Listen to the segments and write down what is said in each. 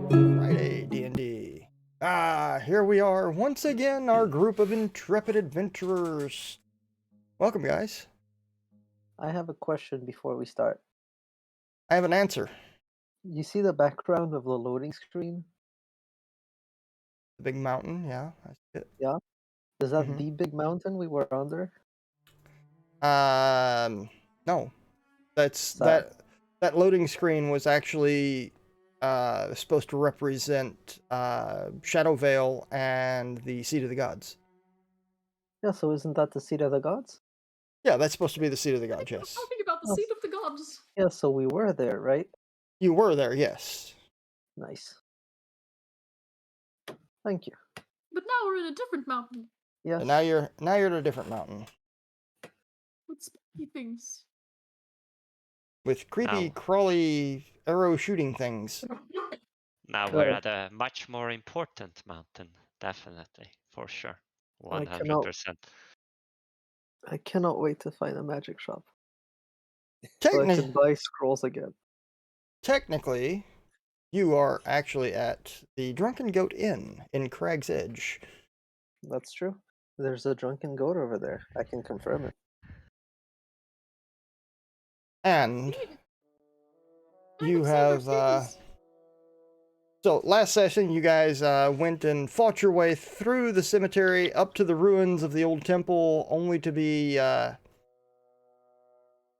Friday, D&D. Here we are once again, our group of intrepid adventurers. Welcome, guys. I have a question before we start. I have an answer. You see the background of the loading screen? The big mountain, yeah, I see it. Yeah? Is that the big mountain we were under? No. That's Sad. that loading screen was actually supposed to represent Shadow Vale and the Seat of the Gods. Yeah, so isn't that the seat of the gods? Yeah, that's supposed to be the Seat of the Gods, yes. Talking about the seat of the gods. Yeah, so we were there, right? You were there, yes. Nice. Thank you. But now we're in a different mountain Yes. And now you're at a different mountain with spooky things. with creepy, crawly arrow shooting things. Now we're at a much more important mountain, definitely, for sure. 100%. I cannot wait to find a magic shop. So I Technically, can buy scrolls again. technically, you are actually at the Drunken Goat Inn in Crag's Edge. That's true. There's a drunken goat over there. I can confirm it. And I'm you excited have, for things. so last session you guys went and fought your way through the cemetery up to the ruins of the old temple, only to be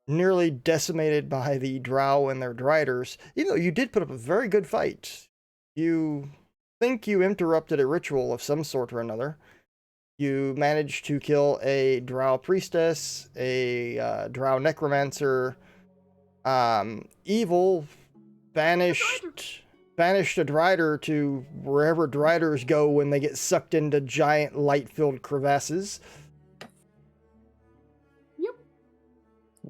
nearly decimated by the drow and their driders, even though you did put up a very good fight. You think you interrupted a ritual of some sort or another. You managed to kill a drow priestess, a drow necromancer, evil banished a drider to wherever driders go when they get sucked into giant light-filled crevasses. Yep.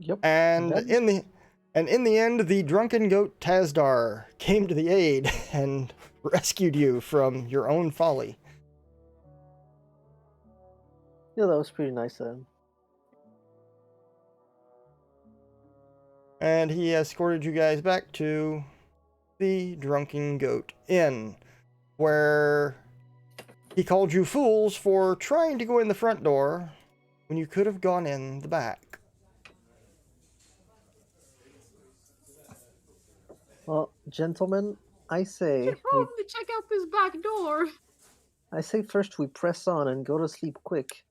Yep. And Done. in the end, the drunken goat Tazdar came to the aid and rescued you from your own folly. Yeah, that was pretty nice of him. And he escorted you guys back to the Drunken Goat Inn, where he called you fools for trying to go in the front door when you could have gone in the back. Well, gentlemen, I say Should probably check out this back door. first we press on and go to sleep quick,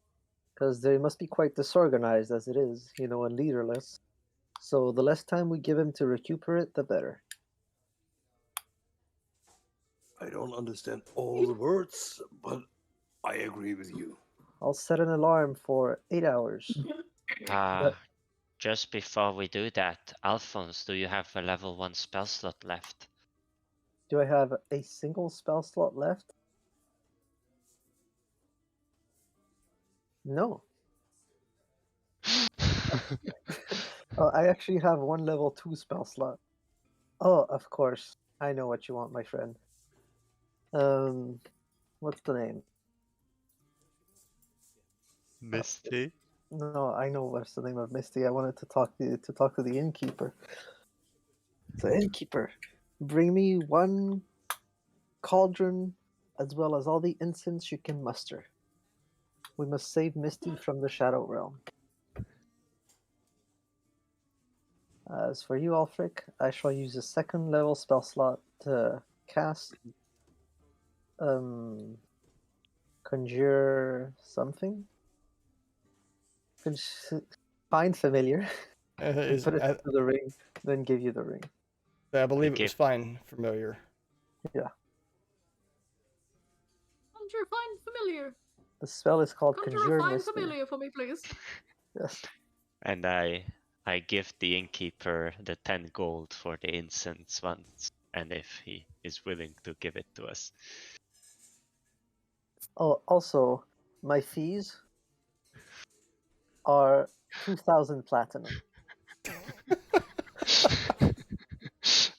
because they must be quite disorganized as it is, and leaderless. So the less time we give him to recuperate, the better. I don't understand all the words, but I agree with you. I'll set an alarm for 8 hours. Just before we do that, Alphonse, do you have a level 1 spell slot left? Do I have a single spell slot left? No. I actually have one level 2 spell slot. Oh, of course. I know what you want, my friend. What's the name? Misty? No, I know what's the name of Misty. I wanted to talk to the innkeeper. So, innkeeper, bring me 1 cauldron as well as all the incense you can muster. We must save Misty from the Shadow Realm. As for you, Alfric, I shall use a 2nd level spell slot to cast conjure something. Find familiar. Is, Put it into the ring, then give you the ring. I believe it was fine, familiar. Yeah. Conjure, find familiar. The spell is called Conjure, Conjure find Misty. familiar for me, please. Yes. And I give the innkeeper the 10 gold for the incense once, and if he is willing to give it to us. Oh, also, my fees are 2,000 platinum.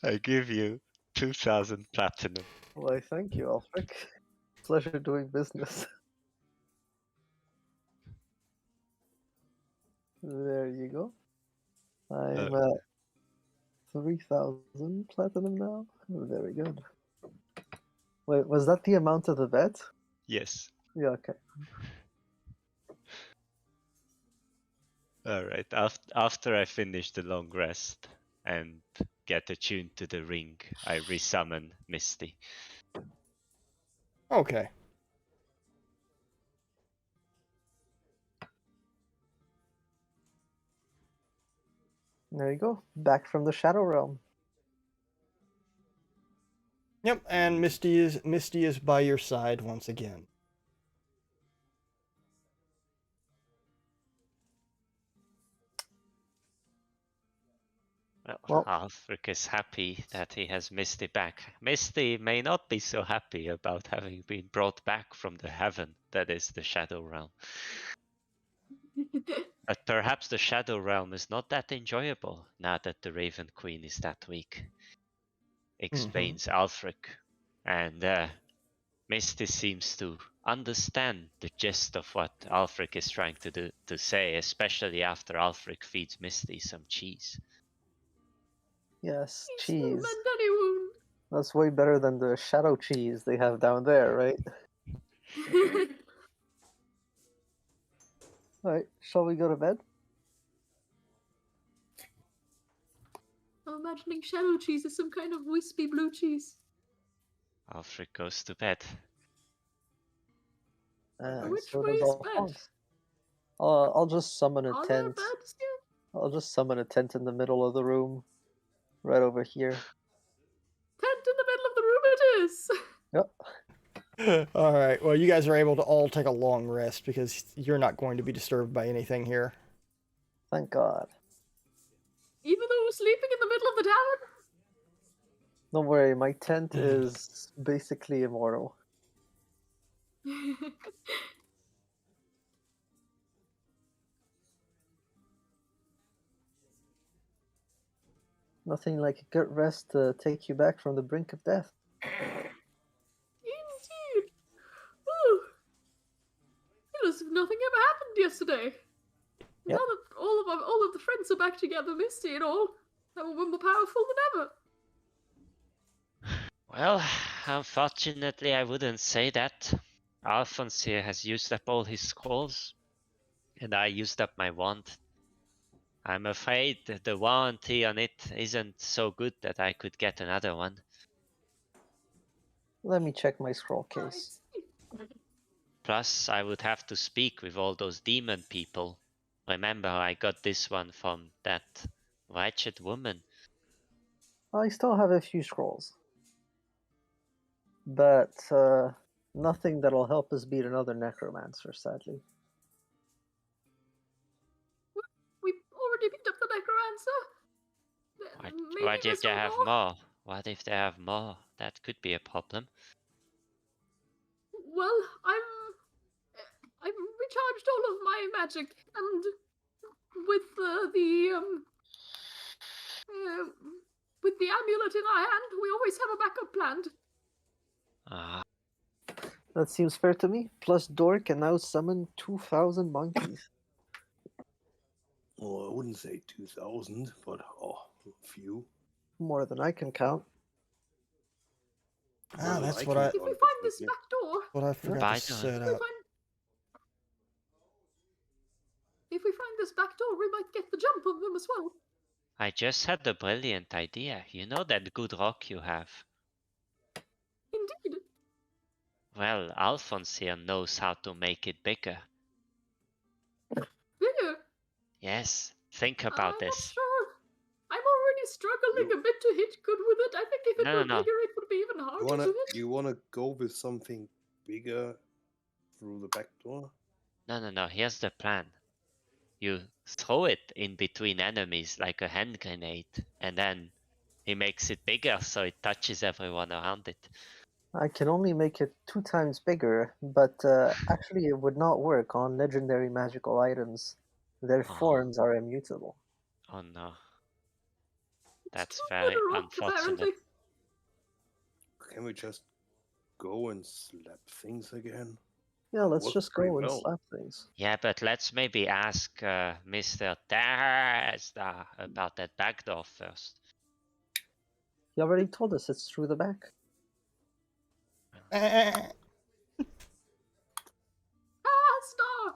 I give you 2,000 platinum. Why, thank you, Alfric. Pleasure doing business. There you go. I'm at 3,000 platinum now. Very good. Wait, was that the amount of the bet? Yes. Yeah, okay. Alright, after I finish the long rest and get attuned to the ring, I resummon Misty. Okay. There you go. Back from the Shadow Realm. Yep, and Misty is by your side once again. Well, Alfric is happy that he has Misty back. Misty may not be so happy about having been brought back from the heaven that is the Shadow Realm. But perhaps the Shadow Realm is not that enjoyable now that the Raven Queen is that weak. Explains Alfric. And Misty seems to understand the gist of what Alfric is trying to say, especially after Alfric feeds Misty some cheese. Yes, He's still cheese. meant any wound. That's way better than the shadow cheese they have down there, right? Alright, shall we go to bed? I'm imagining shadow cheese is some kind of wispy blue cheese. Alfred goes to bed. And Which so way does is bed? Alphonse. I'll just summon a Are there tent. beds here? I'll just summon a tent in the middle of the room, right over here. Tent in the middle of the room it is! Yep. All right. Well, you guys are able to all take a long rest because you're not going to be disturbed by anything here. Thank God. Even though we're sleeping in the middle of the tavern? Don't worry, my tent is basically immortal. Nothing like a good rest to take you back from the brink of death. Indeed. Ooh. It as if nothing ever happened yesterday. Yep. Now that all of the friends are back together, Misty and all, we're more powerful than ever. Well, unfortunately, I wouldn't say that. Alphonse here has used up all his scrolls, and I used up my wand. I'm afraid the warranty on it isn't so good that I could get another one. Let me check my scroll I case. see. Plus, I would have to speak with all those demon people. Remember, I got this one from that wretched woman. I still have a few scrolls. But nothing that'll help us beat another necromancer, sadly. We already picked up the necromancer. Maybe What if there's they no have more? more? What if they have more? That could be a problem. Well, I've recharged all of my magic, and with with the amulet in our hand, we always have a backup planned. Ah, That seems fair to me. Plus, Dor can now summon 2,000 monkeys. Well, I wouldn't say 2,000, but a few. More than I can count. Ah, Well, that's I what can I If we count find this it. back door, what I forgot By to the way. set up. if we find this back door, we might get the jump of them as well. I just had a brilliant idea. You know that good rock you have? Indeed. Well, Alphonse here knows how to make it bigger. Bigger. Yes, think I'm about not this. sure. I'm already struggling a bit to hit good with it. I think if it No, were no, no. bigger, it would be even harder to hit. You wanna go with something bigger through the back door? No, here's the plan. You throw it in between enemies like a hand grenade, and then he makes it bigger so it touches everyone around it. I can only make it 2 times bigger, but actually it would not work on legendary magical items. Their Oh. forms are immutable. Oh no. It's That's too very good a rock, unfortunate. apparently. Can we just go and slap things again? Yeah, let's Works just pretty go and well. slap things. Yeah, but let's maybe ask Mr. Dazda about that back door first. He already told us it's through the back. Star!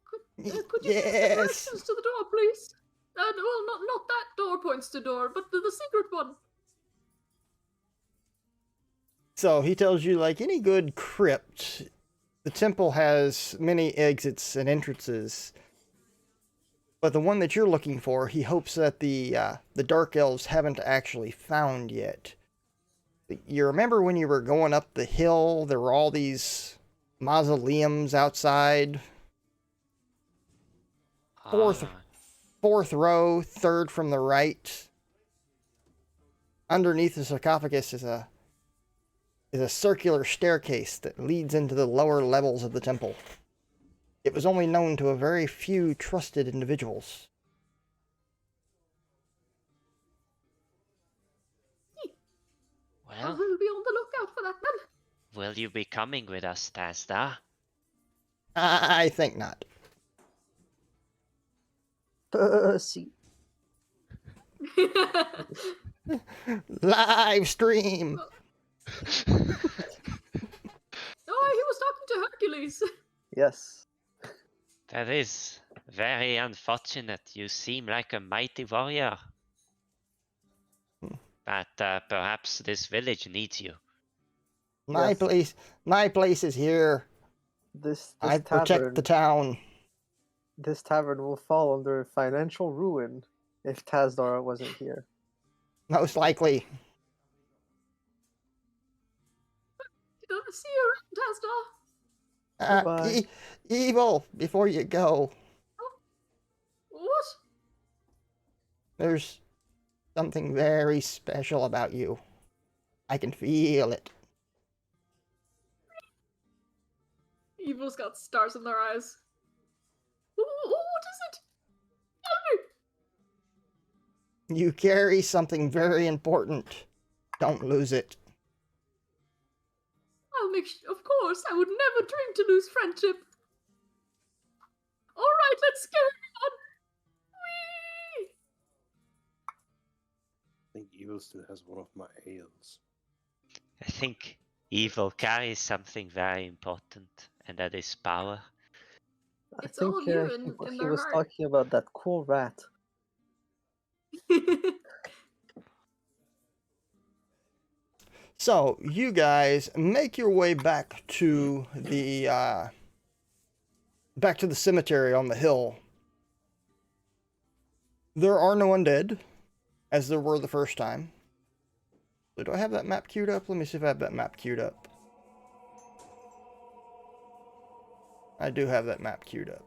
Could you give us the Yes. directions to the door, please? Well, not that door points to door, but the secret one. So he tells you, like any good crypt, the temple has many exits and entrances. But the one that you're looking for, he hopes that the Dark Elves haven't actually found yet. You remember when you were going up the hill, there were all these mausoleums outside? Fourth row, third from the right. Underneath the sarcophagus is a circular staircase that leads into the lower levels of the temple. It was only known to a very few trusted individuals. Well, We'll be on the lookout for that then. will you be coming with us, Dazda? I think not. See, Live stream! Oh, he was talking to Hercules. yes. That is very unfortunate. You seem like a mighty warrior. but perhaps this village needs you. My Yes. place is here. This I protect the tavern, town. this tavern will fall under financial ruin if Tazdar wasn't here. Most likely. See you around, Tasdar. Goodbye. Evil, before you go, What? there's something very special about you. I can feel it. Evil's got stars in their eyes. What is it? Tell me. You carry something very important. Don't lose it. I'll make of course, I would never dream to lose friendship. Alright, let's carry on. Whee! I think Evil still has one of my ales. I think evil carries something very important, and that is power. It's all you in he their was heart. talking about that cool rat. So, you guys make your way back to the cemetery on the hill. There are no undead, as there were the first time. So do I have that map queued up? Let me see if I have that map queued up. I do have that map queued up.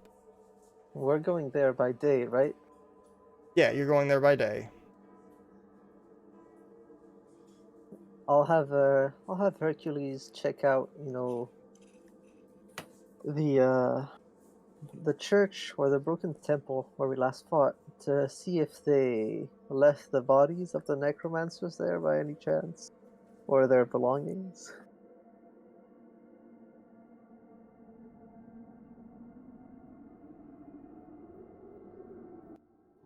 We're going there by day, right? Yeah, you're going there by day. I'll have Hercules check out, the church or the broken temple where we last fought to see if they left the bodies of the necromancers there by any chance, or their belongings.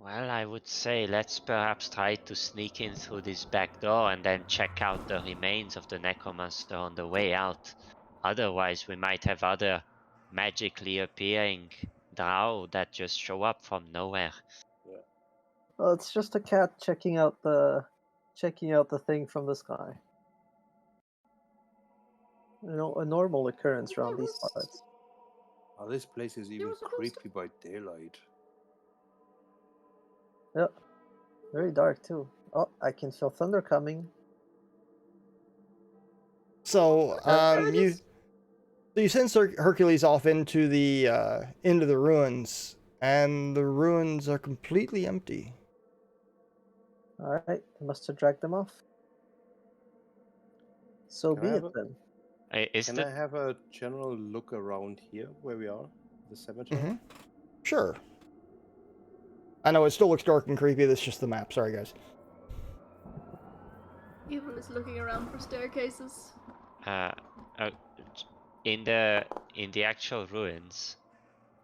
Well, I would say let's perhaps try to sneak in through this back door and then check out the remains of the necromancer on the way out. Otherwise, we might have other magically appearing drow that just show up from nowhere. Well, it's just a cat checking out the thing from the sky. A normal occurrence around these parts. Oh, this place is even was supposed to- creepy by daylight. Yep. Very dark too. Oh, I can feel thunder coming. So, you send Hercules off into the ruins, and the ruins are completely empty. Alright, I must have dragged them off. So Can be I have it then. Is Can I have a general look around here where we are? The cemetery? Mm-hmm. Sure. I know it still looks dark and creepy. That's just the map. Sorry, guys. Evil is looking around for staircases. in the actual ruins,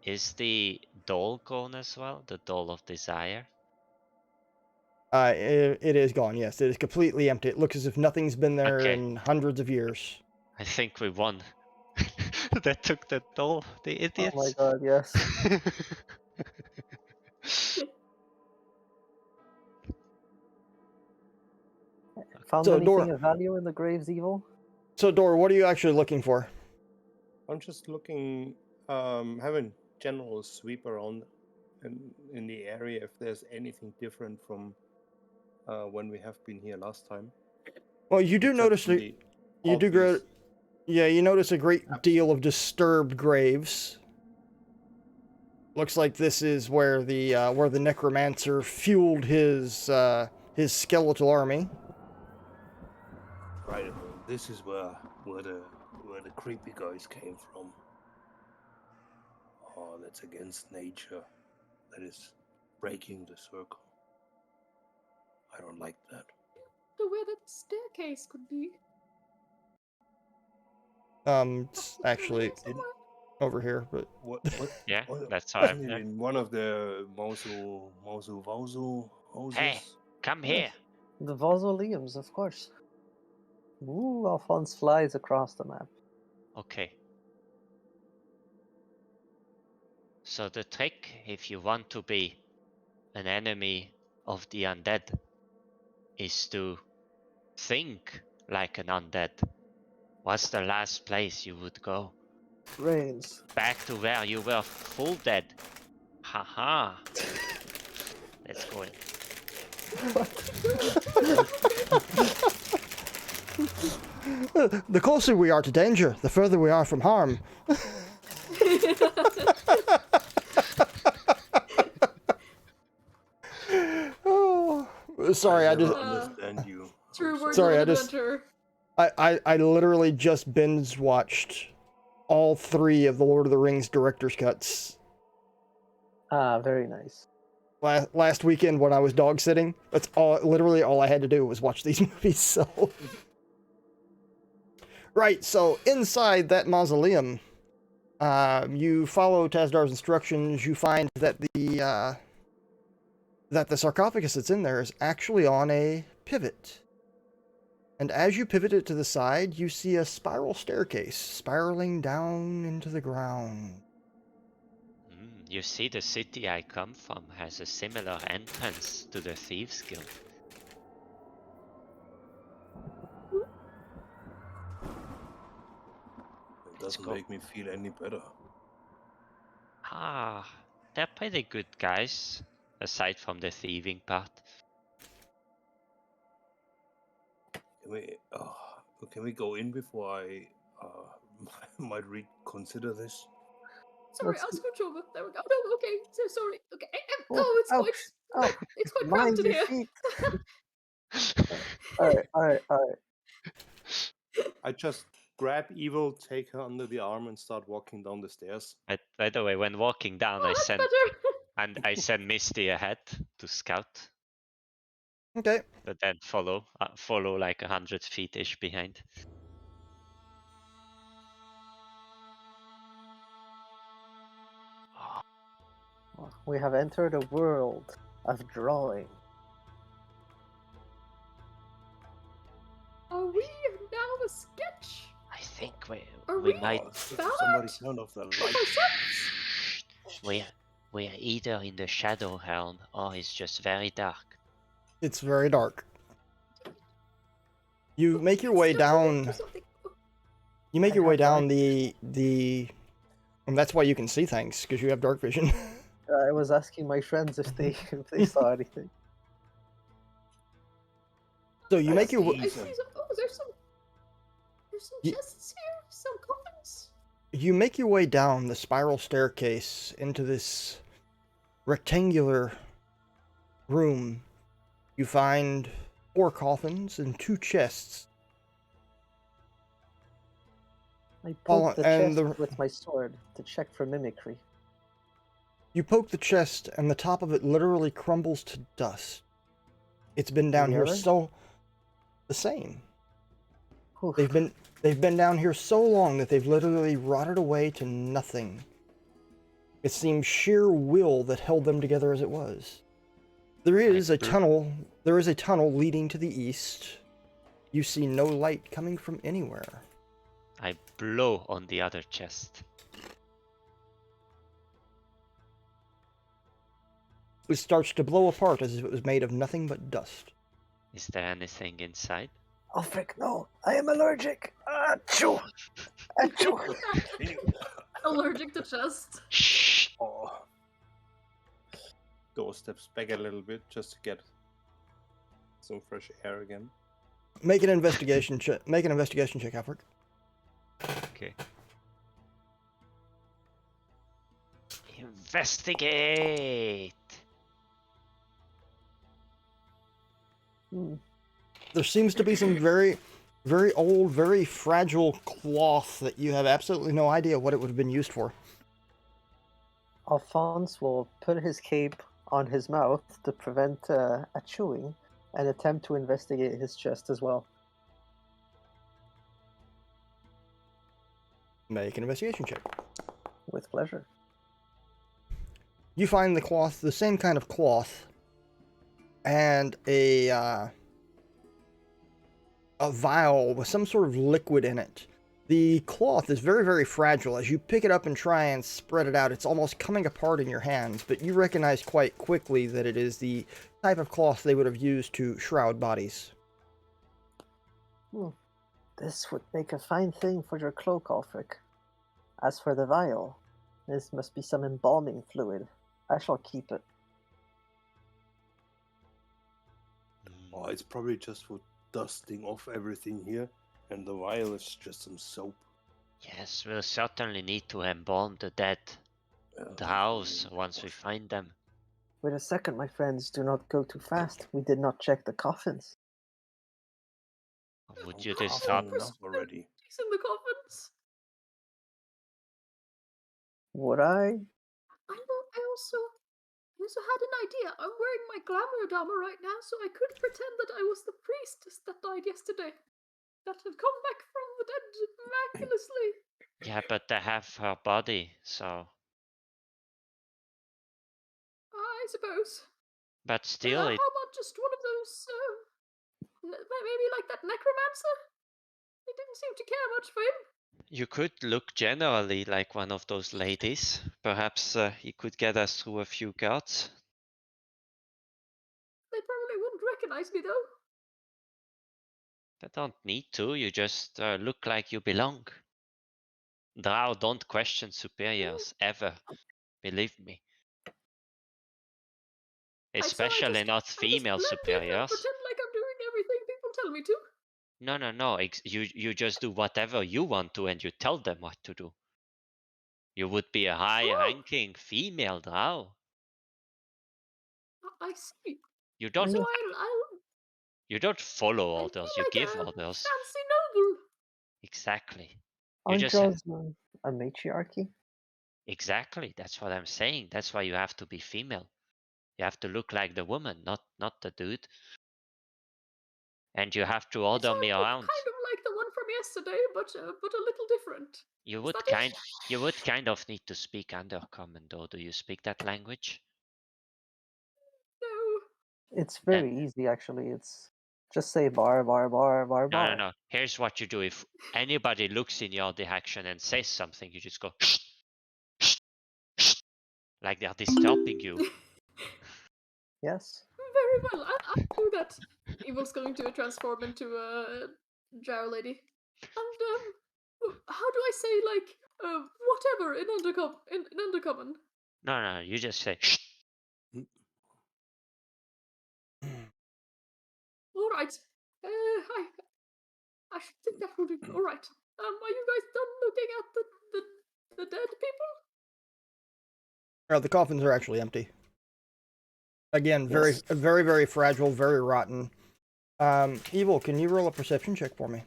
is the doll gone as well? The doll of desire? It is gone. Yes, it is completely empty. It looks as if nothing's been there Okay. in hundreds of years. I think we won. That took the doll, the Oh idiots. my god, yes. Found So, anything Dora- of value in the graves, Evil? So, Dora, what are you actually looking for? I'm just looking, having general sweep around in the area if there's anything different from when we have been here last time. Well, you do Except notice for that the you do obvious- you notice a great deal of disturbed graves. Looks like this is where the necromancer fueled his skeletal army. Right, this is where the creepy guys came from. Oh, that's against nature. That is breaking the circle. I don't like that. To where that staircase could be. It's actually Somewhere. over here, but What? Yeah, what- that's how I'm wasn't it there. in one of the Mosu houses? Hey, come Yes. here. The mausoleums, of course. Ooh, Alphonse flies across the map. Okay. So the trick, if you want to be an enemy of the undead, is to think like an undead. What's the last place you would go? Brains. Back to where you were full dead. Haha. Let's go in. The closer we are to danger, the further we are from harm. Oh, sorry, I just understand you. True I'm words Sorry, of I an just- adventurer. I literally just binge watched all 3 of the Lord of the Rings director's cuts Ah, very nice. last weekend when I was dog sitting. That's literally all I had to do was watch these movies. So, right. So inside that mausoleum, you follow Tazdar's instructions. You find that the sarcophagus that's in there is actually on a pivot. And as you pivot it to the side, you see a spiral staircase spiraling down into the ground. You see, the city I come from has a similar entrance to the Thieves' Guild. It doesn't go. make me feel any better. Ah, they're pretty good guys, aside from the thieving part. Can we go in before I might reconsider this? Sorry, Let's- I'll scooch over. There we go. No, okay. So sorry. Okay. Oh, It's ouch. quite, Oh, it's quite mind cramped in your here. feet. Alright. I just grab Evil, take her under the arm, and start walking down the stairs. By the way, when walking down, Oh, I that's send better. I send Misty ahead to scout, Okay. but then follow like 100 feet ish behind. We have entered a world of drawing. Are we now a sketch? I think Are we we might. Somebody turn off the of light. ourselves? We're either in the shadow realm or it's just very dark. It's very dark. You make your way Still moving down. or something. You make I your way have down dark the. And that's why you can see things, because you have dark vision. I was asking my friends if they saw anything. So you make your I way. see some. Oh, there's some Ye- chests here. Some coffins. You make your way down the spiral staircase into this rectangular room. You find 4 coffins and 2 chests. I Oh, poked the and chest with my sword to check for mimicry. You poke the chest, and the top of it literally crumbles to dust. It's been down the here other? so the same. Oof. They've been down here so long that they've literally rotted away to nothing. It seems sheer will that held them together as it was. There is a tunnel leading to the east. You see no light coming from anywhere. I blow on the other chest. It starts to blow apart as if it was made of nothing but dust. Is there anything inside? Oh frick, no! I am allergic! Achoo! Achoo! Allergic to chest. Shh! Oh. Door steps back a little bit just to get some fresh air again. Make an investigation check. Make an investigation check, Alfred. Okay. Investigate! Hmm. There seems to be some very, very old, very fragile cloth that you have absolutely no idea what it would have been used for. Alphonse will put his cape on his mouth to prevent a chewing and attempt to investigate his chest as well. Make an investigation check. With pleasure. You find the cloth, the same kind of cloth, and a vial with some sort of liquid in it. The cloth is very, very fragile. As you pick it up and try and spread it out, it's almost coming apart in your hands, but you recognize quite quickly that it is the type of cloth they would have used to shroud bodies. This would make a fine thing for your cloak, Ulfric. As for the vial, this must be some embalming fluid. I shall keep it. Oh, it's probably just for dusting off everything here, and the vial is just some soap. Yes, we'll certainly need to embalm the dead. The house once we find them. Wait a second, my friends. Do not go too fast. We did not check the coffins. Would you Half disturb? enough already. He's in the coffins. Would I? I also had an idea. I'm wearing my glamour armor right now, so I could pretend that I was the priestess that died yesterday. That had come back from the dead miraculously. Yeah, but they have her body, so. I suppose. But still, How about just one of those, maybe like that necromancer? He didn't seem to care much for him. you could look generally like one of those ladies. Perhaps he could get us through a few guards. They probably wouldn't recognize me, though. They don't need to, you just look like you belong. Drow don't question superiors, ever. Believe me. Especially not female I just blend in and superiors. pretend like I'm doing everything people tell me to. No. You just do whatever you want to and you tell them what to do. You would be a high-ranking female drow. I see. You don't. So You don't follow I'll orders. be You like give a orders. fancy noble. Exactly. You Aren't just yours a matriarchy? exactly. That's what I'm saying. That's why you have to be female. You have to look like the woman, not the dude. And you have to order me around. Kind of like the one from yesterday, but a little different. You would kind of need to speak Undercommon, though. Do you speak that language? No. It's very easy, actually. It's just say bar, bar, bar, bar, bar. No. Here's what you do. If anybody looks in your direction and says something, you just go like they're disturbing you. Yes. Very well. I'll do that. Evil's going to transform into a drow lady. And how do I say like whatever in Undercommon? No. You just say All right. I should think that will do. All right. Are you guys done looking at the dead people? The coffins are actually empty. Again, very, Yes. very, very fragile, very rotten. Evil, can you roll a perception check for me?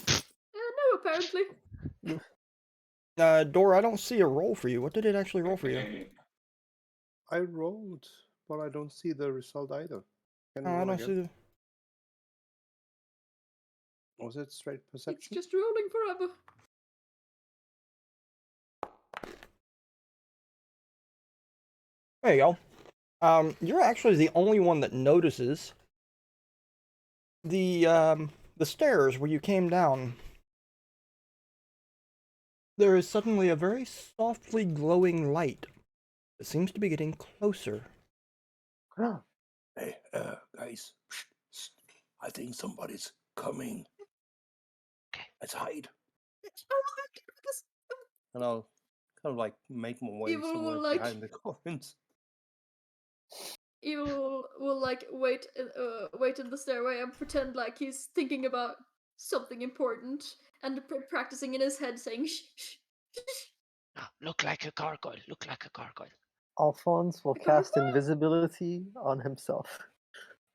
No, apparently. Dora, I don't see a roll for you. What did it actually roll for you? I rolled, but I don't see the result either. Can you I roll don't again? see the... Was it straight It's perception? just rolling forever. There you go. You're actually the only one that notices the stairs where you came down. There is suddenly a very softly glowing light that seems to be getting closer. Hey, guys, I think somebody's coming. Let's hide. And I'll kind of like make my way Evil somewhere will, like- behind the coffins. Evil will like wait in the stairway and pretend like he's thinking about something important and practicing in his head saying shh, shh, shh. look like a gargoyle. Look like a gargoyle. Alphonse will cast invisibility on himself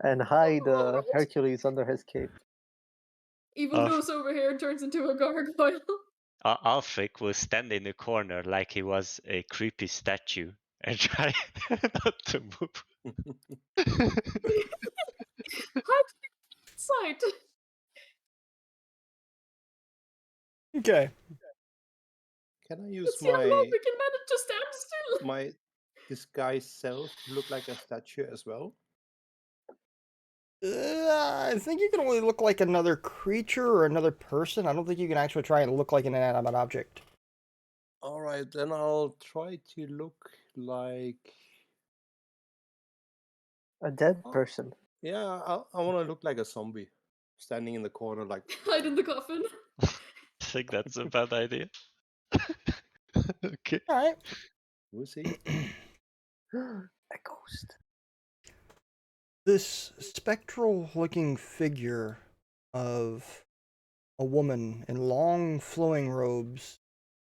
and hide Hercules under his cape. Evil goes over here and turns into a gargoyle. Alfric will stand in the corner like he was a creepy statue and try not to move. Hide sight. Okay. Can I use Let's see how long we can manage to stand still. my disguise self to look like a statue as well? I think you can only look like another creature or another person. I don't think you can actually try and look like an inanimate object. All right, then I'll try to look like A dead Oh. person. Yeah, I want to look like a zombie, standing in the corner, like. Hide in the coffin. I think that's a bad idea. Okay. All right. We'll see. A ghost. This spectral looking figure of a woman in long flowing robes,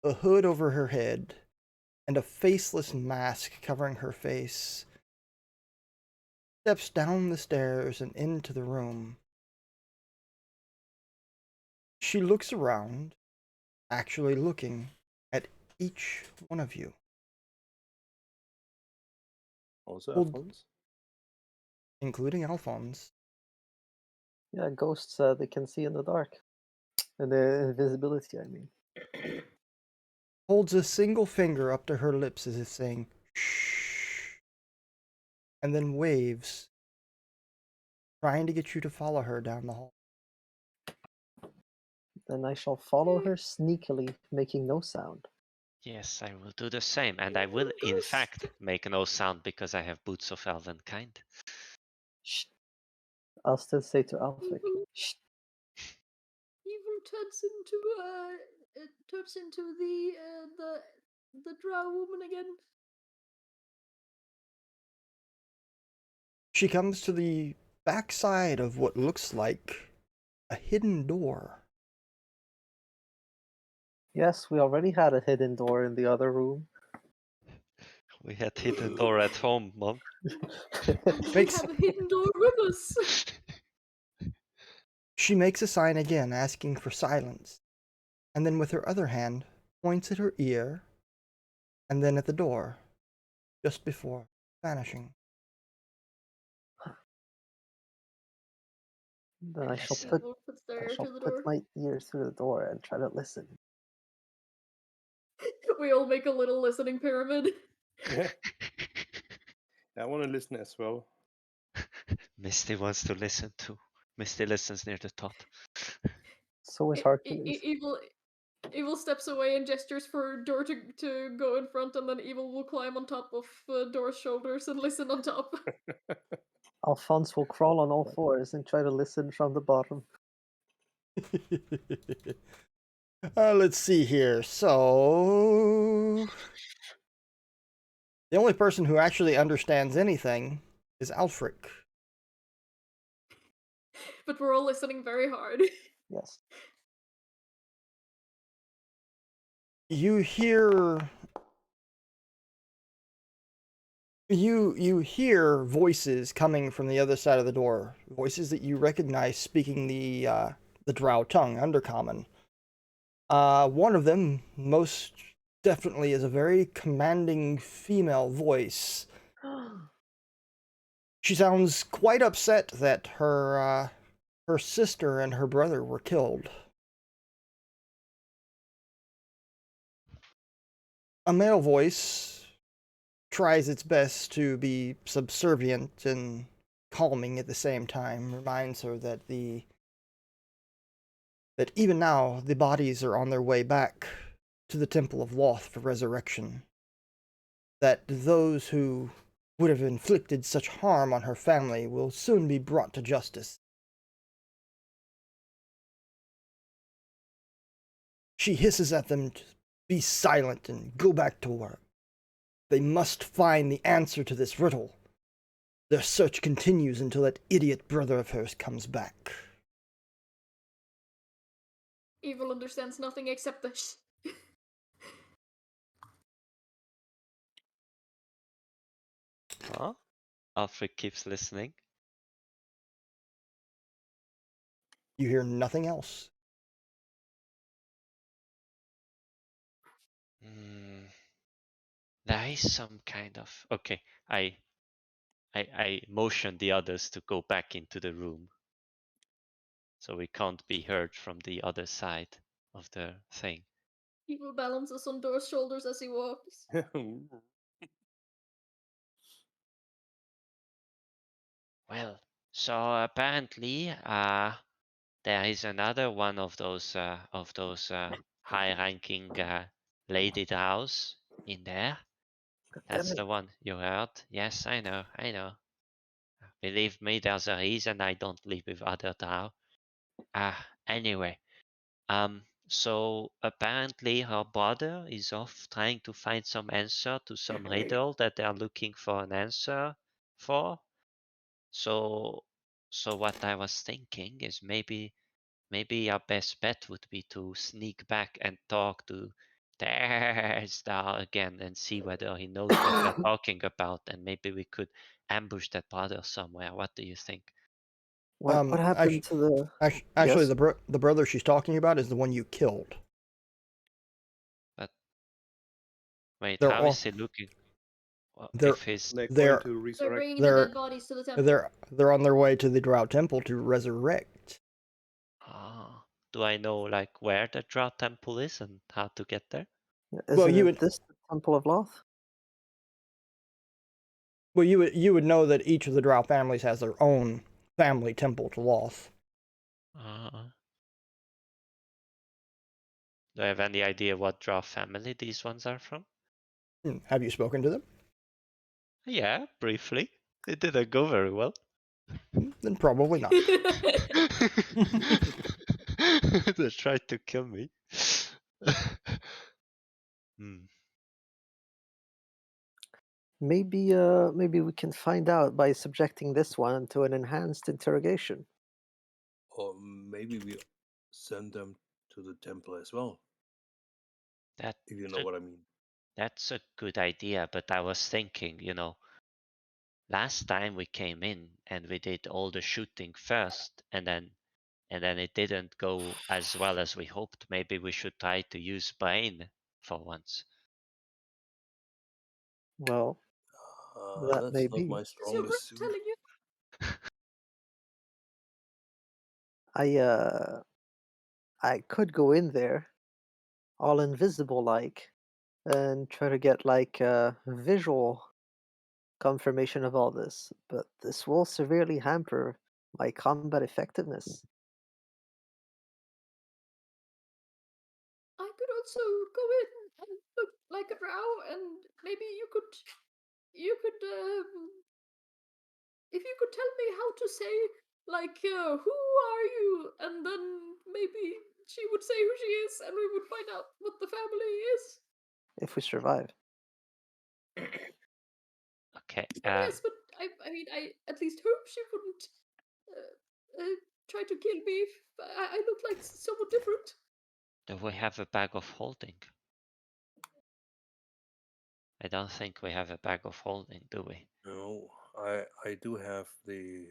a hood over her head, and a faceless mask covering her face, steps down the stairs and into the room. She looks around, actually looking at each one of you. Also, Well, Alphonse. including Alphonse. Yeah, ghosts. They can see in the dark, and the invisibility. I mean. Holds a single finger up to her lips as if saying, shh, and then waves, trying to get you to follow her down the hall. Then I shall follow her sneakily, making no sound. Yes, I will do the same, and I will, in Ghost. fact, make no sound because I have boots of elven kind. Shh. I'll still say to Alfric, Evil, shh. evil turns into the drow woman again. She comes to the backside of what looks like a hidden door. Yes, we already had a hidden door in the other room. We had hidden door at home, Mom. And we Makes have a hidden door with us. She makes a sign again, asking for silence, and then with her other hand points at her ear, and then at the door, just before vanishing. Then I shall Yes. put Evil puts I their ear shall to the put door. my ear through the door and try to listen. We all make a little listening pyramid. Yeah, I want to listen as well. Misty wants to listen too. Misty listens near the top. So is Hercules. Evil steps away and gestures for Door to go in front, and then Evil will climb on top of Door's shoulders and listen on top. Alphonse will crawl on all fours and try to listen from the bottom. Let's see here. So, the only person who actually understands anything is Alfric. But we're all listening very hard. Yes. You hear you hear voices coming from the other side of the door, voices that you recognize speaking the drow tongue, Undercommon. One of them most definitely is a very commanding female voice. She sounds quite upset that her sister and her brother were killed. A male voice tries its best to be subservient and calming at the same time, reminds her that even now the bodies are on their way back to the Temple of Loth for resurrection. That those who would have inflicted such harm on her family will soon be brought to justice. She hisses at them to be silent and go back to work. They must find the answer to this riddle. Their search continues until that idiot brother of hers comes back. Evil understands nothing except the shh. Huh? Alfred keeps listening. You hear nothing else. There is some kind of okay. I motion the others to go back into the room, so we can't be heard from the other side of the thing. Evil balances on Door's shoulders as he walks. Well, so apparently, there is another one of those high-ranking lady drows in there. That's the one you heard. Yes, I know. Believe me, there's a reason I don't live with other drow. Anyway. So apparently her brother is off trying to find some answer to some riddle that they are looking for an answer for. So what I was thinking is maybe our best bet would be to sneak back and talk to the star again and see whether he knows what we're talking about, and maybe we could ambush that brother somewhere. What do you think? What happened to the? Actually, Yes? the brother she's talking about is the one you killed. But wait, They're how all is he looking? they're If his They're they're going to They're resurrect. bringing the they're dead bodies to the temple. they're on their way to the Drow Temple to resurrect. Do I know like where the Drow Temple is and how to get there? Isn't you it would this the Temple of Loth? well you would know that each of the Drow families has their own family temple to Loth. Do I have any idea what Drow family these ones are from? Have you spoken to them? Yeah, briefly. It didn't go very well. Then probably not. They tried to kill me. Maybe we can find out by subjecting this one to an enhanced interrogation. Or maybe we send them to the temple as well, That if you know what I mean. That's a good idea, but I was thinking, last time we came in and we did all the shooting first, and then it didn't go as well as we hoped. Maybe we should try to use brain for once. Well, that That's may not be. my Is your brain strongest suit. telling you? I could go in there, all invisible like, and try to get like a visual confirmation of all this, but this will severely hamper my combat effectiveness. I could also go in and look like a drow, and maybe you could, if you could tell me how to say, like, who are you? And then maybe she would say who she is, and we would find out what the family is. If we survive. Okay. Yes, but I mean, I at least hope she wouldn't try to kill me if I look like someone different. Do we have a bag of holding? I don't think we have a bag of holding, do we? No, I do have the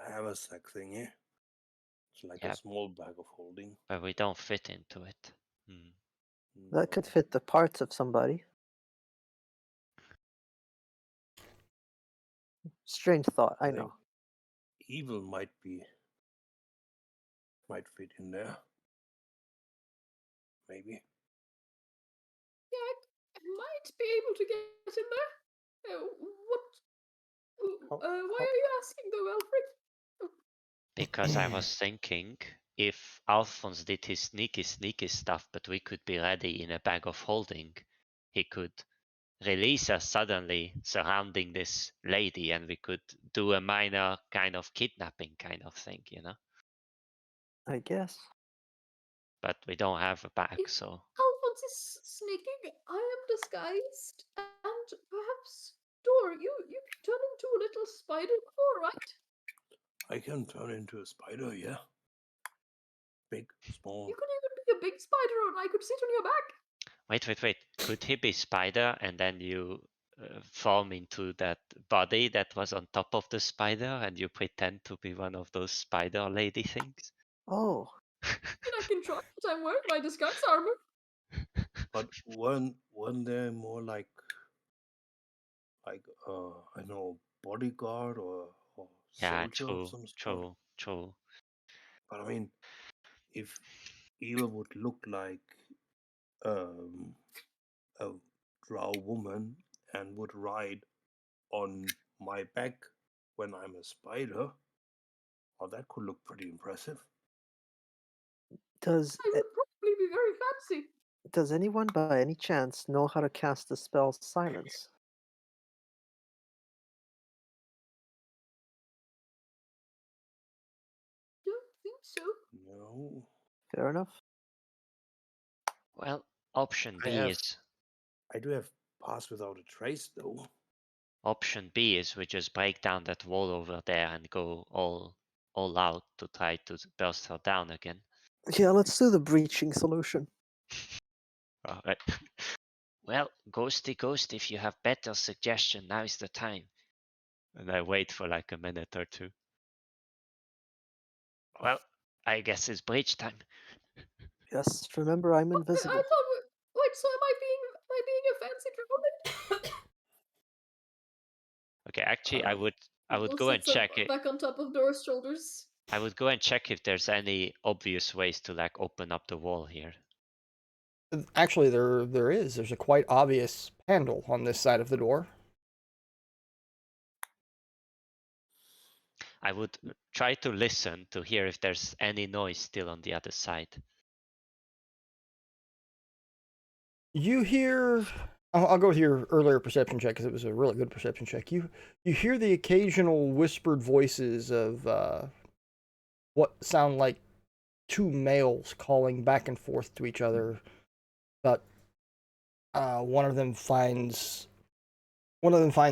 haversack thingy. It's like a small bag of holding. But we don't fit into it. That could fit the parts of somebody. Strange thought, I know. Evil might fit in there. Maybe. Yeah, I might be able to get in there. Why are you asking though, Alfred? Because I was thinking if Alphonse did his sneaky stuff, but we could be ready in a bag of holding, he could release us suddenly surrounding this lady, and we could do a minor kind of kidnapping kind of thing, I guess. But we don't have a bag, If so Alphonse is sneaking, I am disguised, and perhaps Dor, you can turn into a little spider before, right? I can turn into a spider, yeah. Big, small. You could even be a big spider, and I could sit on your back. Wait. Could he be spider and then you form into that body that was on top of the spider and you pretend to be one of those spider lady things? Oh. I mean, I can try, but I'm wearing my disguise armor. But weren't they more like I know, bodyguard or soldier of some sort? True. But I mean, if Eva would look like a drow woman and would ride on my back when I'm a spider, well, that could look pretty impressive. Does I would probably be very fancy. does anyone by any chance know how to cast the spell Silence? Oh, Fair enough. Well, option I B have- is I do have pass without a trace, though. option B is we just break down that wall over there and go all out to try to burst her down again. Yeah, let's do the breaching solution. All right. Well, Ghosty, if you have better suggestion, now is the time. And I wait for like a minute or two. Well, I guess it's breach time. Yes, remember I'm I invisible. thought. Wait, so am I being a fancy drone? Okay, actually, I would We'll go and sit check it. back on top of Dora's shoulders. I would go and check if there's any obvious ways to like open up the wall here. Actually, there is. There's a quite obvious handle on this side of the door. I would try to listen to hear if there's any noise still on the other side. You hear. I'll go with your earlier perception check because it was a really good perception check. You hear the occasional whispered voices of what sound like two males calling back and forth to each other, but one of them finds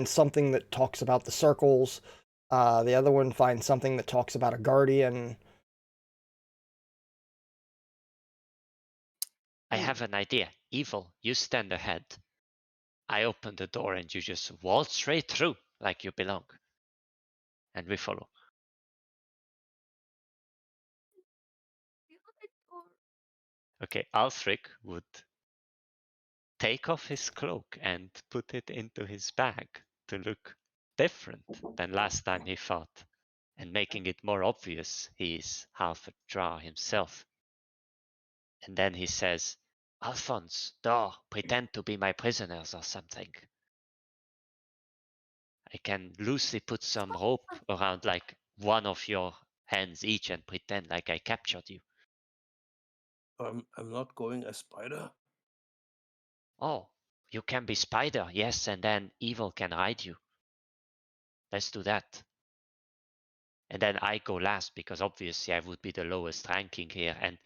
something that talks about the circles. The other one finds something that talks about a guardian. I have an idea. Evil, you stand ahead. I open the door and you just waltz straight through like you belong. And we follow. Okay, Alfric would take off his cloak and put it into his bag to look different than last time he fought, and making it more obvious he is half a drow himself. And then he says, Alphonse, pretend to be my prisoners or something. I can loosely put some rope around like one of your hands each and pretend like I captured you. I'm not going as spider. Oh, you can be spider, yes, and then evil can ride you. Let's do that. And then I go last because obviously I would be the lowest ranking here. And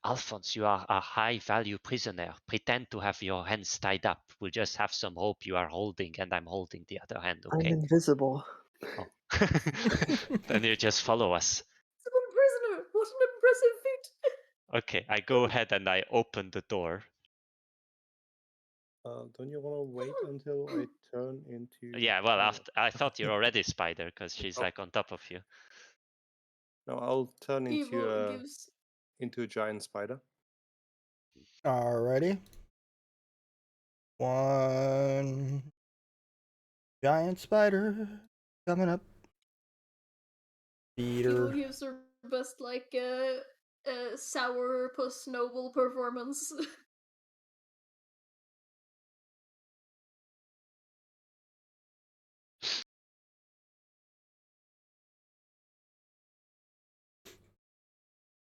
Alphonse, you are a high value prisoner. Pretend to have your hands tied up. We'll just have some rope you are holding and I'm holding the other hand, I'm okay? invisible. Oh. Then you just follow us. Invisible prisoner! What an impressive feat! Okay, I go ahead and I open the door. Don't you want to wait until I turn into? Yeah, well, after I thought you're already spider because she's Oh. like on top of you. No, I'll turn Evil gives. into a giant spider. Alrighty. One giant spider coming up. Evil Peter. gives her best, like, sourpuss noble performance.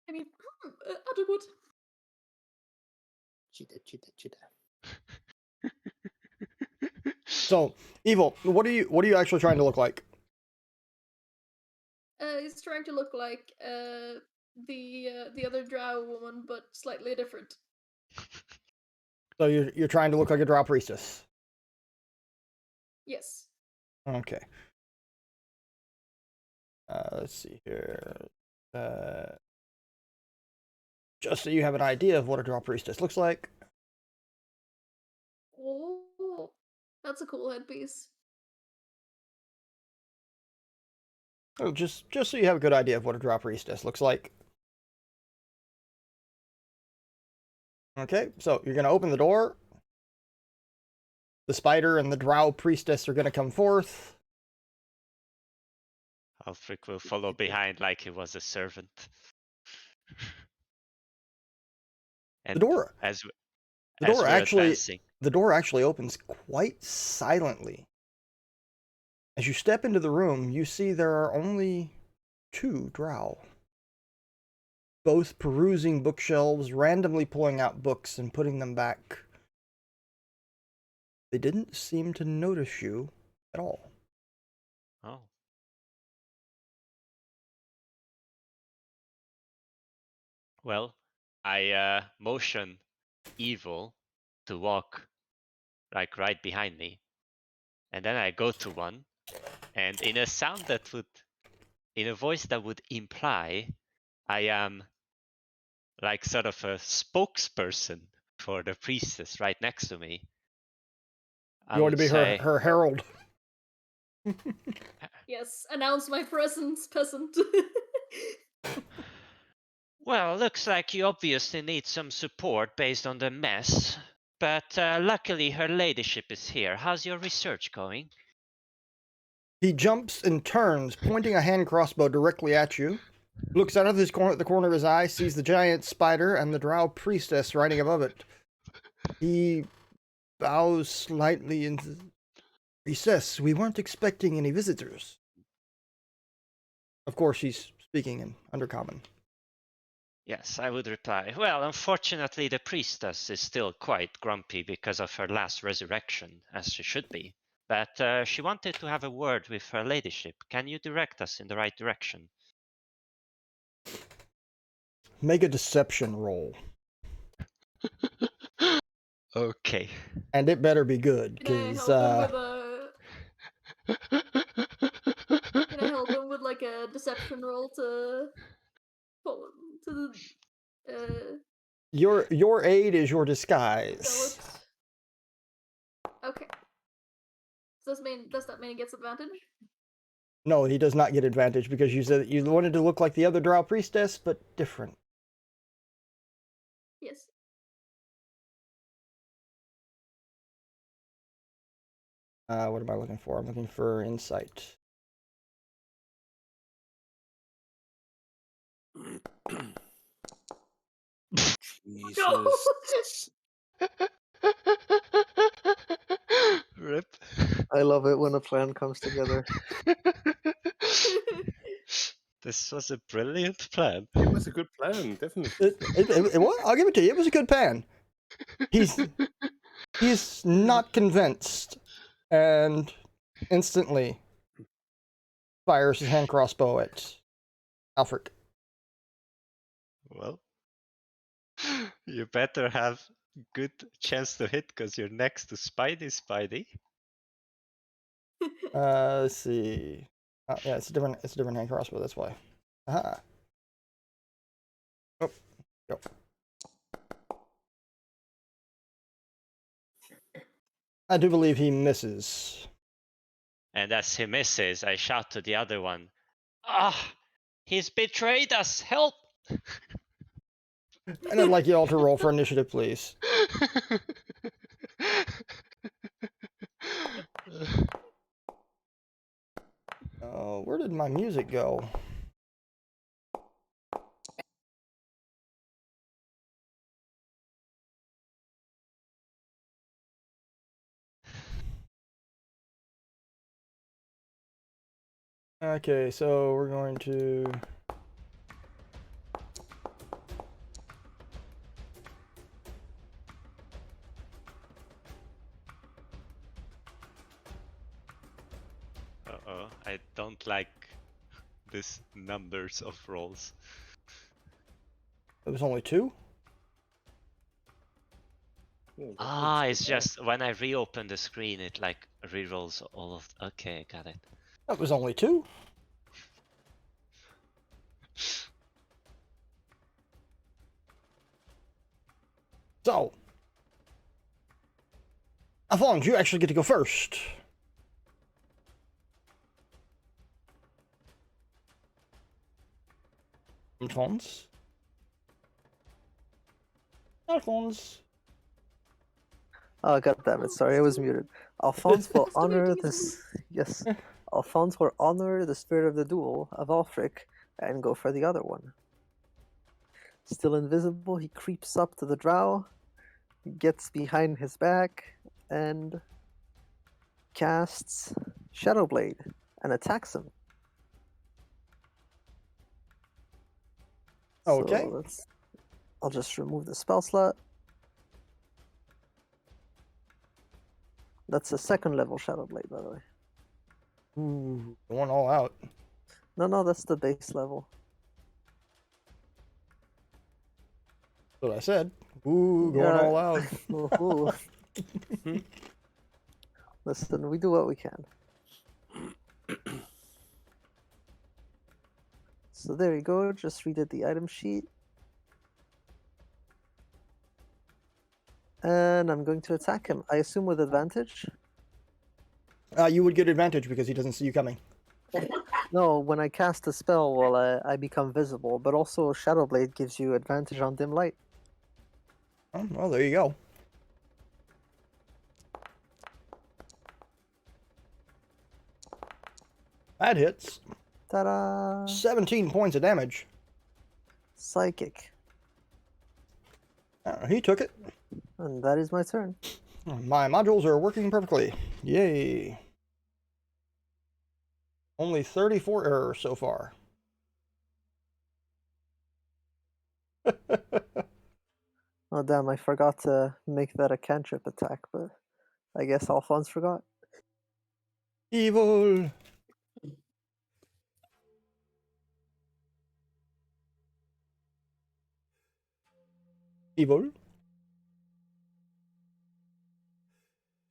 I mean, adequate. Cheetah. So, Evil, what are you actually trying to look like? He's trying to look like the other drow woman, but slightly different. So you're trying to look like a drow priestess. Yes. Okay. Let's see here. Just so you have an idea of what a drow priestess looks like. Oh, that's a cool headpiece. Oh, just so you have a good idea of what a drow priestess looks like. Okay, so you're gonna open the door. The spider and the drow priestess are gonna come forth. Alfric will follow behind like he was a servant. And The door as The door we're advancing, the door actually opens quite silently. As you step into the room, you see there are only two drow, both perusing bookshelves, randomly pulling out books and putting them back. They didn't seem to notice you at all. oh, oh, Well, I motion evil to walk like right behind me, and then I go to one, and in a voice that would imply I am like sort of a spokesperson for the priestess right next to me. I You want to would be say, her herald. Yes, announce my presence, peasant. well, looks like you obviously need some support based on the mess, but luckily her ladyship is here. How's your research going? He jumps and turns, pointing a hand crossbow directly at you. Looks out of the corner of his eye, sees the giant spider and the drow priestess riding above it. He bows slightly and says, "We weren't expecting any visitors." Of course, he's speaking in Undercommon. Yes, I would reply. Well, unfortunately, the priestess is still quite grumpy because of her last resurrection, as she should be. But she wanted to have a word with her ladyship. Can you direct us in the right direction? Make a deception roll. Okay. And it better be good, Can I because help him with a? Can I help him with like a deception roll to your aid is your sell disguise. it? Okay. Does that mean he gets advantage? No, he does not get advantage because you said that you wanted to look like the other drow priestess, but different. Yes. What am I looking for? I'm looking for insight. Jesus. Rip. I love it when a plan comes together. This was a brilliant plan. It was a good plan, definitely. It was. I'll give it to you. It was a good plan. He's not convinced, and instantly fires his hand crossbow at Alfred. Well, you better have good chance to hit because you're next to Spidey. Let's see. Yeah, it's a different hand crossbow. That's why. Aha. Oh, go. I do believe he misses. And as he misses, I shout to the other one, "Ah, he's betrayed us! Help!" And I'd like you all to roll for initiative, please. Oh, where did my music go? Okay, so we're going to... Uh-oh, I don't like this numbers of rolls. It was only 2? Ah, it's just when I reopen the screen, it like rerolls all of. Okay, got it. That was only 2. So, Alphonse, you actually get to go first. Alphonse. Oh, god damn it! Sorry, I was muted. Alphonse will honor this. Yes, Alphonse will honor the spirit of the duel of Alfric and go for the other one. Still invisible, he creeps up to the drow, gets behind his back, and casts Shadow Blade and attacks him. Okay. So I'll just remove the spell slot. That's a 2nd level Shadow Blade, by the way. Ooh, going all out. No, that's the base level. That's what I said. Ooh, going all out. Ooh. Listen, we do what we can. So there you go. Just redid the item sheet. And I'm going to attack him. I assume with advantage? You would get advantage because he doesn't see you coming. No, when I cast a spell, well, I become visible, but also Shadow Blade gives you advantage on dim light. Oh, well, there you go. That hits. Ta-da! 17 points of damage. Psychic. He took it. And that is my turn. My modules are working perfectly. Yay. Only 34 errors so far. Oh damn, I forgot to make that a cantrip attack, but I guess Alphonse forgot. Evil. Evil.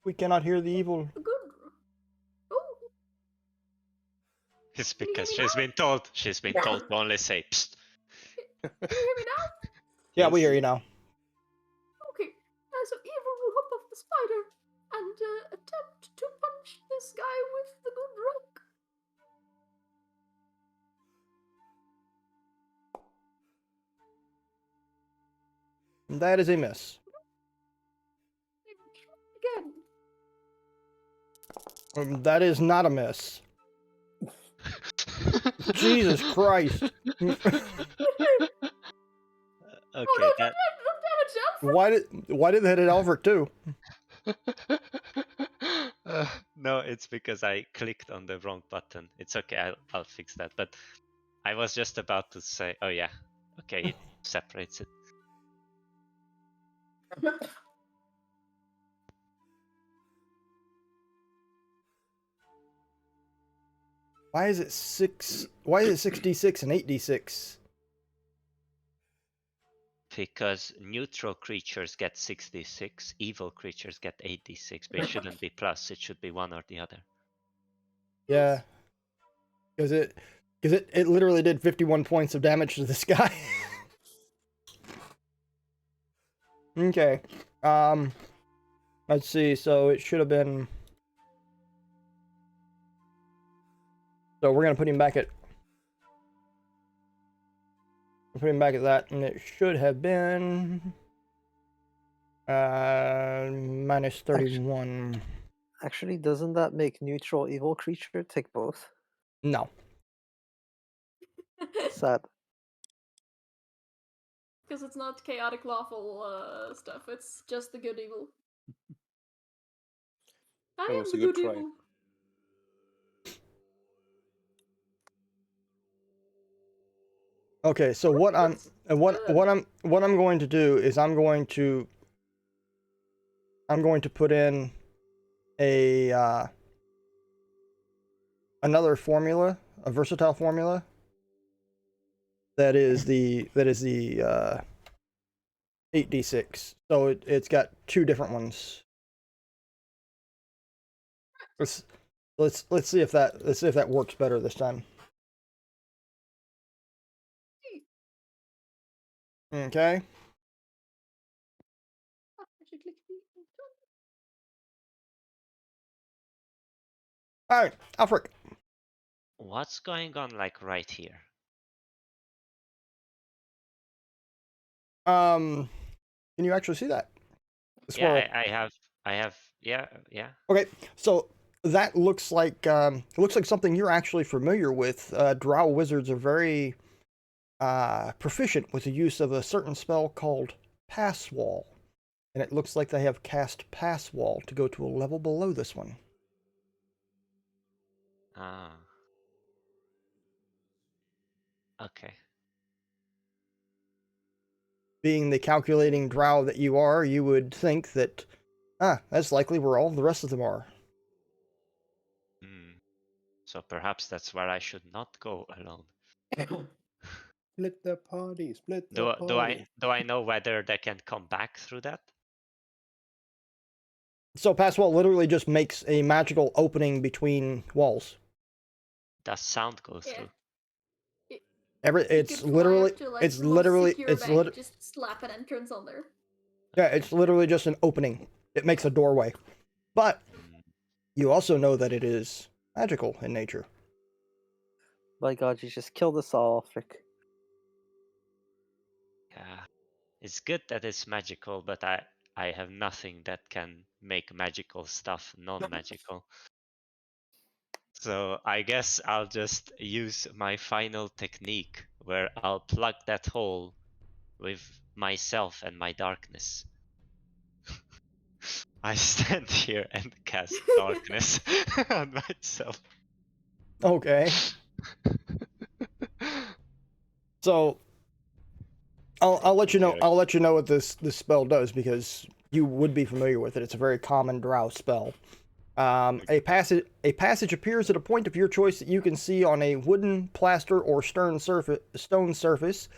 We cannot hear the evil. Good. Oh, It's Can you hear because me she's now? been told. She's been told to only say psst. can you hear me now? Yeah, we Yes. hear you now. Okay. So Evil will hop off the spider and attempt to punch this guy with the good rock. That is a miss. Again. That is not a miss. Jesus Christ. Okay, Oh, that. don't damage Alfred. Why did that hit Alfred too? No, it's because I clicked on the wrong button. It's okay, I'll fix that. But I was just about to say, oh yeah, okay, it separates it. Why is it 6d6 and 8d6? Because neutral creatures get 6d6, evil creatures get 8d6, but it shouldn't be plus, it should be one or the other. Yeah. Because it literally did 51 points of damage to this guy. Okay. Let's see. So it should have been. So we're gonna put him back at. Put him back at that, and it should have been. Minus 31. Actually, doesn't that make neutral evil creature take both? No. Sad. Because it's not chaotic lawful stuff. It's just the good evil. I That am was the a good good try. evil. Okay. So what I'm going to do is I'm going to put in a another formula, a versatile formula. That is the 8d6. So it's got two different ones. Let's see if that works better this time. Okay. I should click the All right, Alfred. What's going on like right here? Can you actually see that? The Yeah, swirl. I have, yeah. Okay, so that looks like something you're actually familiar with. Drow wizards are very proficient with the use of a certain spell called Pass Wall, and it looks like they have cast Pass Wall to go to a level below this one. Ah. Okay. Being the calculating drow that you are, you would think that, that's likely where all the rest of them are. So perhaps that's where I should not go alone. Split the party. Split the Do party. I know whether they can come back through that? So Passwell literally just makes a magical opening between walls. Does sound go Yeah. through? It's You could fly literally, up to, like, it's the most literally, secure it's bank, lit. just slap an entrance on there. Yeah, it's literally just an opening. It makes a doorway. But you also know that it is magical in nature. My God, you just killed us all, Frick. Yeah. It's good that it's magical, but I have nothing that can make magical stuff non-magical. So I guess I'll just use my final technique where I'll plug that hole with myself and my darkness. I stand here and cast darkness on myself. Okay. So I'll let you know. Here. I'll let you know what this spell does because you would be familiar with it. It's a very common drow spell. A passage appears at a point of your choice that you can see on a wooden, plaster, or stone surface,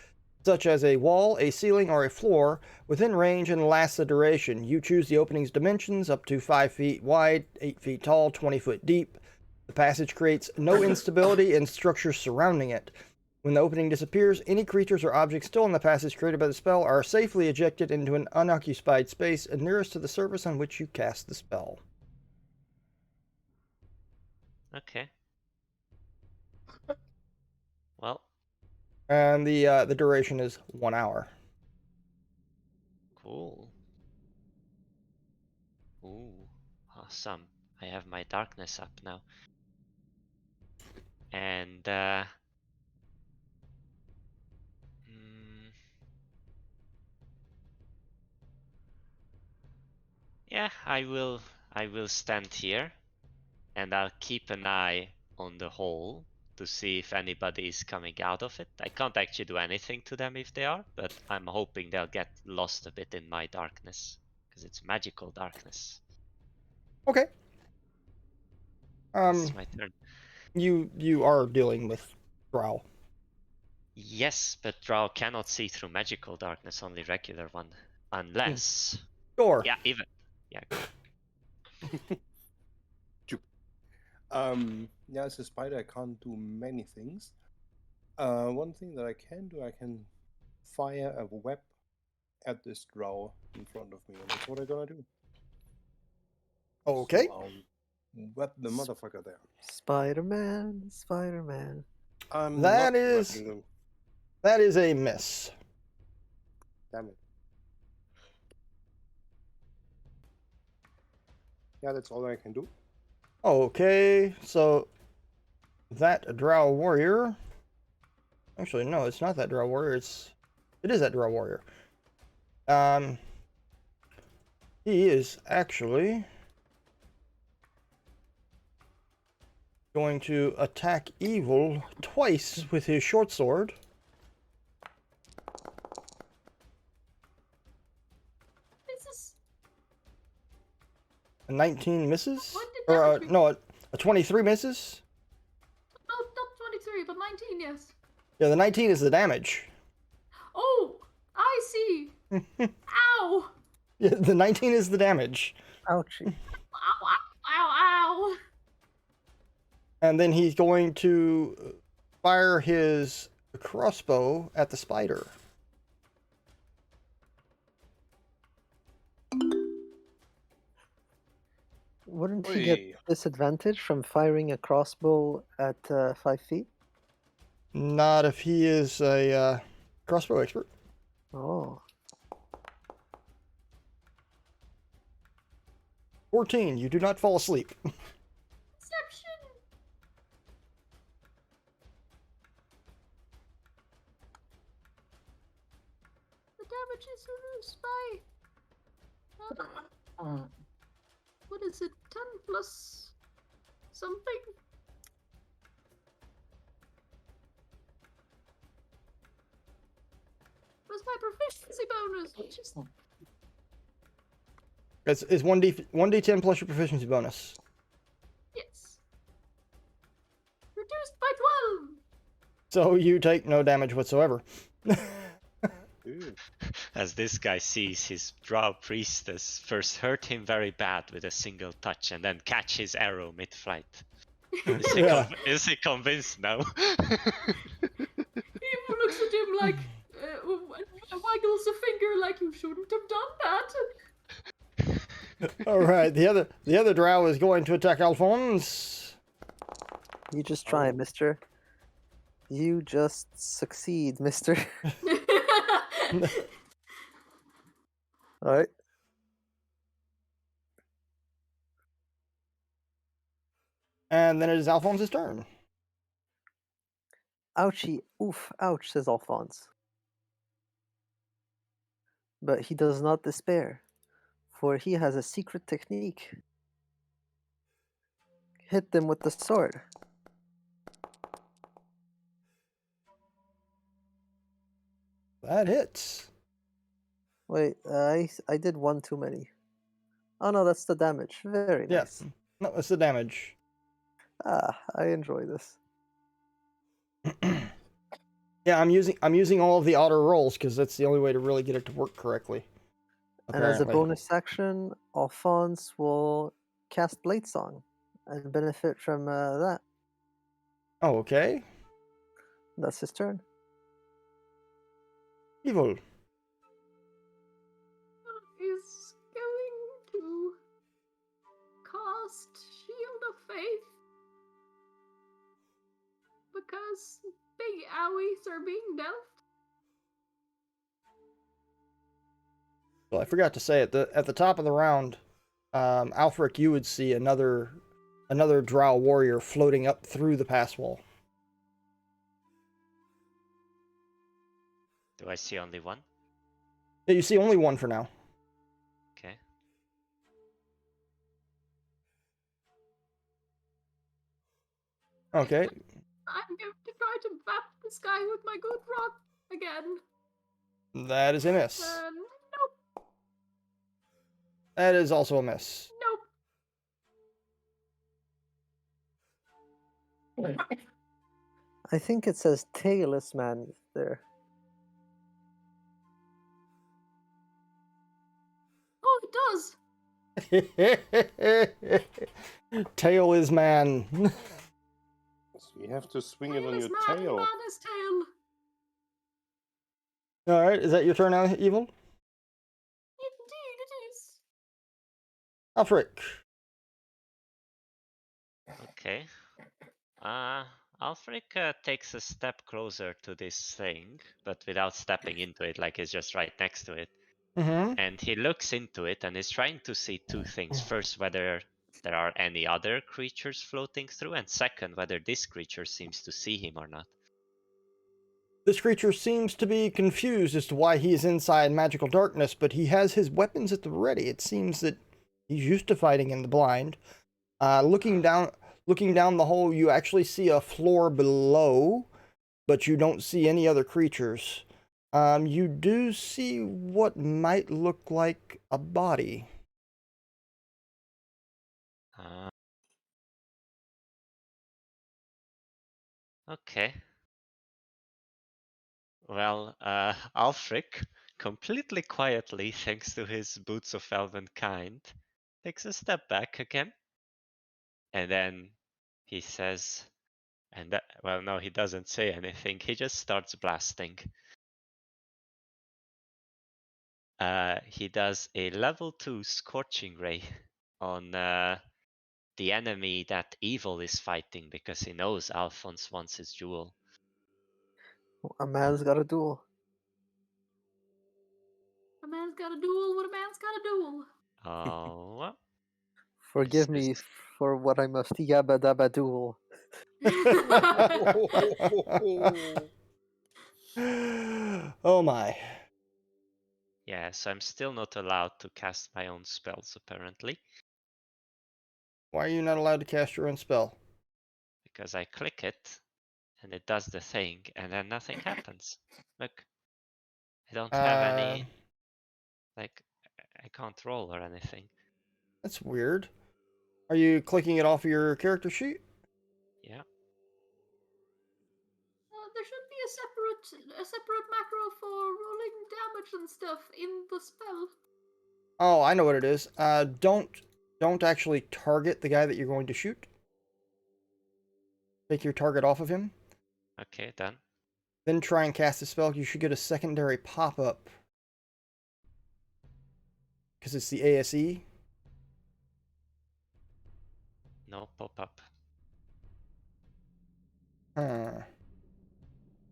such as a wall, a ceiling, or a floor, within range and lasts a duration. You choose the opening's dimensions up to 5 feet wide, 8 feet tall, 20 foot deep. The passage creates no instability in structures surrounding it. When the opening disappears, any creatures or objects still in the passage created by the spell are safely ejected into an unoccupied space nearest to the surface on which you cast the spell. Okay. Well, And the duration is 1 hour. cool. Ooh, awesome. I have my darkness up now. And yeah, I will stand here and I'll keep an eye on the hole to see if anybody is coming out of it. I can't actually do anything to them if they are, but I'm hoping they'll get lost a bit in my darkness because it's magical darkness. Okay. It's my turn. You are dealing with drow. Yes, but Drow cannot see through magical darkness, only regular one. Unless... Sure. Yeah, even. Yeah. Yeah, as a spider, I can't do many things. One thing that I can do, I can fire a web at this drow in front of me, and that's what I'm gonna do. Okay. So I'll web the motherfucker there. Spider-Man, Spider-Man. I'm That not is- webbing them. That is a miss. Damn it. Yeah, that's all I can do. Okay, so that drow warrior. Actually, no, it's not that drow warrior. It is that drow warrior. He is actually going to attack Evil twice with his short sword. This is... A 19 misses? What did Or damage no, a 23 misses? No, not 23, but 19, yes. Yeah, the 19 is the damage. Oh, I see. Ow. Yeah, the 19 is the damage. Ouchie. Ow, ow, ow, ow. And then he's going to fire his crossbow at the spider. Wouldn't he get Oi. disadvantage from firing a crossbow at 5 feet? Not if he is a crossbow expert. Oh. 14, you do not fall asleep. Deception. The damage is reduced by... what is it? 10 plus something? What's my proficiency bonus? Just... It's 1d10 plus your proficiency bonus. Yes. Reduced by So you take no damage whatsoever. Ooh. As this guy sees his drow priestess first hurt him very bad with a single touch and then catch his arrow mid-flight. Yeah. Is he convinced now? He looks at him like, waggles a finger like you shouldn't have done that. All right. The other drow is going to attack Alphonse. You just try, mister. You just succeed, mister. Alright. And then it is Alphonse's turn. Ouchie, oof, ouch, says Alphonse. But he does not despair, for he has a secret technique. Hit them with the sword. That hits. Wait, I did one too many. Oh no, that's the damage. Very Yeah. nice. No, that's the damage. Ah, I enjoy this. Yeah, I'm using all of the auto rolls because that's the only way to really get it to work correctly. And as a Apparently. bonus action, Alphonse will cast Blade Song and benefit from that. Oh, okay. That's his turn. Evil. Is going to cast Shield of Faith because big owies are being dealt. Well, I forgot to say at the top of the round, Alfric, you would see another drow warrior floating up through the pass wall. Do I see only one? Yeah, you see only one for now. Okay. Okay. I'm going to try to bap this guy with my good rock again. That is a miss. Nope, That is also a miss. nope. I think it says Tailless Man there. Oh, it does. Tail is man. So you have to swing it Man on is your man, tail. man is tail. All right, is that your turn now, Evil? Indeed, it is. Alfric. Okay. Alfric takes a step closer to this thing, but without stepping into it, like he's just right next to it. Mm-hmm. And he looks into it and is trying to see two things. First, whether there are any other creatures floating through, and second, whether this creature seems to see him or not. This creature seems to be confused as to why he is inside magical darkness, but he has his weapons at the ready. It seems that he's used to fighting in the blind. Looking down the hole, you actually see a floor below, but you don't see any other creatures. You do see what might look like a body. Okay. Well, Alfric, completely quietly, thanks to his boots of elven kind, takes a step back again. And then he says, well, no, he doesn't say anything. He just starts blasting. He does a level 2 Scorching Ray on the enemy that Evil is fighting because he knows Alphonse wants his jewel. A man's got a duel. A man's got a duel. What a man's got a duel. Oh, well. Forgive me for what I must yabba dabba duel. Oh my. Yeah, so I'm still not allowed to cast my own spells, apparently. Why are you not allowed to cast your own spell? Because I click it, and it does the thing, and then nothing happens. Look, I don't have any, like, I can't roll or anything. That's weird. Are you clicking it off of your character sheet? Yeah. There a separate macro for rolling damage and stuff in the spell. Oh, I know what it is. Don't actually target the guy that you're going to shoot. Take your target off of him. Okay, done. Then try and cast a spell. You should get a secondary pop-up. Because it's the ASE. No pop-up.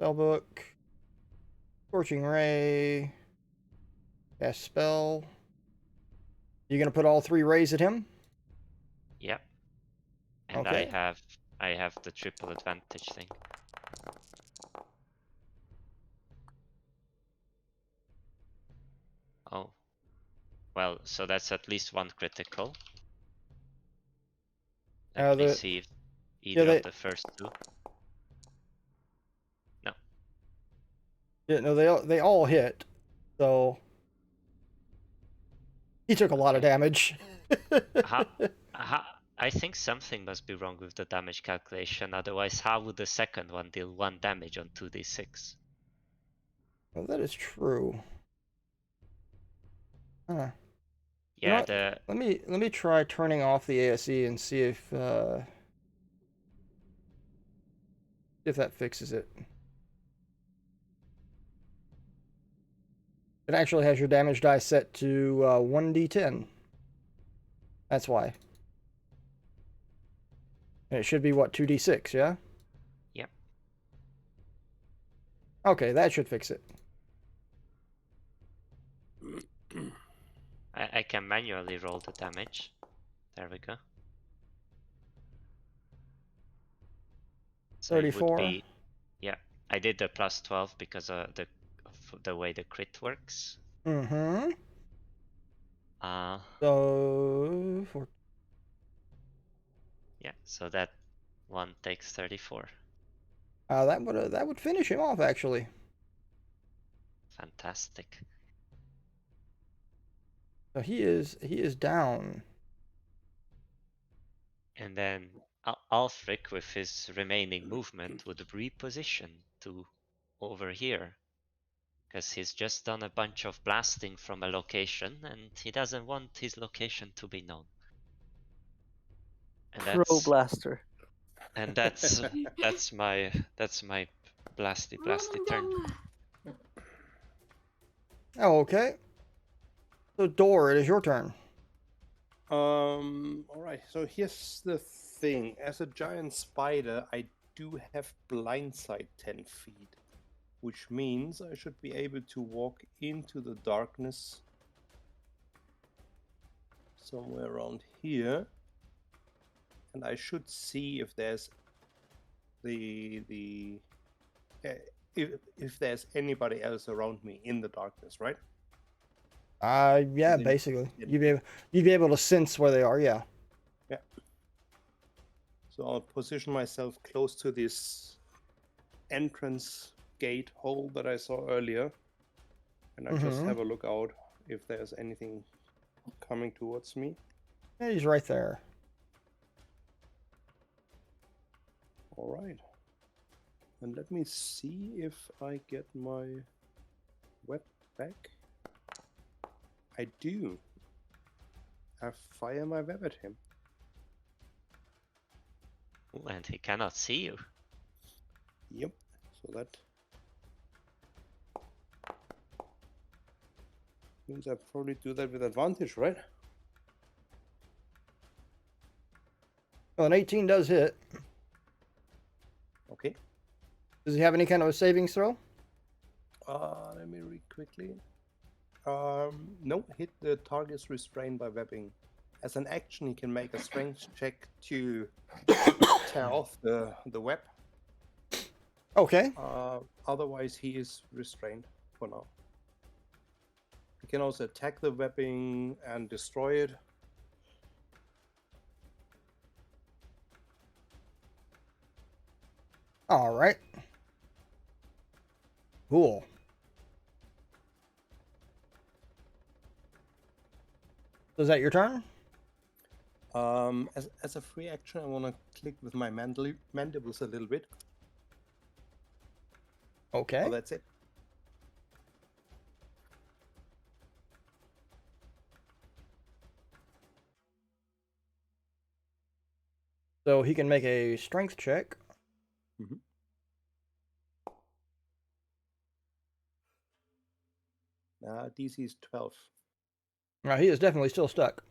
Spellbook. Scorching Ray. Cast spell. You gonna put all 3 rays at him? Yep. And Okay. I have the triple advantage thing. Oh. Well, so that's at least 1 critical. Let me see if either of the first 2. No. Yeah, no, they all hit. So he took a lot of damage. I think something must be wrong with the damage calculation. Otherwise, how would the second one deal 1 damage on 2d6? Well, that is true. Huh. Yeah, Let me try turning off the ASE and see if that fixes it. It actually has your damage die set to 1d10. That's why. And it should be what, 2d6, yeah? Yep. Okay, that should fix it. I can manually roll the damage. There we go. So 34. It would be, yeah, I did the plus 12 because of the way the crit works. Mm-hmm. So yeah, so that one takes 34. That would finish him off, actually. Fantastic. So he is down. And then Alfric, with his remaining movement, would reposition to over here. Because he's just done a bunch of blasting from a location, and he doesn't want his location to be known. And Pro blaster. And that's my blasty turn. Oh, okay. So Door, it is your turn. Alright, so here's the thing. As a giant spider, I do have blindside 10 feet, which means I should be able to walk into the darkness somewhere around here, and I should see if there's if there's anybody else around me in the darkness, right? Yeah, basically. You'd be able to sense where they are, yeah. Yeah. So I'll position myself close to this entrance gate hole that I saw earlier, and I just have a look out if there's anything coming towards me. Yeah, he's right there. All right. And let me see if I get my web back. I do. I fire my web at him. Ooh, and he cannot see you. Yep. So that means I probably do that with advantage, right? Well, an 18 does hit. Okay. Does he have any kind of a savings throw? Let me read quickly. No, hit the target's restrained by webbing. As an action, he can make a strength check to tear off the web. Okay. Otherwise, he is restrained for now. He can also attack the webbing and destroy it. All right. Cool. So is that your turn? As a free action, I want to click with my mandibles a little bit. Okay. Oh, that's it. So he can make a strength check. DC is 12. Now, he is definitely still stuck.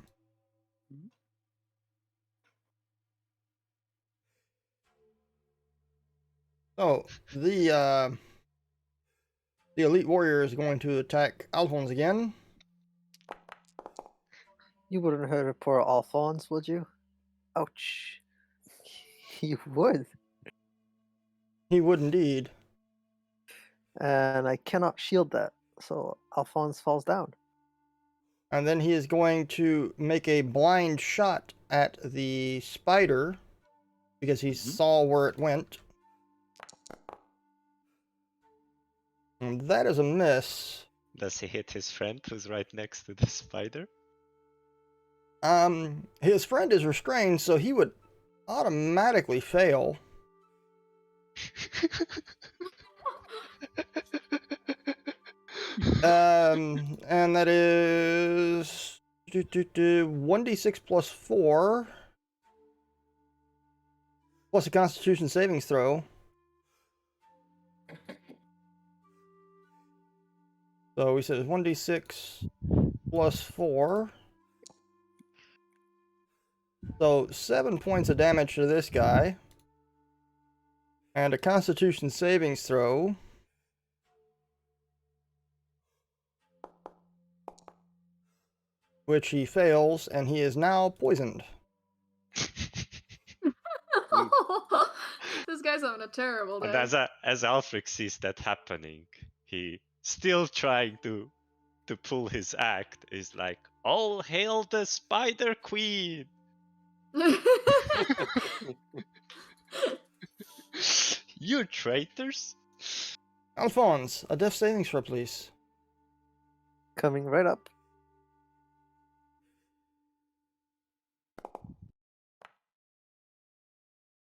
So the elite warrior is going to attack Alphonse again. You wouldn't hurt a poor Alphonse, would you? Ouch. You would. He would indeed. And I cannot shield that, so Alphonse falls down. And then he is going to make a blind shot at the spider because he saw where it went. And that is a miss. Does he hit his friend who's right next to the spider? His friend is restrained, so he would automatically fail. And that is 1d6 plus 4 plus a Constitution savings throw. So we said 1d6 plus 4. So 7 points of damage to this guy. And a Constitution savings throw. Which he fails, and he is now poisoned. This guy's having a terrible day. And as Alfred sees that happening, he still trying to pull his act is like, all hail the Spider Queen! You traitors! Alphonse, a death savings throw, please. Coming right up.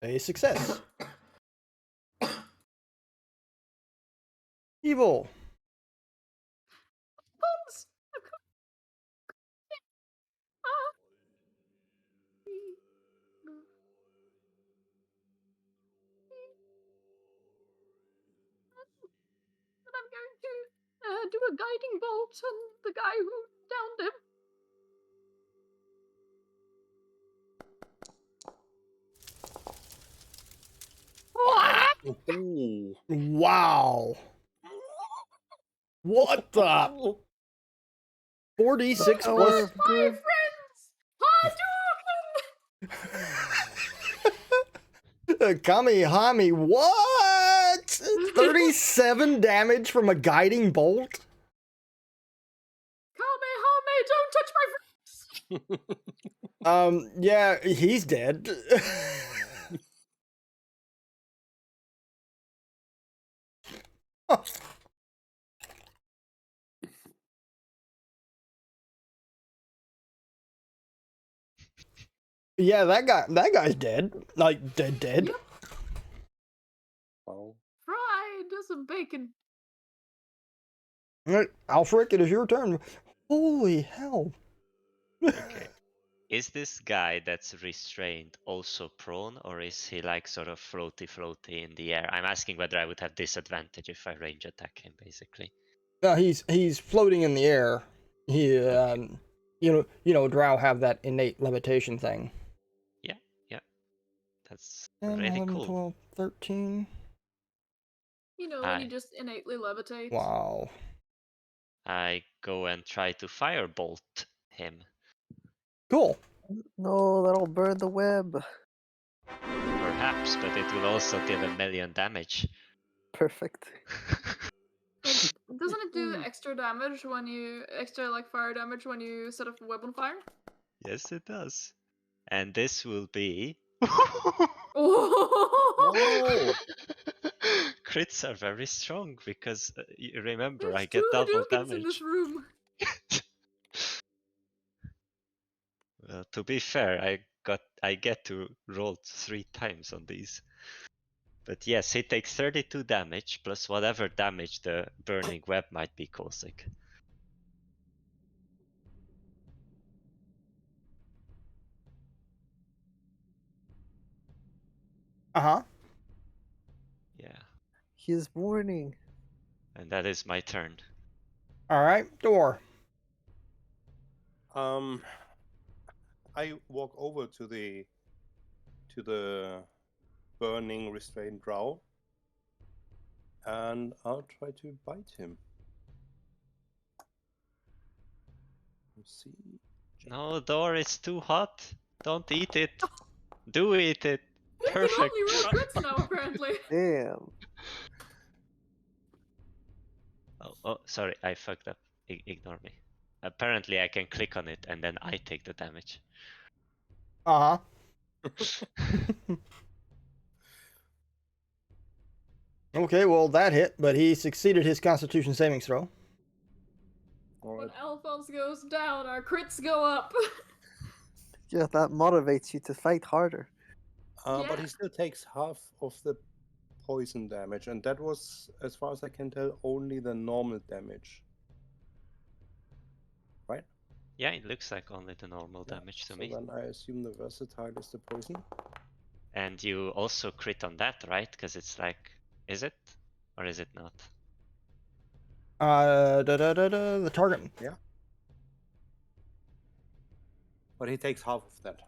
A success. Evil. Bones! And I'm going to do a guiding bolt on the guy who downed him. Ooh. Wow. What the? 4d6 Oh, plus. My friends! Kamihami, what? 37 damage from a guiding bolt? Kamehame, don't touch my friends! Yeah, he's dead. Yeah, that guy's dead. Like dead. Yep. Wow. Fried as a bacon. Alright, Alfric, it is your turn. Holy hell. Okay. Is this guy that's restrained also prone, or is he like sort of floaty in the air? I'm asking whether I would have disadvantage if I range attack him, basically. No, he's floating in the air. He Okay. you know, drow have that innate levitation thing. Yeah. That's 10, really 11, cool. 12, 13. You know, when you just innately levitate. Wow. I go and try to firebolt him. Cool. No, that'll burn the web. Perhaps, but it will also deal 1,000,000 damage. Perfect. Doesn't it do extra damage when you fire damage when you set off a web on fire? Yes, it does. And this will be. Oh! Crits are very strong because you remember There's I get two double Hadoukens in this damage. room. Well, to be fair, I get to roll 3 times on these. But yes, he takes 32 damage plus whatever damage the burning web might be causing. Uh-huh. Yeah, He is warning. and that is my turn. All right, door. I walk over to the burning restrained drow, and I'll try to bite him. Let's see. No, door is too hot. Don't eat it. Do eat it. We can Perfect. only roll crits now, apparently. Damn. Oh, sorry, I fucked up. Ignore me. Apparently, I can click on it and then I take the damage. Uh-huh. Okay, well, that hit, but he succeeded his Constitution saving throw. All When right. Alphonse goes down, our crits go up. Yeah, that motivates you to fight harder. But Yeah. he still takes half of the poison damage, and that was, as far as I can tell, only the normal damage. Right? Yeah, it looks like only the normal Yeah, damage to so me. then I assume the versatile is the poison. And you also crit on that, right? Because it's like, is it? Or is it not? The target. Yeah. But he takes half of that.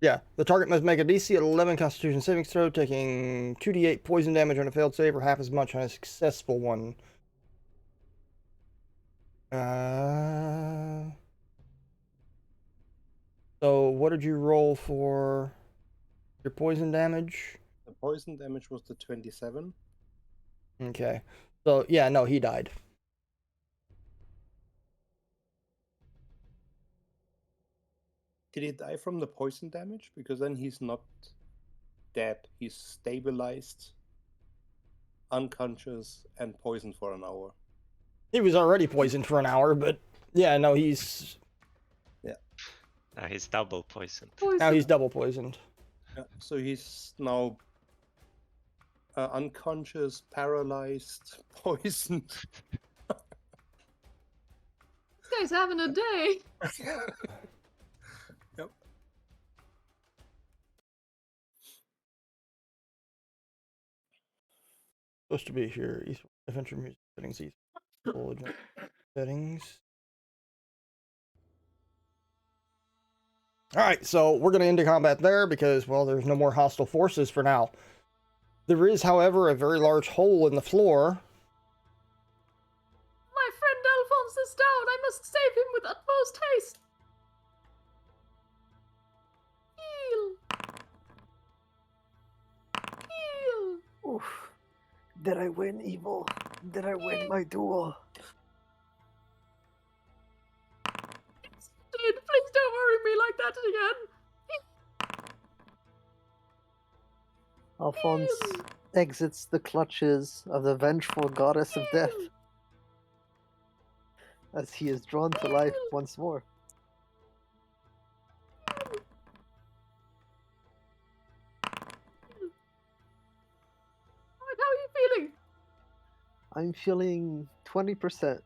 Yeah, the target must make a DC 11 Constitution saving throw, taking 2d8 poison damage on a failed save, or half as much on a successful one. So what did you roll for your poison damage? The poison damage was the 27. Okay. So, yeah, no, he died. Did he die from the poison damage? Because then he's not dead. He's stabilized, unconscious, and poisoned for an hour. He was already poisoned for an hour, but yeah, no, he's He's double poisoned. now he's double poisoned. Yeah, so he's now unconscious, paralyzed, poisoned. This guy's having a day. Yep. Supposed to be here. East Adventure music settings. East settings. All right, so we're going to end the combat there because, well, there's no more hostile forces for now. There is, however, a very large hole in the floor. My friend Alphonse is down. I must save him with utmost haste. Heal. Heal. Oof. Did I win, evil? Did I win my duel? Dude, please don't worry me like that again. Alphonse Heal. exits the clutches of the vengeful goddess of death Heal. as he is drawn to life once more. Alright, how are you feeling? I'm feeling 20%.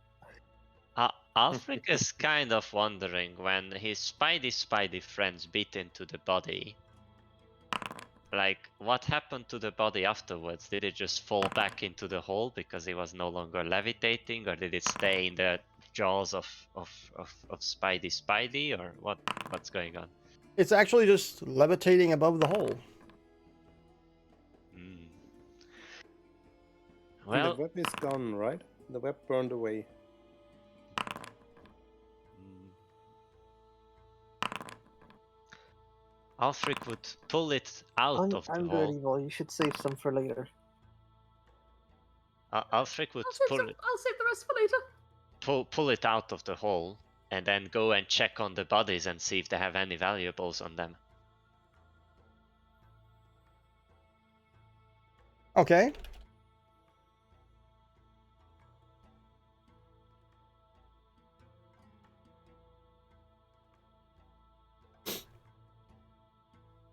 Alfric is kind of wondering when his spidey friends beat into the body. Like, what happened to the body afterwards? Did it just fall back into the hole because it was no longer levitating, or did it stay in the jaws of Spidey, or what's going on? It's actually just levitating above the hole. Mm. And Well, the web is gone, right? The web burned away. Alfric would pull it out of the I'm hole. good, evil. You should save some for later. Alfric would I'll save the rest for later. pull it out of the hole and then go and check on the bodies and see if they have any valuables on them. Okay.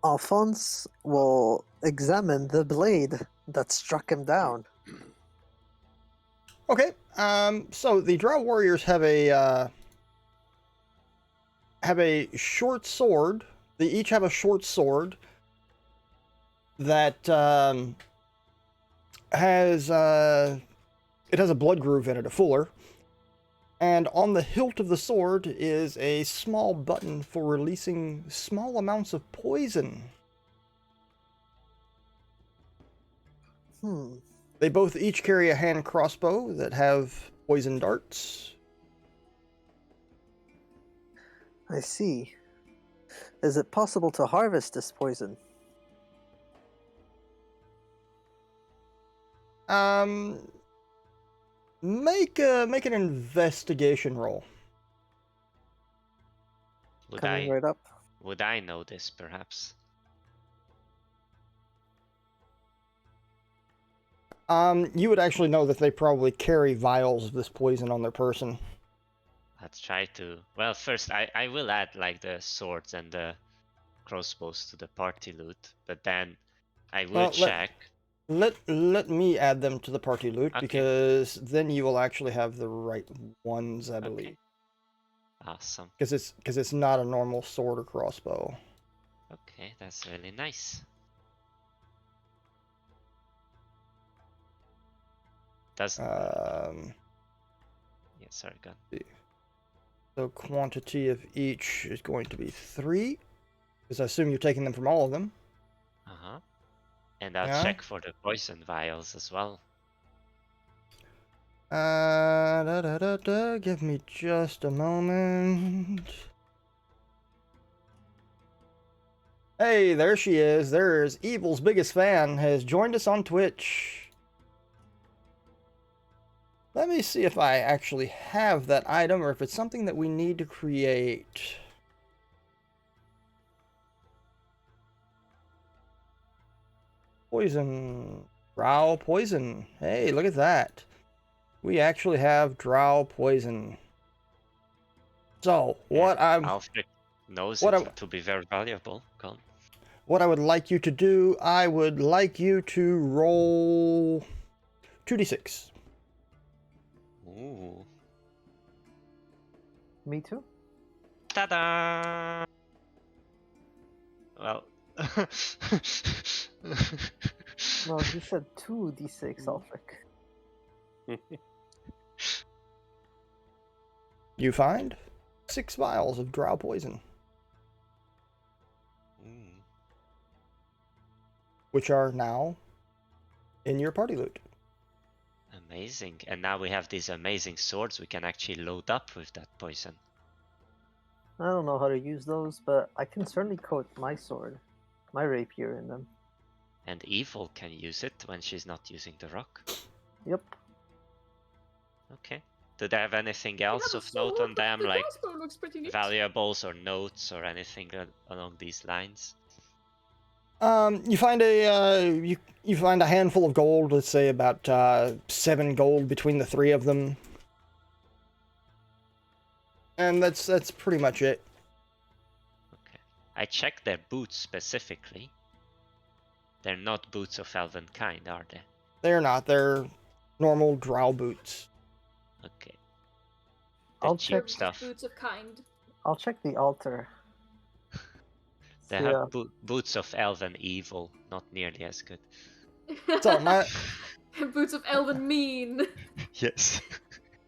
Alphonse will examine the blade that struck him down. Okay. So the Drow warriors have a short sword. They each have a short sword that has it has a blood groove in it, a fuller. And on the hilt of the sword is a small button for releasing small amounts of poison. They both each carry a hand crossbow that have poison darts. I see. Is it possible to harvest this poison? Make an investigation roll. Coming right up. Would I know this, perhaps? You would actually know that they probably carry vials of this poison on their person. Let's try to. Well, first I will add like the swords and the crossbows to the party loot, but then I will check. Let me add them to the party loot, Okay. because then you will actually have the right ones, I believe. Okay. Awesome. Because it's not a normal sword or crossbow. Okay, that's really nice. Does yeah, sorry, go on. So quantity of each is going to be 3, because I assume you're taking them from all of them. Uh-huh. And I'll check for the poison vials as well. Give me just a moment. Hey, there she is. There's Evil's biggest fan, has joined us on Twitch. Let me see if I actually have that item, or if it's something that we need to create. Poison. Drow poison. Hey, look at that. We actually have drow poison. So, what Alfred knows it to be very valuable. Go on. What I would like you to do, I would like you to roll 2d6. Ooh. Me too. Ta-da! Well. No, he said 2d6, Alfric. You find 6 vials of drow poison, which are now in your party loot. Amazing. And now we have these amazing swords we can actually load up with that poison. I don't know how to use those, but I can certainly coat my sword, my rapier in them. And Evil can use it when she's not using the rock. Yep. Okay. Do they have anything else of note on them, The like crossbow looks pretty neat. valuables or notes or anything along these lines? You find a you find a handful of gold. Let's say about 7 gold between the 3 of them, and that's pretty much it. Okay. I checked their boots specifically. They're not boots of elven kind, are they? They're not. They're normal drow boots. Okay. I'll cheap check stuff. Boots of kind. I'll check the altar. They have boots of elven evil, not nearly as good. So my Boots of elven mean. Yes.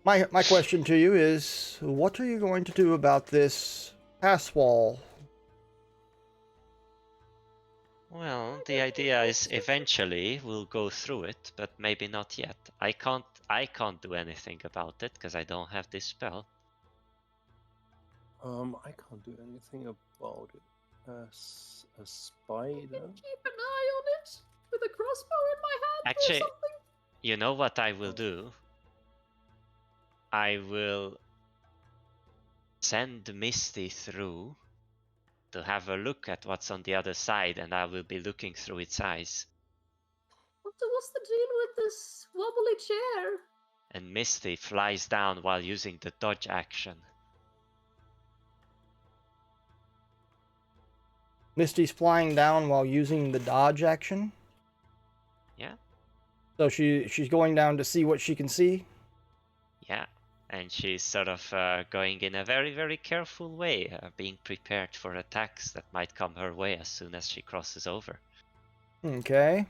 my question to you is, what are you going to do about this pass wall? Well, the idea is eventually we'll go through it, but maybe not yet. I can't do anything about it because I don't have this spell. I can't do anything about it. As a spider. Keep an eye on it with a crossbow in my hand Actually, or something. You know what I will do? I will send Misty through to have a look at what's on the other side, and I will be looking through its eyes. What's the deal with this wobbly chair? And Misty flies down while using the dodge action. Misty's flying down while using the dodge action. Yeah. So she's going down to see what she can see. Yeah. And she's sort of going in a very, very careful way, being prepared for attacks that might come her way as soon as she crosses over. Okay.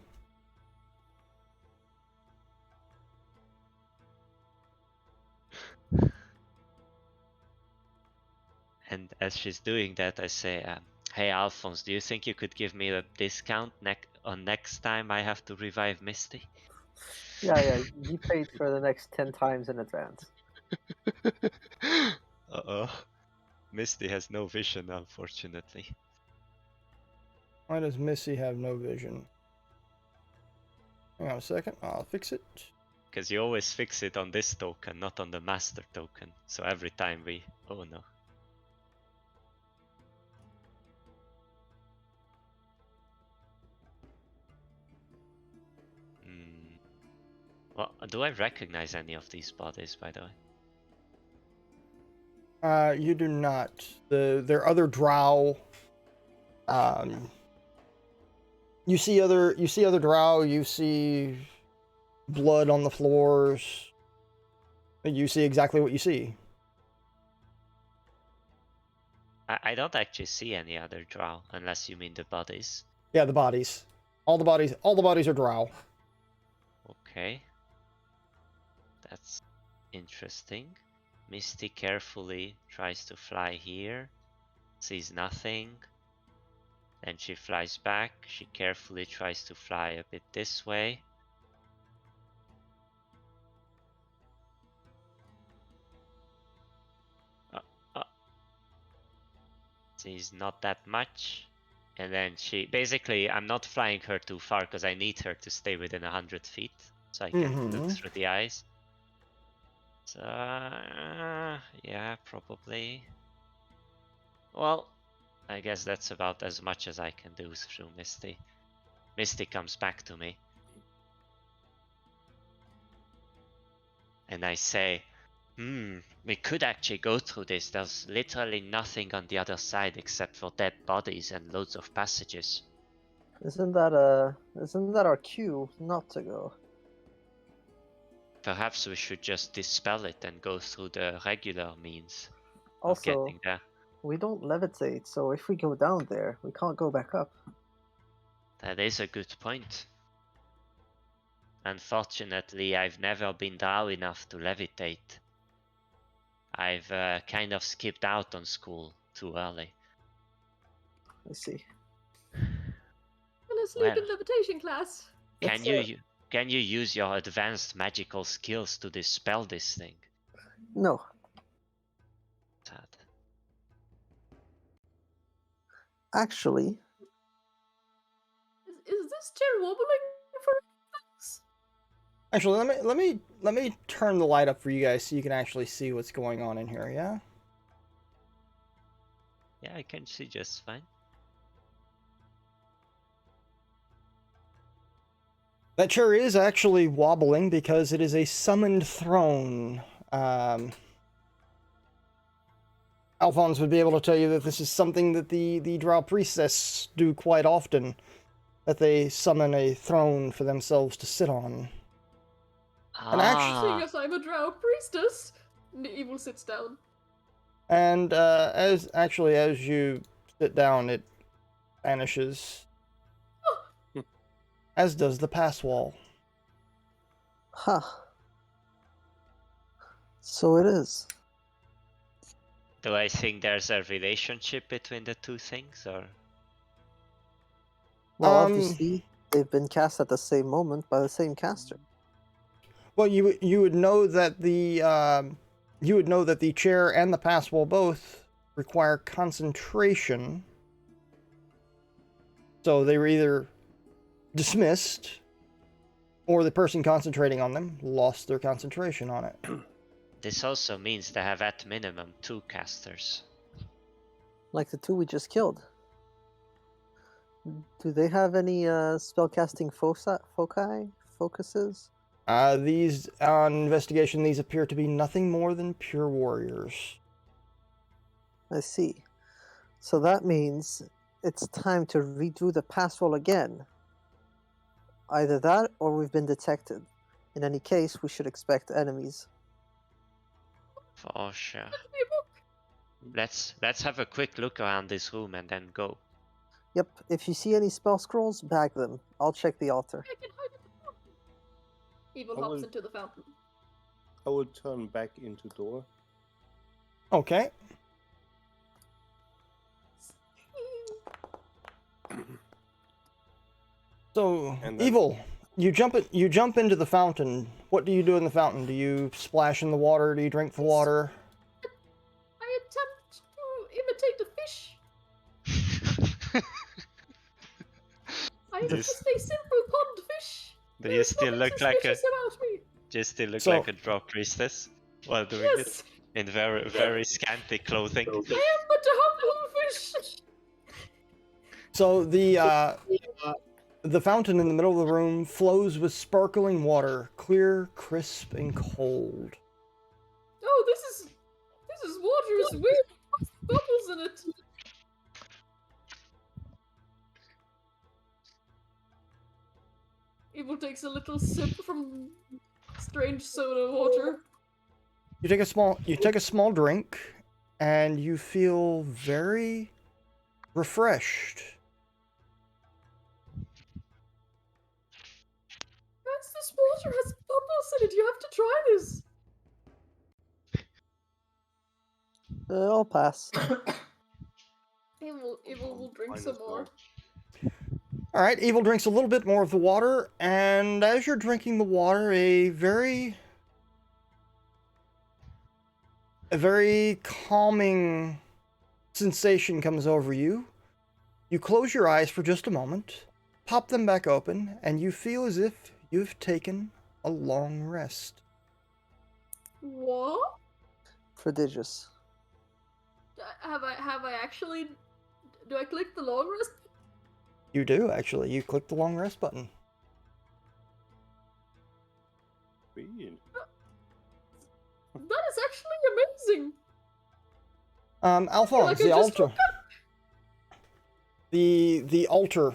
And as she's doing that, I say, hey, Alphonse, do you think you could give me a discount on next time I have to revive Misty? Yeah, you paid for the next 10 times in advance. Uh-oh. Misty has no vision, unfortunately. Why does Missy have no vision? Hang on a second, I'll fix it. Because you always fix it on this token, not on the master token. So every time we... Oh no. Well, do I recognize any of these bodies, by the way? You do not. Their other drow. You see other drow. You see blood on the floors. You see exactly what you see. I don't actually see any other drow, unless you mean the bodies. Yeah, the bodies. All the bodies are drow. Okay. That's interesting. Misty carefully tries to fly here, sees nothing. Then she flies back. She carefully tries to fly a bit this way. Sees not that much. And then she basically, I'm not flying her too far because I need her to stay within 100 feet so I can look through the eyes. So yeah, probably. Well, I guess that's about as much as I can do through Misty. Misty comes back to me. And I say, we could actually go through this. There's literally nothing on the other side except for dead bodies and loads of passages. Isn't that our cue not to go? Perhaps we should just dispel it and go through the regular means of Also, getting there. we don't levitate, so if we go down there, we can't go back up. That is a good point. Unfortunately, I've never been drow enough to levitate. I've kind of skipped out on school too early. I see. And I sleep in levitation class. Can you use your advanced magical skills to dispel this thing? No. Sad. Actually, Is this chair wobbling for us? Actually, let me turn the light up for you guys so you can actually see what's going on in here. Yeah. Yeah, I can see just fine. That chair is actually wobbling because it is a summoned throne. Alphonse would be able to tell you that this is something that the drow priestess do quite often, that they summon a throne for themselves to sit on. And Seeing as I'm a drow priestess, Evil sits down. And as you sit down, it vanishes. As does the pass wall. Huh. So it is. Do I think there's a relationship between the two things, or? Well, obviously, they've been cast at the same moment by the same caster. Well, you would know that the chair and the pass wall both require concentration. So they were either dismissed, or the person concentrating on them lost their concentration on it. This also means they have at minimum 2 casters. Like the 2 we just killed. Do they have any spellcasting focuses? These, on investigation, these appear to be nothing more than pure warriors. I see. So that means it's time to redo the pass roll again. Either that, or we've been detected. In any case, we should expect enemies. For sure. Be a book. Let's have a quick look around this room and then go. Yep, if you see any spell scrolls, bag them. I'll check the altar. I can hide at the fountain. Evil I hops will- into the fountain. I will turn back into door. Okay. So, And then- Evil, you jump into the fountain. What do you do in the fountain? Do you splash in the water? Do you drink the water? I attempt to imitate a fish. I am This- just a simple pond fish. Do There you is still nothing look like a suspicious about me. like So- a drop priestess while doing Yes, it in very scanty clothing? I am but a humble fish. So the fountain in the middle of the room flows with sparkling water, clear, crisp, and cold. Oh, this water is weird. What's bubbles in it? Evil takes a little sip from strange soda water. You take a small drink, and you feel very refreshed. Guys, this water has bubbles in it. You have to try this. I'll pass. Evil will drink Mine some as more. well. All right, Evil drinks a little bit more of the water, and as you're drinking the water, a very calming sensation comes over you. You close your eyes for just a moment, pop them back open, and you feel as if you've taken a long rest. What? Prodigious. Have I actually? Do I click the long rest? You do, actually. You click the long rest button. Brilliant. That is actually amazing. Alphonse, like I the just altar. The altar.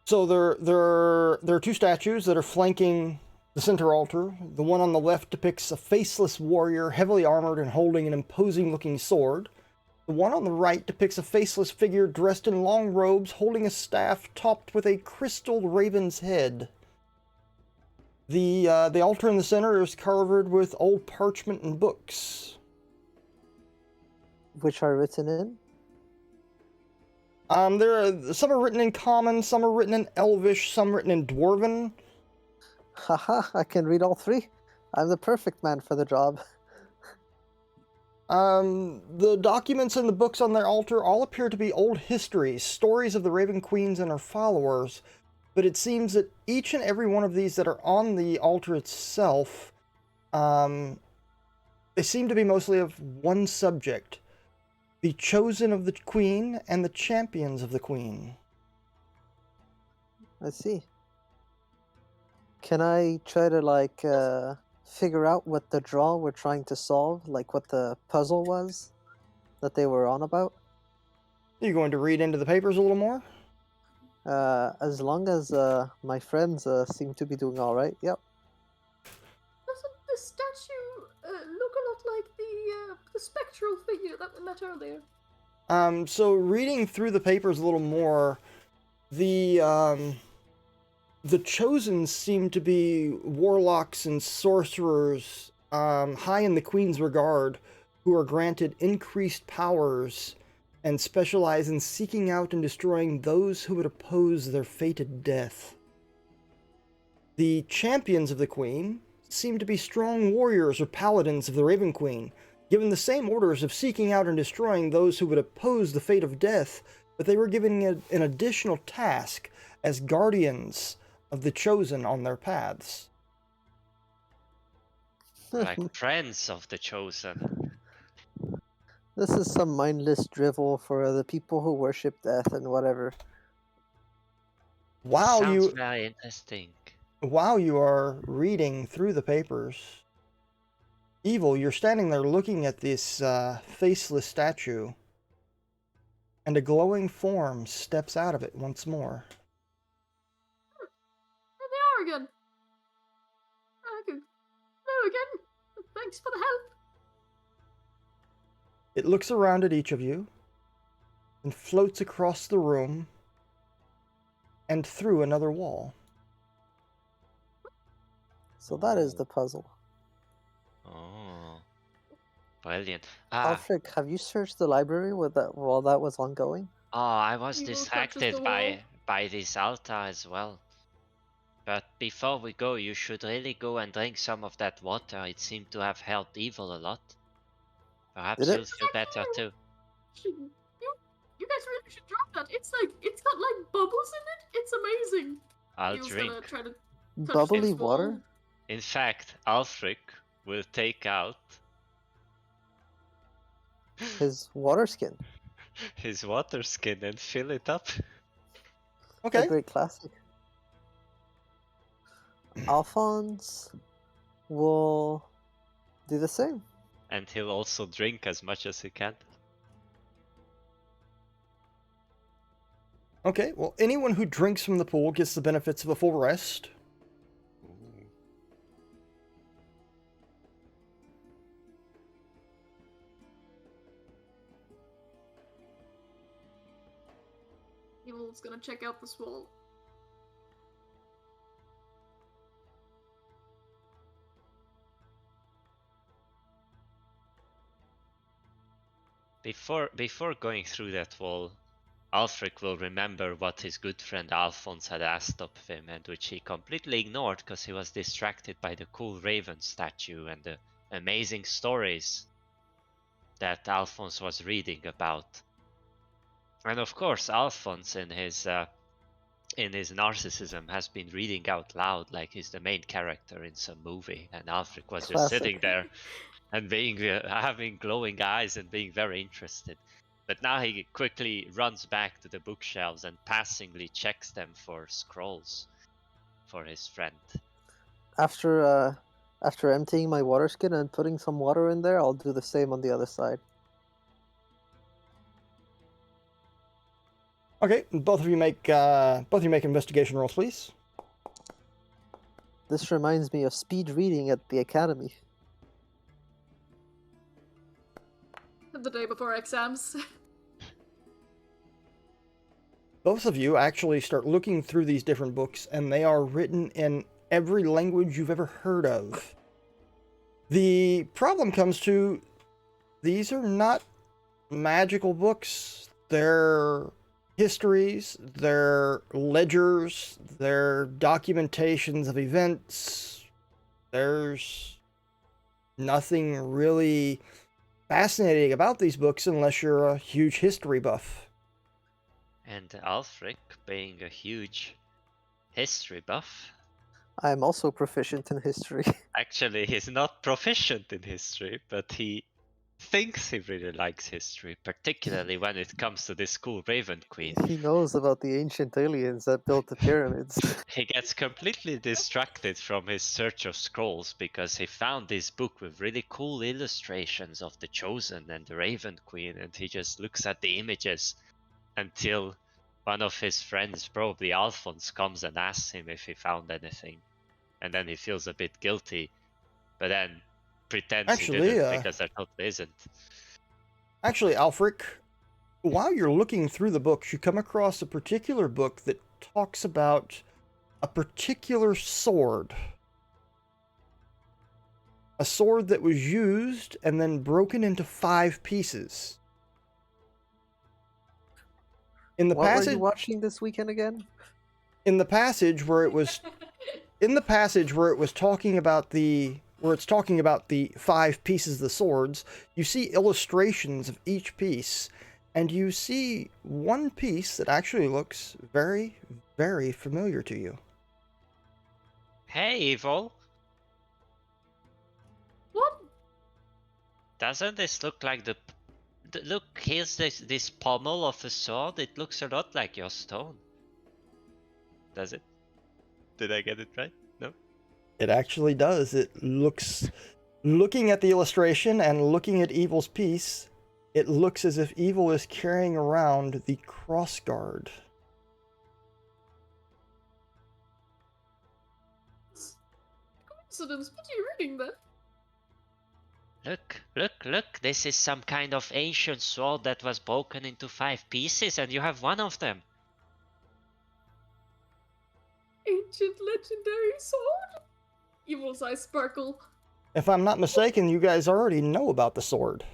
So there are two statues that are flanking the center altar. The one on the left depicts a faceless warrior, heavily armored and holding an imposing-looking sword. The one on the right depicts a faceless figure dressed in long robes, holding a staff topped with a crystal raven's head. The altar in the center is covered with old parchment and books. Which are written in? Some are written in Common, some are written in Elvish, some written in Dwarven. Haha, I can read all three. I'm the perfect man for the job. The documents and the books on their altar all appear to be old histories, stories of the Raven Queens and her followers, but it seems that each and every one of these that are on the altar itself, they seem to be mostly of one subject: the chosen of the Queen and the champions of the Queen. I see. Can I try to, figure out what the draw we're trying to solve? Like what the puzzle was that they were on about? Are you going to read into the papers a little more? As long as, my friends, seem to be doing alright, yep. Doesn't the statue look a lot like the spectral figure that we met earlier? So reading through the papers a little more, the Chosen seem to be warlocks and sorcerers, high in the Queen's regard, who are granted increased powers and specialize in seeking out and destroying those who would oppose their fated death. The champions of the Queen seem to be strong warriors or paladins of the Raven Queen, given the same orders of seeking out and destroying those who would oppose the fate of death, but they were given an additional task as guardians of the Chosen on their paths. Like friends of the chosen. This is some mindless drivel for the people who worship death and whatever. Sounds very interesting. While you are reading through the papers, Evil, you're standing there looking at this faceless statue, and a glowing form steps out of it once more. There they are again. Hello again. Thanks for the help. It looks around at each of you and floats across the room and through another wall. So that is the puzzle. Oh, brilliant. Alfred, have you searched the library while that was ongoing? I was Evil touches distracted the wall. by this altar as well. But before we go, you should really go and drink some of that water. It seemed to have helped Evil a lot. Perhaps Did it? you'll feel better too. You guys really should drop that. It's got like bubbles in it. It's amazing. I'll Evil's drink. gonna try to touch Bubbly this wall. water? In fact, Alfric will take out His water skin. his water skin and fill it up. Okay. A great classic. Alphonse will do the same. And he'll also drink as much as he can. Okay, well, anyone who drinks from the pool gets the benefits of a full rest. Ooh. Evil's gonna check out this wall. Before going through that wall, Alfric will remember what his good friend Alphonse had asked of him, and which he completely ignored because he was distracted by the cool raven statue and the amazing stories that Alphonse was reading about. And of course, Alphonse, in his narcissism, has been reading out loud like he's the main character in some movie, and Alfric was just Classic. sitting there and being having glowing eyes and being very interested. But now he quickly runs back to the bookshelves and passingly checks them for scrolls for his friend. After emptying my water skin and putting some water in there, I'll do the same on the other side. Okay, both of you make investigation rolls, please. This reminds me of speed reading at the academy. The day before exams. Both of you actually start looking through these different books, and they are written in every language you've ever heard of. The problem comes to, these are not magical books. They're histories, they're ledgers, they're documentations of events. There's nothing really fascinating about these books unless you're a huge history buff. And Alfric, being a huge history buff, I'm also proficient in history. actually he's not proficient in history, but he thinks he really likes history, particularly when it comes to this cool Raven Queen. He knows about the ancient aliens that built the pyramids. He gets completely distracted from his search of scrolls because he found this book with really cool illustrations of the Chosen and the Raven Queen, and he just looks at the images until one of his friends, probably Alphonse, comes and asks him if he found anything. And then he feels a bit guilty, but then pretends Actually, he didn't because there totally isn't. Actually, Alfric, while you're looking through the books, you come across a particular book that talks about a particular sword. A sword that was used and then broken into 5 pieces. In the What were passage, you watching this weekend again? in the passage where it was talking about the 5 pieces of the swords, you see illustrations of each piece, and you see one piece that actually looks very, very familiar to you. Hey, Evil! What? Doesn't this look like look, here's this pommel of a sword. It looks a lot like your stone. Does it? Did I get it right? No? It actually does. It looks Looking at the illustration and looking at Evil's piece, it looks as if Evil is carrying around the crossguard. Coincidence, what are you reading there? Look, this is some kind of ancient sword that was broken into 5 pieces and you have one of them. Ancient legendary sword? Evil's eyes sparkle. If I'm not mistaken, you guys already know about the sword.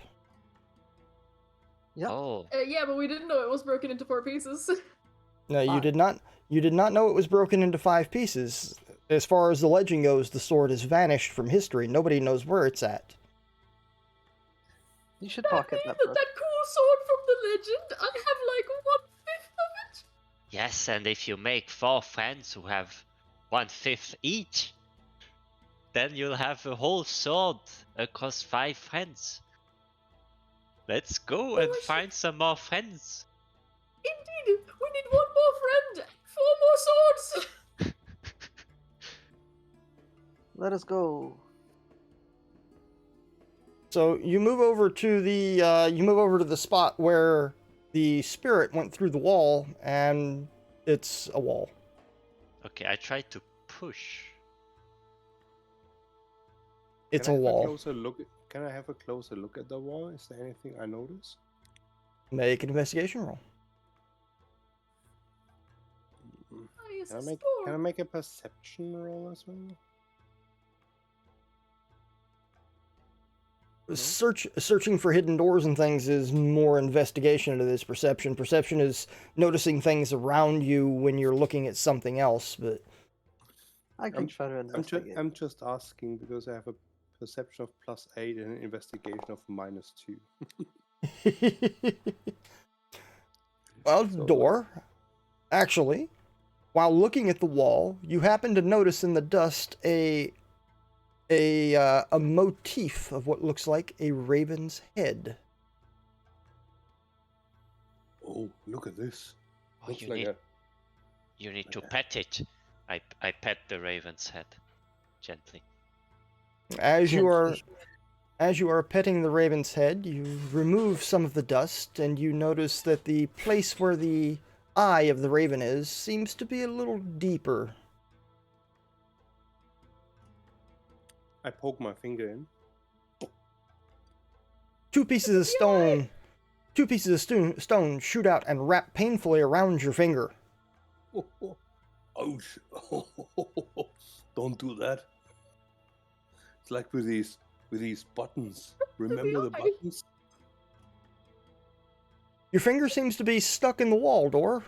Yep. Oh, Yeah, but we didn't know it was broken into 4 pieces. No, you Five. did not. You did not know it was broken into 5 pieces. As far as the legend goes, the sword has vanished from history. Nobody knows where it's at. You should That pocket means that, that bro. that cool sword from the legend, I have like 1/5 of it. yes, and if you make 4 friends who have 1/5 each, then you'll have a whole sword across 5 friends. Let's go and I find some more friends. Indeed, we need 1 more friend, 4 more swords. Let us go. So you move over to the spot where the spirit went through the wall, and it's a wall. Okay, I tried to push. It's Can a I have wall. closer look? Can I have a closer look at the wall? Is there anything I notice? Make an investigation roll. Nice Can I sword. make a perception roll as well? Searching for hidden doors and things is more investigation into this perception. Perception is noticing things around you when you're looking at something else, but I can try to investigate. I'm just asking because I have a perception of +8 and an investigation of -2. well, So, door. Actually, while looking at the wall, you happen to notice in the dust a motif of what looks like a raven's head. Oh, look at this! Oh, Looks you like need to pet it. I pet the raven's head gently. As you Gently. are petting the raven's head, you remove some of the dust, and you notice that the place where the eye of the raven is seems to be a little deeper. I poke my finger in. Two pieces of stone shoot out and wrap painfully around your finger. Oh, oh. Ouch! Don't do that. It's like with these buttons. Remember the eye. buttons? Your finger seems to be stuck in the wall, Door.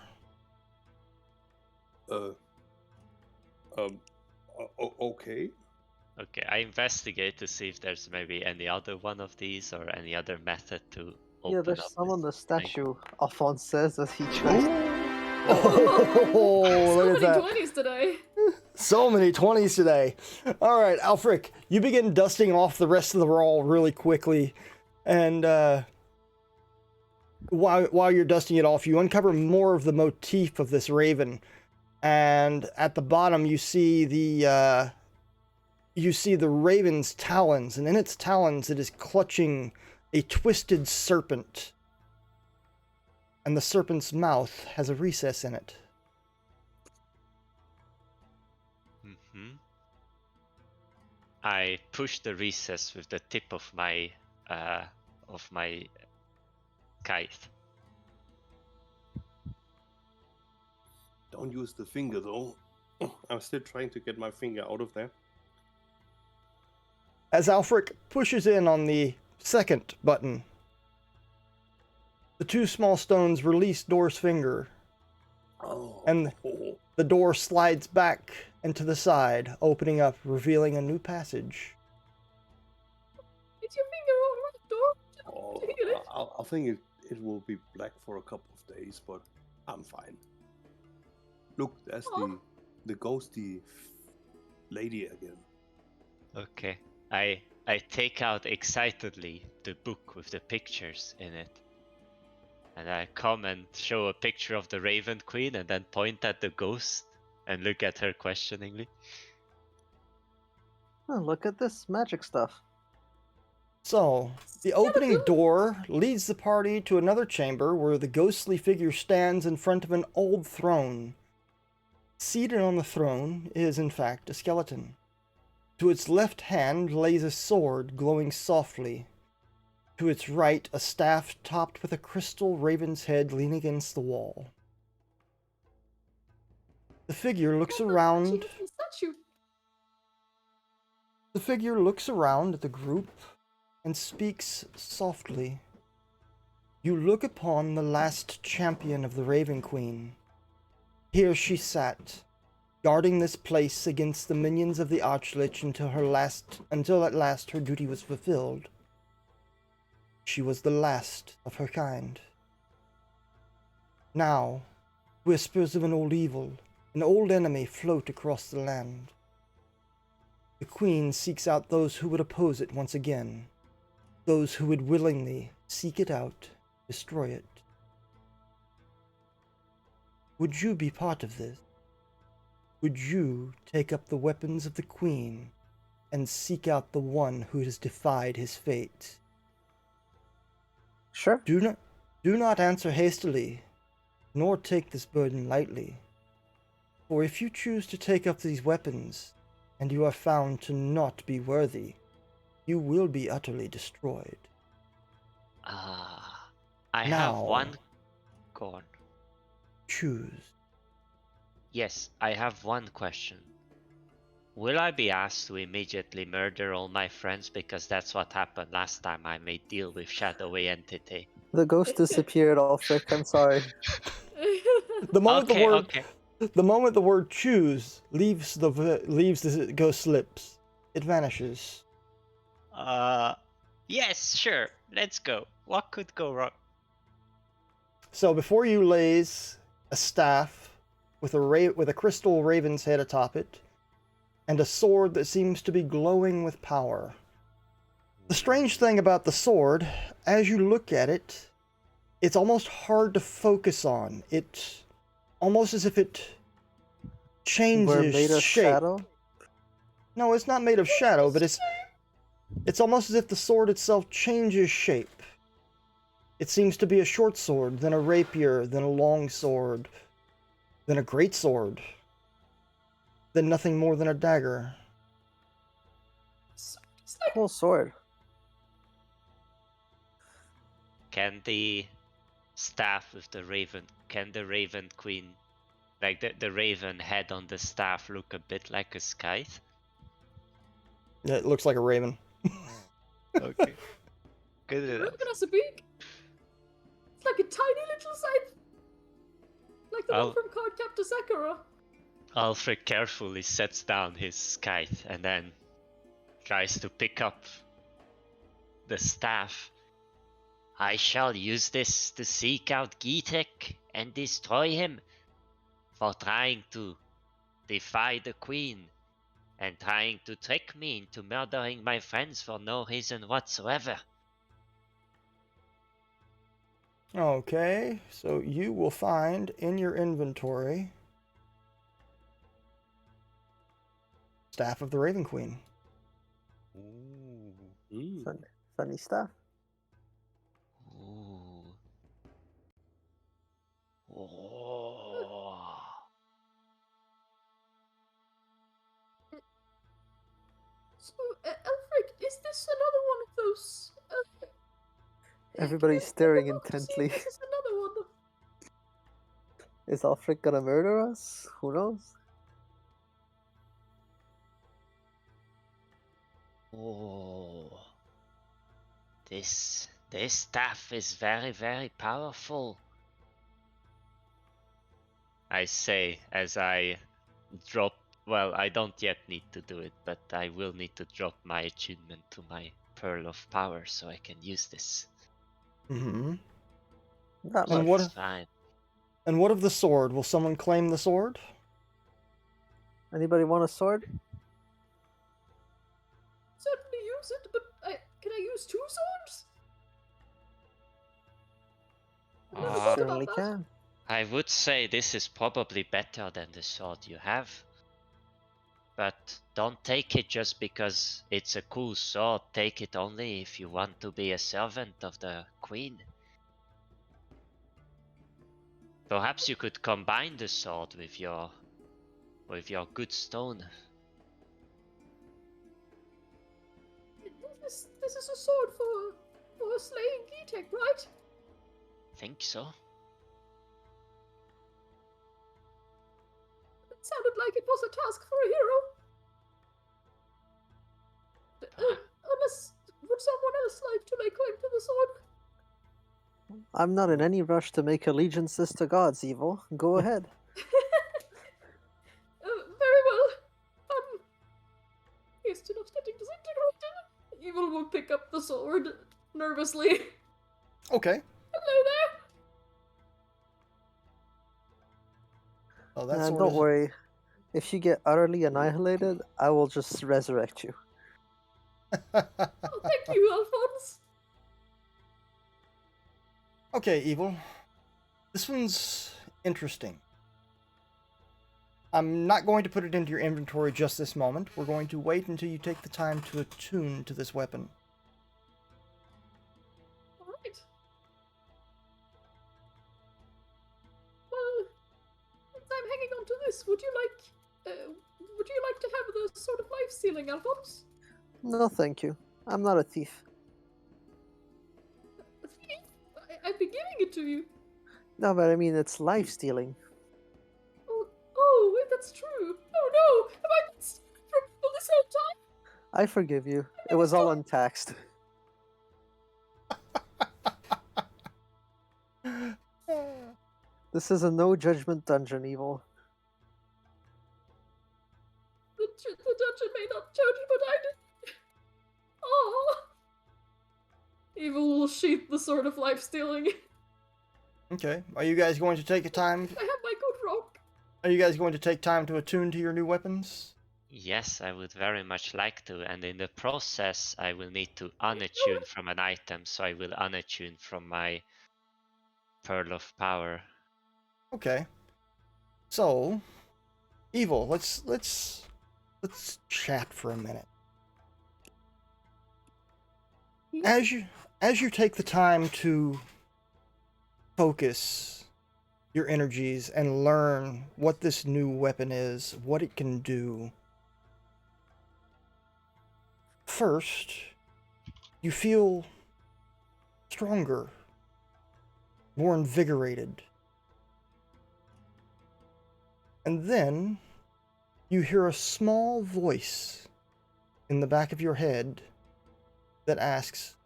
Okay. Okay, I investigate to see if there's maybe any other one of these or any other method to open Yeah, there's up some on the this thing. statue. Alphonse says as he tries. Oh, So look at many that. 20s today. So many 20s today. All right, Alfric, you begin dusting off the rest of the wall really quickly. And while you're dusting it off, you uncover more of the motif of this raven. And at the bottom, you see the raven's talons. And in its talons, it is clutching a twisted serpent. And the serpent's mouth has a recess in it. I push the recess with the tip of my scythe. Don't use the finger though. I'm still trying to get my finger out of there. As Alfric pushes in on the second button, the 2 small stones release Door's finger, Oh. and the door slides back and to the side, opening up, revealing a new passage. It's your finger all right, Door. Oh, Take it. I think it will be black for a couple of days, but I'm fine. Look, that's the ghosty lady again. Okay. I take out excitedly the book with the pictures in it. And I come and show a picture of the Raven Queen and then point at the ghost and look at her questioningly. Oh, look at this magic stuff. So, the opening door leads the party to another chamber where the ghostly figure stands in front of an old throne. Seated on the throne is, in fact, a skeleton. To its left hand lays a sword glowing softly. To its right, a staff topped with a crystal raven's head leaning against the wall. The figure looks around. The figure looks around at the group and speaks softly. You look upon the last champion of the Raven Queen. Here she sat, guarding this place against the minions of the Archlich until at last her duty was fulfilled. She was the last of her kind. Now, whispers of an old evil, an old enemy float across the land. The Queen seeks out those who would oppose it once again, those who would willingly seek it out, destroy it. Would you be part of this? Would you take up the weapons of the Queen and seek out the one who has defied his fate? Sure. Do not answer hastily, nor take this burden lightly. For if you choose to take up these weapons, and you are found to not be worthy, you will be utterly destroyed. I have one... Go on. Choose. Yes, I have one question. Will I be asked to immediately murder all my friends because that's what happened last time I made deal with shadowy entity? The ghost disappeared, Alfric. I'm sorry. The moment Okay. the moment the word choose leaves the ghost's lips, it vanishes. Yes, sure. Let's go. What could go wrong? So before you lays a staff with a crystal raven's head atop it, and a sword that seems to be glowing with power. The strange thing about the sword, as you look at it, it's almost hard to focus on. It's almost as if it changes We're made of shape. shadow? No, it's not made of shadow, but it's almost as if the sword itself changes shape. It seems to be a short sword, then a rapier, then a long sword, then a great sword, then nothing more than a dagger. Cool sword. Can the staff with the raven, can the Raven Queen, like the raven head on the staff, look a bit like a scythe? Yeah, it looks like a raven. Okay. Good enough. Raven has a beak. It's like a tiny little scythe. Like the one from Cardcaptor Sakura. Alfred carefully sets down his scythe and then tries to pick up the staff. I shall use this to seek out Gitek and destroy him for trying to defy the Queen and trying to trick me into murdering my friends for no reason whatsoever. Okay, so you will find in your inventory Staff of the Raven Queen. Ooh. Funny stuff. Ooh. Oh. So, Elfric, is this another one of those? Everybody's the staring book to see intently. if This is another one. Is Alfric gonna murder us? Who knows? Oh. This staff is very, very powerful. I say as I drop, well, I don't yet need to do it, but I will need to drop my attunement to my Pearl of Power so I can use this. Mm-hmm. Not And much. what- It's fine. And what of the sword? Will someone claim the sword? Anybody want a sword? Certainly use it, but can I use 2 swords? I've never thought Certainly about that. can. I would say this is probably better than the sword you have. but don't take it just because it's a cool sword. Take it only if you want to be a servant of the queen. Perhaps you could combine the sword with your good stone. This is a sword for slaying Gitek, right? Think so? It sounded like it was a task for a hero. Unless, would someone else like to lay claim to the sword? I'm not in any rush to make allegiances to gods, Evil. Go ahead. Very well. Here's to not getting disintegrated. Evil will pick up the sword nervously. Okay. Hello there. Oh, that's And don't worry. If you get utterly annihilated, I will just resurrect you. Oh, thank you, Alphonse. Okay, Evil. This one's interesting. I'm not going to put it into your inventory just this moment. We're going to wait until you take the time to attune to this weapon. Alright. Well, since I'm hanging on to this, would you like to have the Sword of Life stealing, Alphonse? No, thank you. I'm not a thief. A thief? I've been giving it to you. No, but I mean, it's life stealing. Oh, that's true. Oh no! Have I been from this whole time? I forgive you. It was all untaxed. This is a no judgment dungeon, Evil. The dungeon may not judge, but I did. Oh. Evil will sheath the Sword of Life stealing. Okay. Are you guys going to take a time? I have my good rock. Are you guys going to take time to attune to your new weapons? Yes, I would very much like to, and in the process I will need to unattune from an item, so I will unattune from my Pearl of Power. Okay. So, Evil, let's chat for a minute. As you take the time to focus your energies and learn what this new weapon is, what it can do. First, you feel stronger, more invigorated. And then you hear a small voice in the back of your head that asks,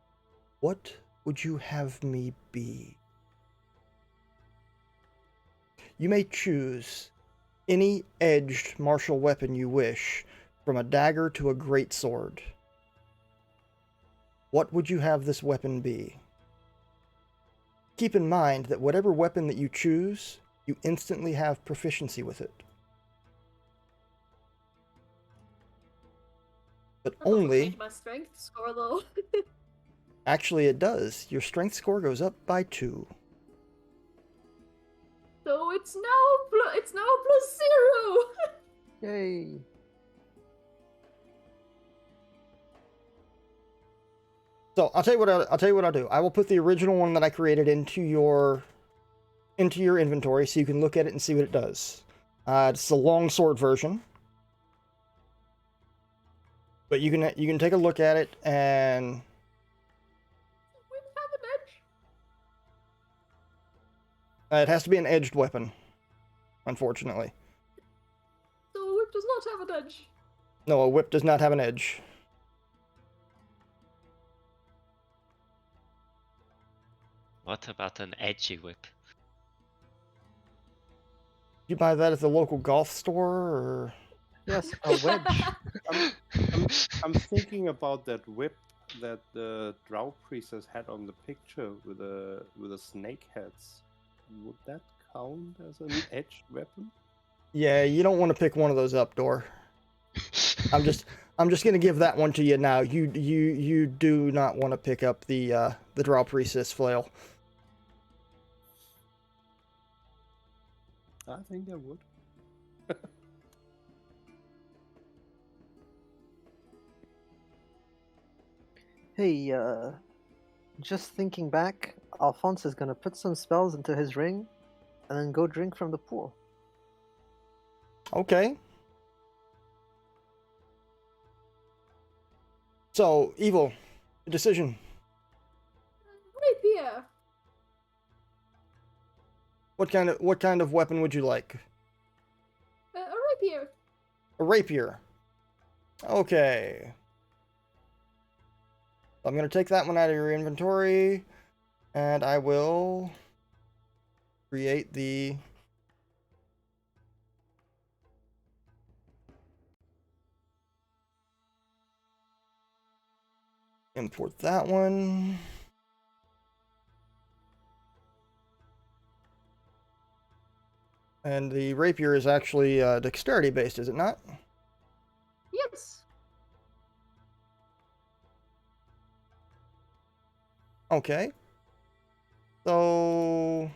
"What would you have me be?" You may choose any edged martial weapon you wish, from a dagger to a greatsword. What would you have this weapon be? Keep in mind that whatever weapon that you choose, you instantly have proficiency with it. But That doesn't only... change my strength score, though. Actually, it does. Your strength score goes up by 2. So it's now +0. Yay. So I'll tell you what I'll do. I will put the original one that I created into your inventory so you can look at it and see what it does. It's the longsword version, but you can take a look at it and. We have an edge. It has to be an edged weapon, unfortunately. So a whip does not have an edge. No, a whip does not have an edge. What about an edgy whip? You buy that at the local golf store, or? Yes, a wedge. I'm thinking about that whip that the Drow priestess had on the picture with the snake heads. Would that count as an edged weapon? Yeah, you don't want to pick one of those up, Door. I'm just gonna give that one to you now. You do not want to pick up the Drow priestess flail. I think I would. Hey, just thinking back, Alphonse is gonna put some spells into his ring and then go drink from the pool. Okay. So, Evil, decision. Rapier. What kind of weapon would you like? A rapier. A rapier. Okay. I'm going to take that one out of your inventory, and I will create the import that one. And the rapier is actually dexterity based, is it not? Yes. Okay. So,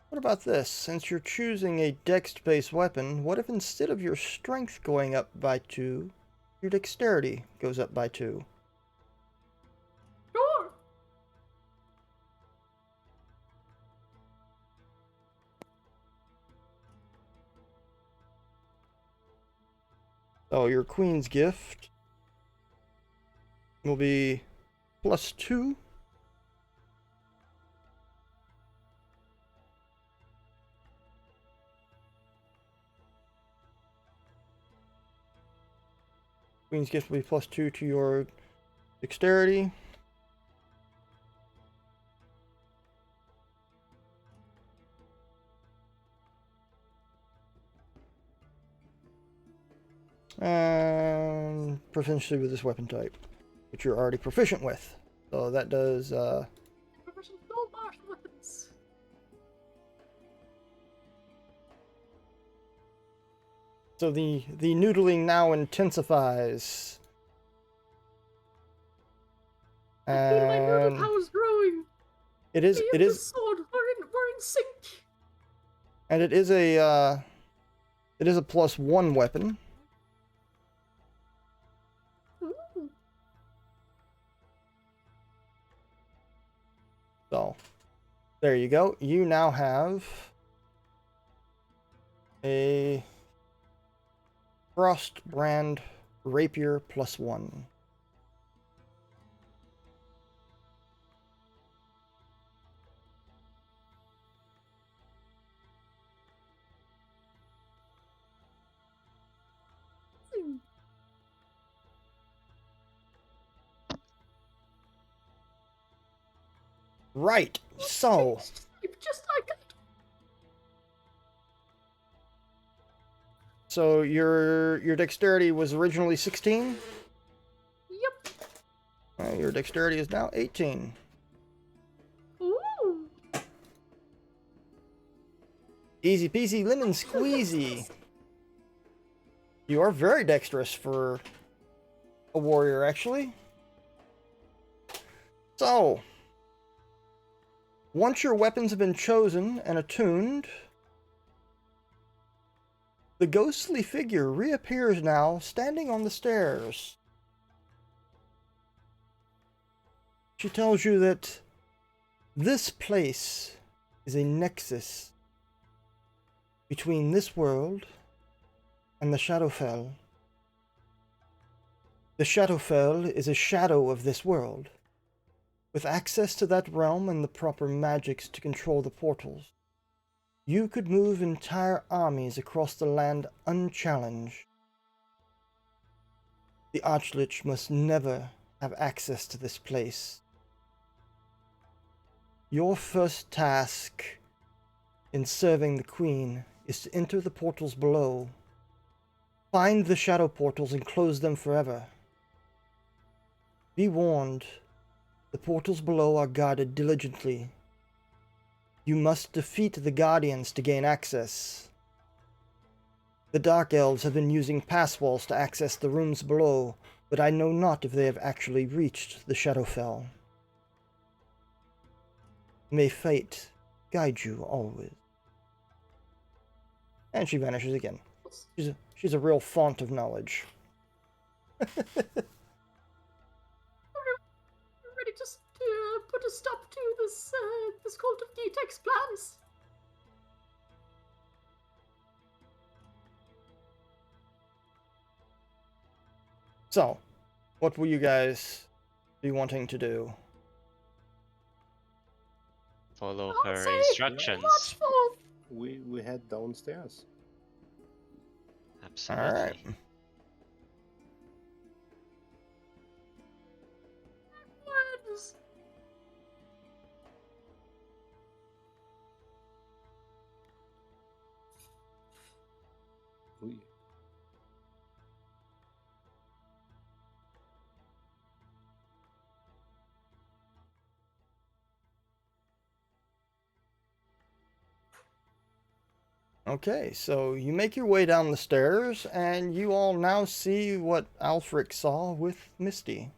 what about this? Since you're choosing a dex-based weapon, what if instead of your strength going up by 2, your dexterity goes up by 2? Sure. So your Queen's Gift will be +2. Queen's Gift will be +2 to your dexterity. And proficiency with this weapon type, which you're already proficient with. So that does Proficient in all martial weapons. so the noodling now intensifies. I feel my noodle And powers growing. it is Me and the sword. We're in sync. and it is a +1 weapon. Ooh. So there you go. You now have a Frostbrand rapier +1. Right. So Just like that. so your dexterity was originally 16. Yep. Your dexterity is now 18. Ooh. Easy peasy lemon squeezy. You are very dexterous for a warrior, actually. So, once your weapons have been chosen and attuned, the ghostly figure reappears now, standing on the stairs. She tells you that this place is a nexus between this world and the Shadowfell. The Shadowfell is a shadow of this world, with access to that realm and the proper magics to control the portals. You could move entire armies across the land unchallenged. The Archlich must never have access to this place. Your first task in serving the Queen is to enter the portals below, find the shadow portals and close them forever. Be warned, the portals below are guarded diligently. You must defeat the Guardians to gain access. The Dark Elves have been using pass walls to access the rooms below, but I know not if they have actually reached the Shadowfell. May fate guide you always. And she vanishes again. She's a real font of knowledge. just put a stop to this cult of Getek's plans. So, what will you guys be wanting to do? Follow I'll her say instructions. watchful. We head downstairs. Absolutely. All right. Words. We. Okay, so you make your way down the stairs, and you all now see what Alfric saw with Misty.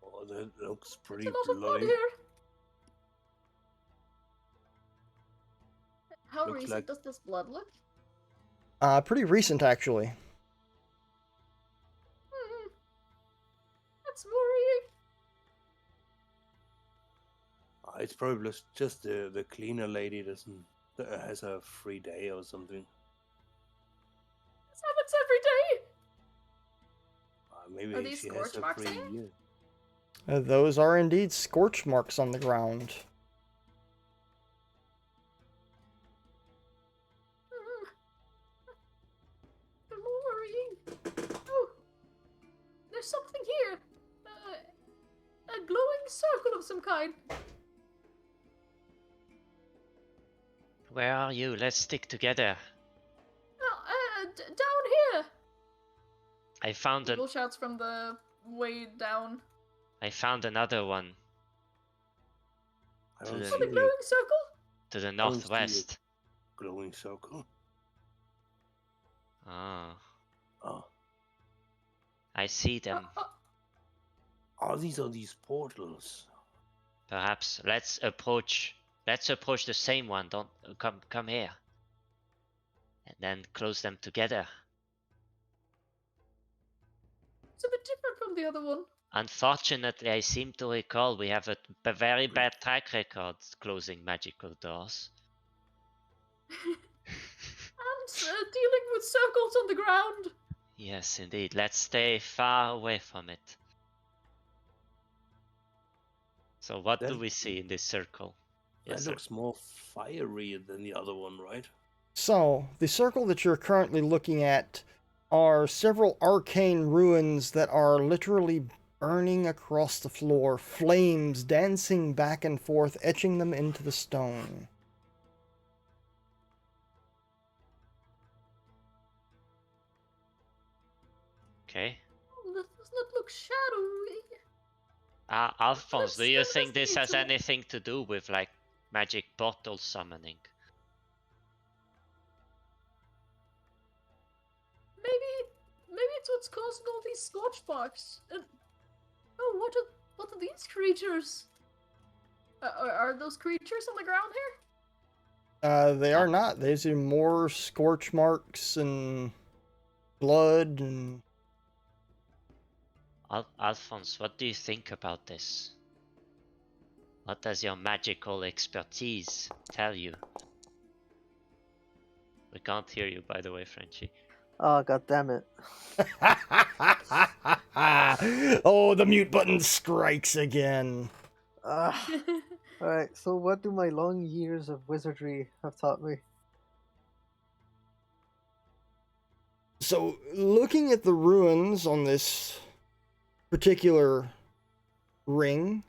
Oh, that looks There's pretty a lot of blood bloody. here. How Looks recent like- does this blood look? Pretty recent, actually. That's worrying. It's probably just the cleaner lady has a free day or something. This happens every day. Maybe Are these she has scorch a marks free here? year. Those are indeed scorch marks on the ground. I'm worrying. Oh, there's something here. A glowing circle of some kind. Where are you? Let's stick together. Down here. I found Eagle shouts from the way down. I found another one I To don't the- Oh, see the any glowing circle. to the don't see it. northwest. glowing circle. Ah, Oh, I see them. these are these portals. Perhaps let's approach the same one. Don't come here. And then close them together. It's a bit different from the other one. Unfortunately, I seem to recall we have a very bad track record closing magical doors. And dealing with circles on the ground. Yes, indeed. Let's stay far away from it. So what do That- we see in this circle? That Yes, sir. looks more fiery than the other one, right? So, the circle that you're currently looking at are several arcane ruins that are literally burning across the floor, flames dancing back and forth, etching them into the stone. Okay. This does not look shadowy. Alphonse, do you Let's think this has investigate. anything to do with like magic bottle summoning? Maybe it's what's causing all these scorch marks. And oh, what are these creatures? Are those creatures on the ground here? They are not. These are more scorch marks and blood and... Alphonse, what do you think about this? What does your magical expertise tell you? We can't hear you, by the way, Frenchie. Oh, god damn it. Oh, the mute button strikes again. Alright, so what do my long years of wizardry have taught me? So, looking at the ruins on this particular ring,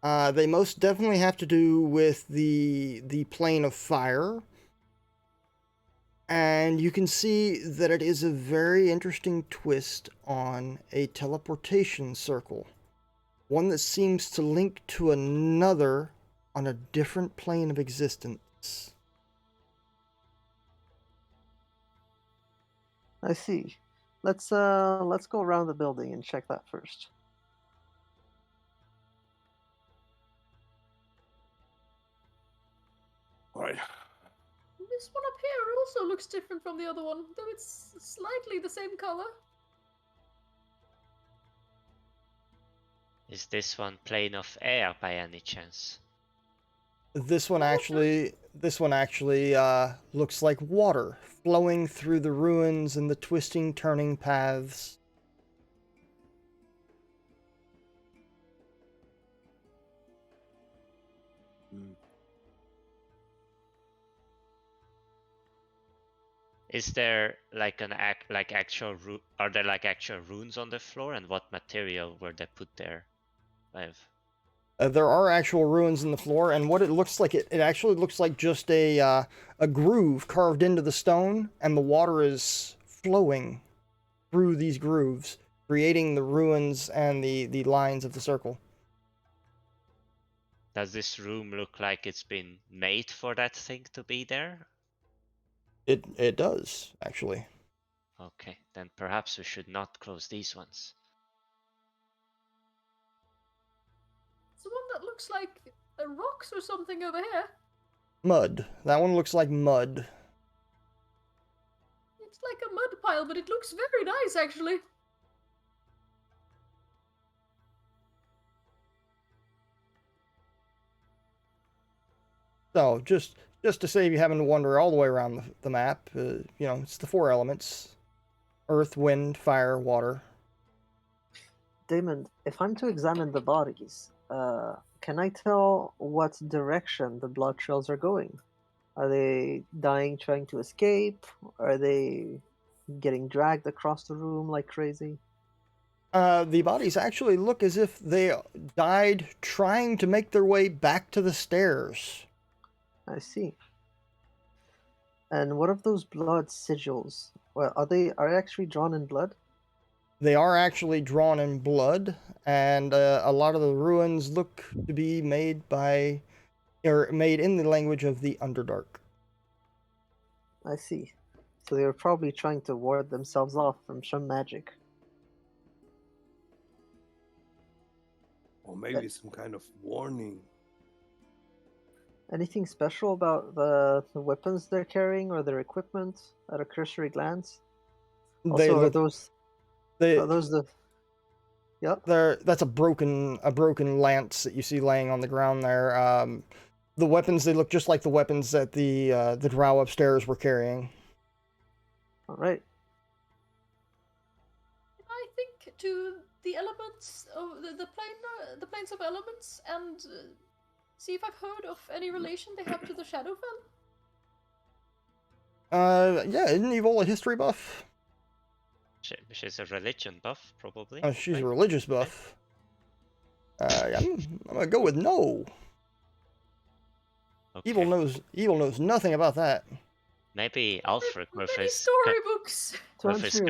they most definitely have to do with the plane of fire. And you can see that it is a very interesting twist on a teleportation circle. One that seems to link to another on a different plane of existence. I see. Let's go around the building and check that first. Right. This one up here also looks different from the other one, though it's slightly the same color. Is this one plane of air by any chance? This one actually looks like water flowing through the ruins and the twisting, turning paths. Is there like are there like actual runes on the floor, and what material were they put there with? There are actual ruins in the floor, and what it looks like, it actually looks like just a groove carved into the stone, and the water is flowing through these grooves, creating the ruins and the lines of the circle. Does this room look like it's been made for that thing to be there? It does, actually. Okay, then perhaps we should not close these ones. It's the one that looks like rocks or something over here. Mud. That one looks like mud. It's like a mud pile, but it looks very nice, actually. So, just to save you having to wander all the way around the map, you know, it's the 4 elements: earth, wind, fire, water. Damon, if I'm to examine the bodies, can I tell what direction the blood trails are going? Are they dying trying to escape? Are they getting dragged across the room like crazy? The bodies actually look as if they died trying to make their way back to the stairs. I see. And what of those blood sigils? Well, are they actually drawn in blood? They are actually drawn in blood, and a lot of the ruins look to be made in the language of the Underdark. I see. So they were probably trying to ward themselves off from some magic. Or maybe some kind of warning. Anything special about the weapons they're carrying or their equipment at a cursory glance? They Also, look. are those the? Yep. That's a broken lance that you see laying on the ground there. The weapons, they look just like the weapons that the drow upstairs were carrying. All right. I think to the elements of the planes of elements, and see if I've heard of any relation they have to the Shadowfell. Yeah, isn't Evil a history buff? She's a religion buff, probably. She's right? a religious buff. I'm gonna go with no. Okay. Evil knows nothing about that. Maybe Alfred with Many his storybooks. Question,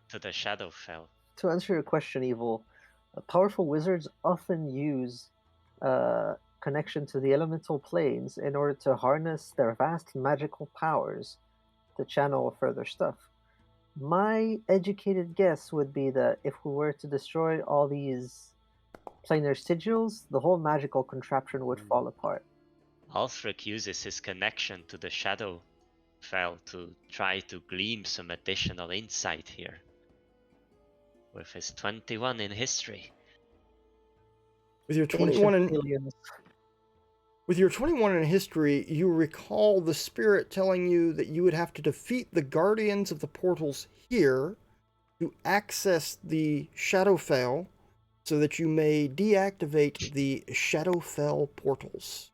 to the Shadowfell. to answer your question, Evil, powerful wizards often use connection to the elemental planes in order to harness their vast magical powers to channel further stuff. My educated guess would be that if we were to destroy all these planar sigils, the whole magical contraption would fall apart. Alfred uses his connection to the Shadowfell to try to glean some additional insight here. With his 21 in history. With your 21 in history, you recall the spirit telling you that you would have to defeat the guardians of the portals here to access the Shadowfell so that you may deactivate the Shadowfell portals.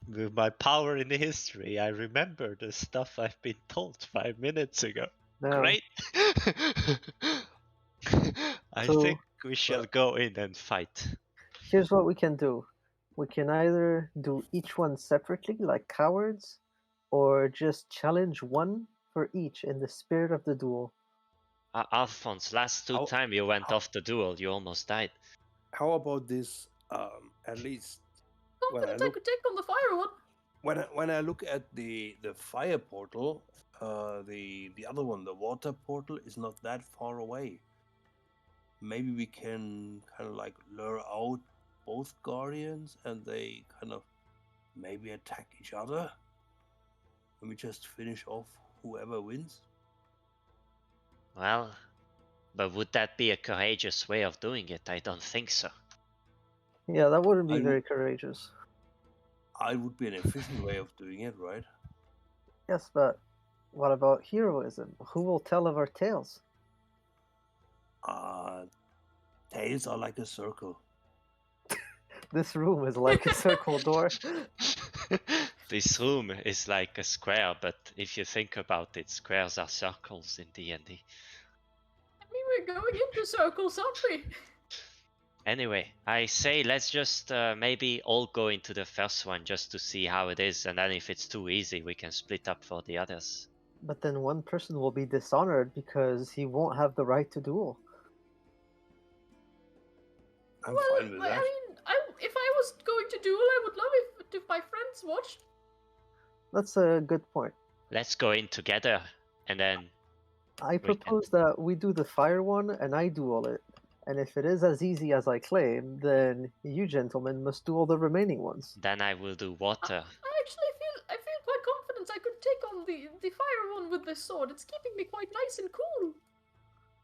With my power in history, I remember the stuff I've been told 5 minutes ago. Now, Great! I think we shall go in and fight. here's what we can do. We can either do each one separately, like cowards, or just challenge one for each in the spirit of the duel. Alphonse, last time you went off the duel, you almost died. How about this? At least Confident I could take on the fire one. when I look at the fire portal, the other one, the water portal, is not that far away. Maybe we can kind of like lure out both guardians, and they kind of maybe attack each other, and we just finish off whoever wins. Well, but would that be a courageous way of doing it? I don't think so. Yeah, that wouldn't be I very courageous. I would be an efficient way of doing it, right? Yes, but what about heroism? Who will tell of our tales? Tails are like a circle. This room is like a circle door. This room is like a square, but if you think about it, squares are circles in D&D. I mean, we're going into circles, aren't we? Anyway, I say let's just maybe all go into the first one just to see how it is, and then if it's too easy, we can split up for the others. But then one person will be dishonored because he won't have the right to duel. I'm Well, fine with I that. mean, if I was going to duel, I would love if my friends watched. That's a good point. Let's go in together, and then I propose that we do the fire one and I duel it. And if it is as easy as I claim, then you gentlemen must duel the remaining ones. then I will do water. I feel quite confident I could take on the fire one with this sword. It's keeping me quite nice and cool.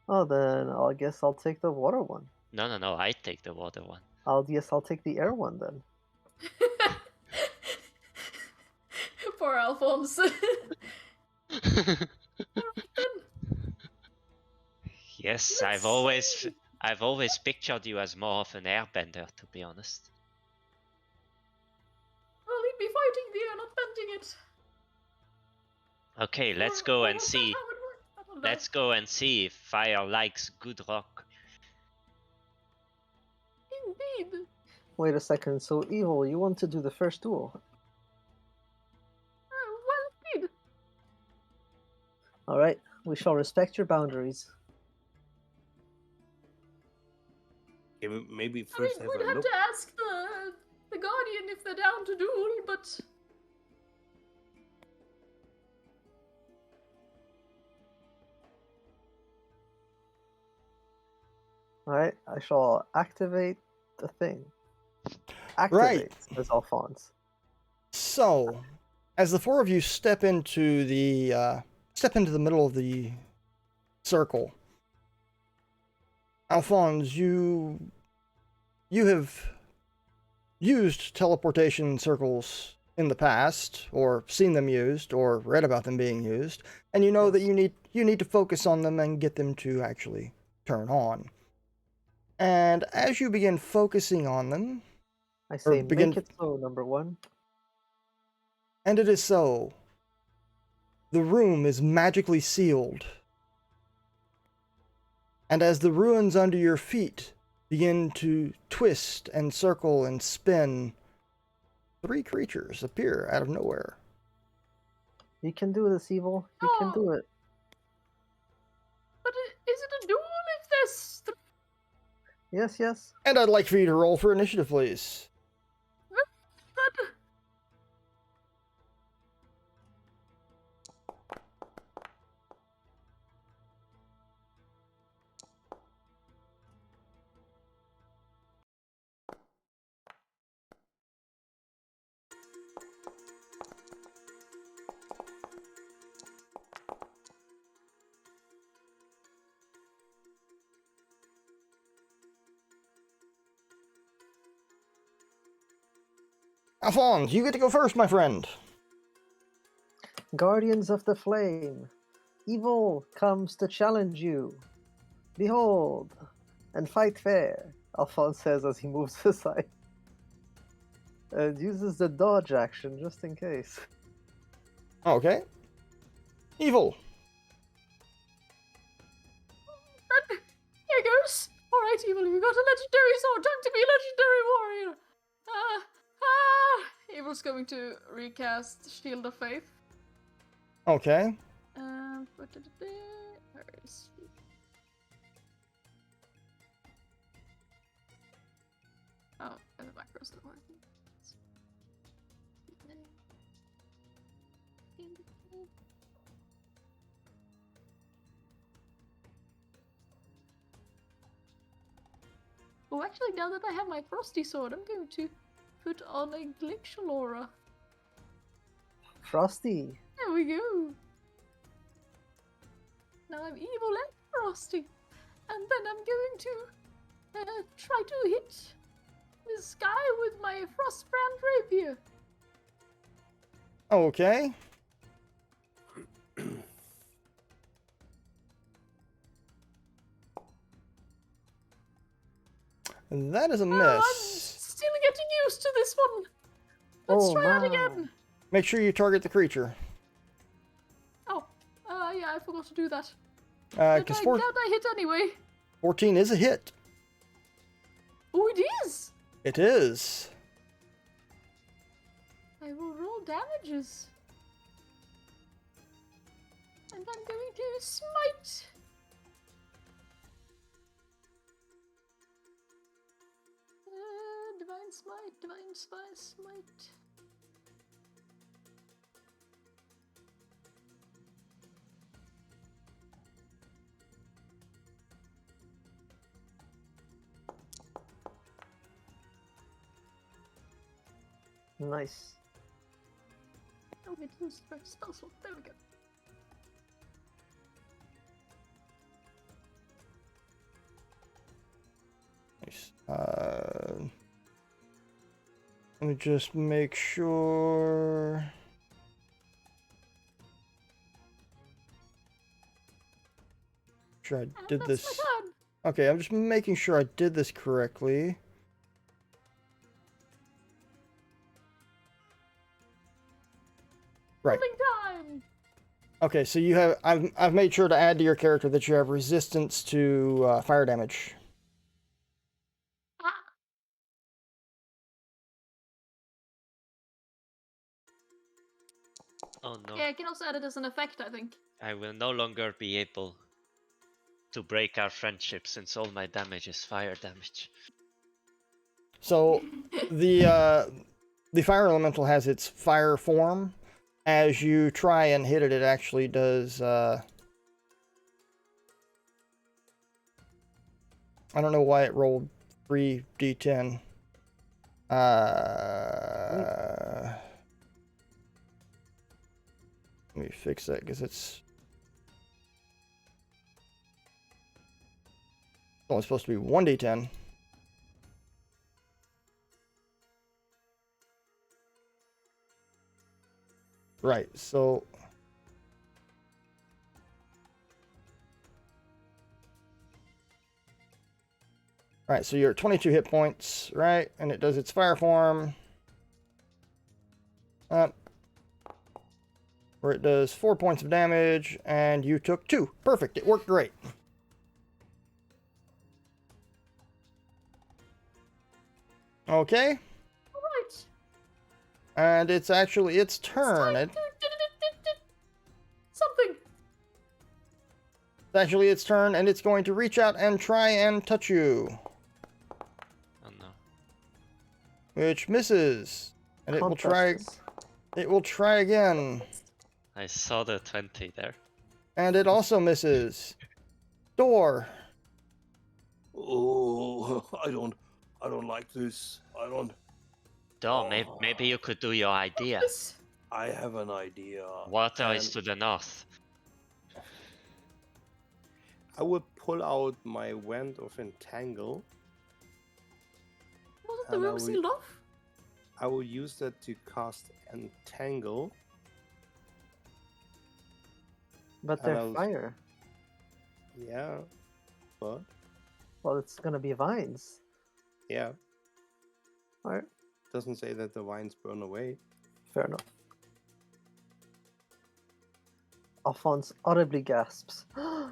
Oh, then I guess I'll take the water one. No, I take the water one. I'll take the air one then. Poor Alphonse. Yes, Let's I've always pictured you as more of an airbender, to be honest. Well, he'd be fighting the air, not bending it. Okay, let's Or- go or and was that see. how it worked? I don't know. Let's go and see if fire likes good rock. Indeed. Wait a second, so Evil, you want to do the first duel? Well, indeed. Alright, we shall respect your boundaries. Okay, maybe I mean, first have we'd a have look. to ask the Guardian if they're down to duel, but Alright, I shall activate the thing. Right. Activate, says Alphonse. So, as the four of you step into the middle of the circle, Alphonse, you have used teleportation circles in the past, or seen them used, or read about them being used, and you know that you need to focus on them and get them to actually turn on. And as you begin focusing on them, I say, begin- make it so, number one. and it is so, the room is magically sealed. And as the ruins under your feet begin to twist and circle and spin, 3 creatures appear out of nowhere. You can do this, Evil. You can do it. But is it a duel if there's Yes, yes. And I'd like for you to roll for initiative, please. that? Alphonse, you get to go first, my friend. Guardians of the Flame, Evil comes to challenge you. Behold, and fight fair, Alphonse says as he moves aside. And uses the dodge action just in case. Okay. Evil. Here goes. All right, Evil, you got a legendary sword. Time to be legendary warrior. Evil's going to recast Shield of Faith. Okay. Where is he? Oh, and the macros don't work. Oh, actually, now that I have my Frosty Sword, I'm going to put on a Glacial Aura. Frosty. There we go. Now I'm evil and frosty. And then I'm going to try to hit this guy with my frostbrand rapier. Okay. That is a I'm miss. still getting used to this one. Let's Oh, try that man. again. Make sure you target the creature. Oh, yeah, I forgot to do that. Because But I'm glad I hit anyway. 14 is a hit. Oh, it is. It is. I will roll damages. And I'm going to smite. Divine smite, divine smite. Nice. Oh, it didn't start spell slot. There we go. Nice. Let me just make sure. Sure I did That's this. my turn. Okay, I'm just making sure I did this correctly. Right. Rolling time. Okay, so you have. I've made sure to add to your character that you have resistance to fire damage. Ah. Oh no. Yeah, I can also add it as an effect, I think. I will no longer be able to break our friendship since all my damage is fire damage. So the fire elemental has its fire form. As you try and hit it, it actually does. I don't know why it rolled 3d10. Let me fix that because it's only supposed to be 1d10. Right, so right, so you're at 22 hit points, right? And it does its fire form. Where it does 4 points of damage, and you took 2. Perfect, it worked great. Okay, Alright. and it's actually its turn. It's Something. actually its turn, and it's going to reach out and try and touch you, Oh no. which misses. And it will try. Contrasts. It will try again, I saw the 20 there. and it also misses. Door. Oh, I don't like this. I don't. Dom, maybe you could do your idea. This. I have an idea. Water is and to the north. I will pull out my wand of entangle. Wasn't the And I room will- sealed off? I will use that to cast entangle. But they're Hello. fire. Yeah, but Well, it's gonna be vines. yeah, Alright, doesn't say that the vines burn away. fair enough. Alphonse audibly gasps. Where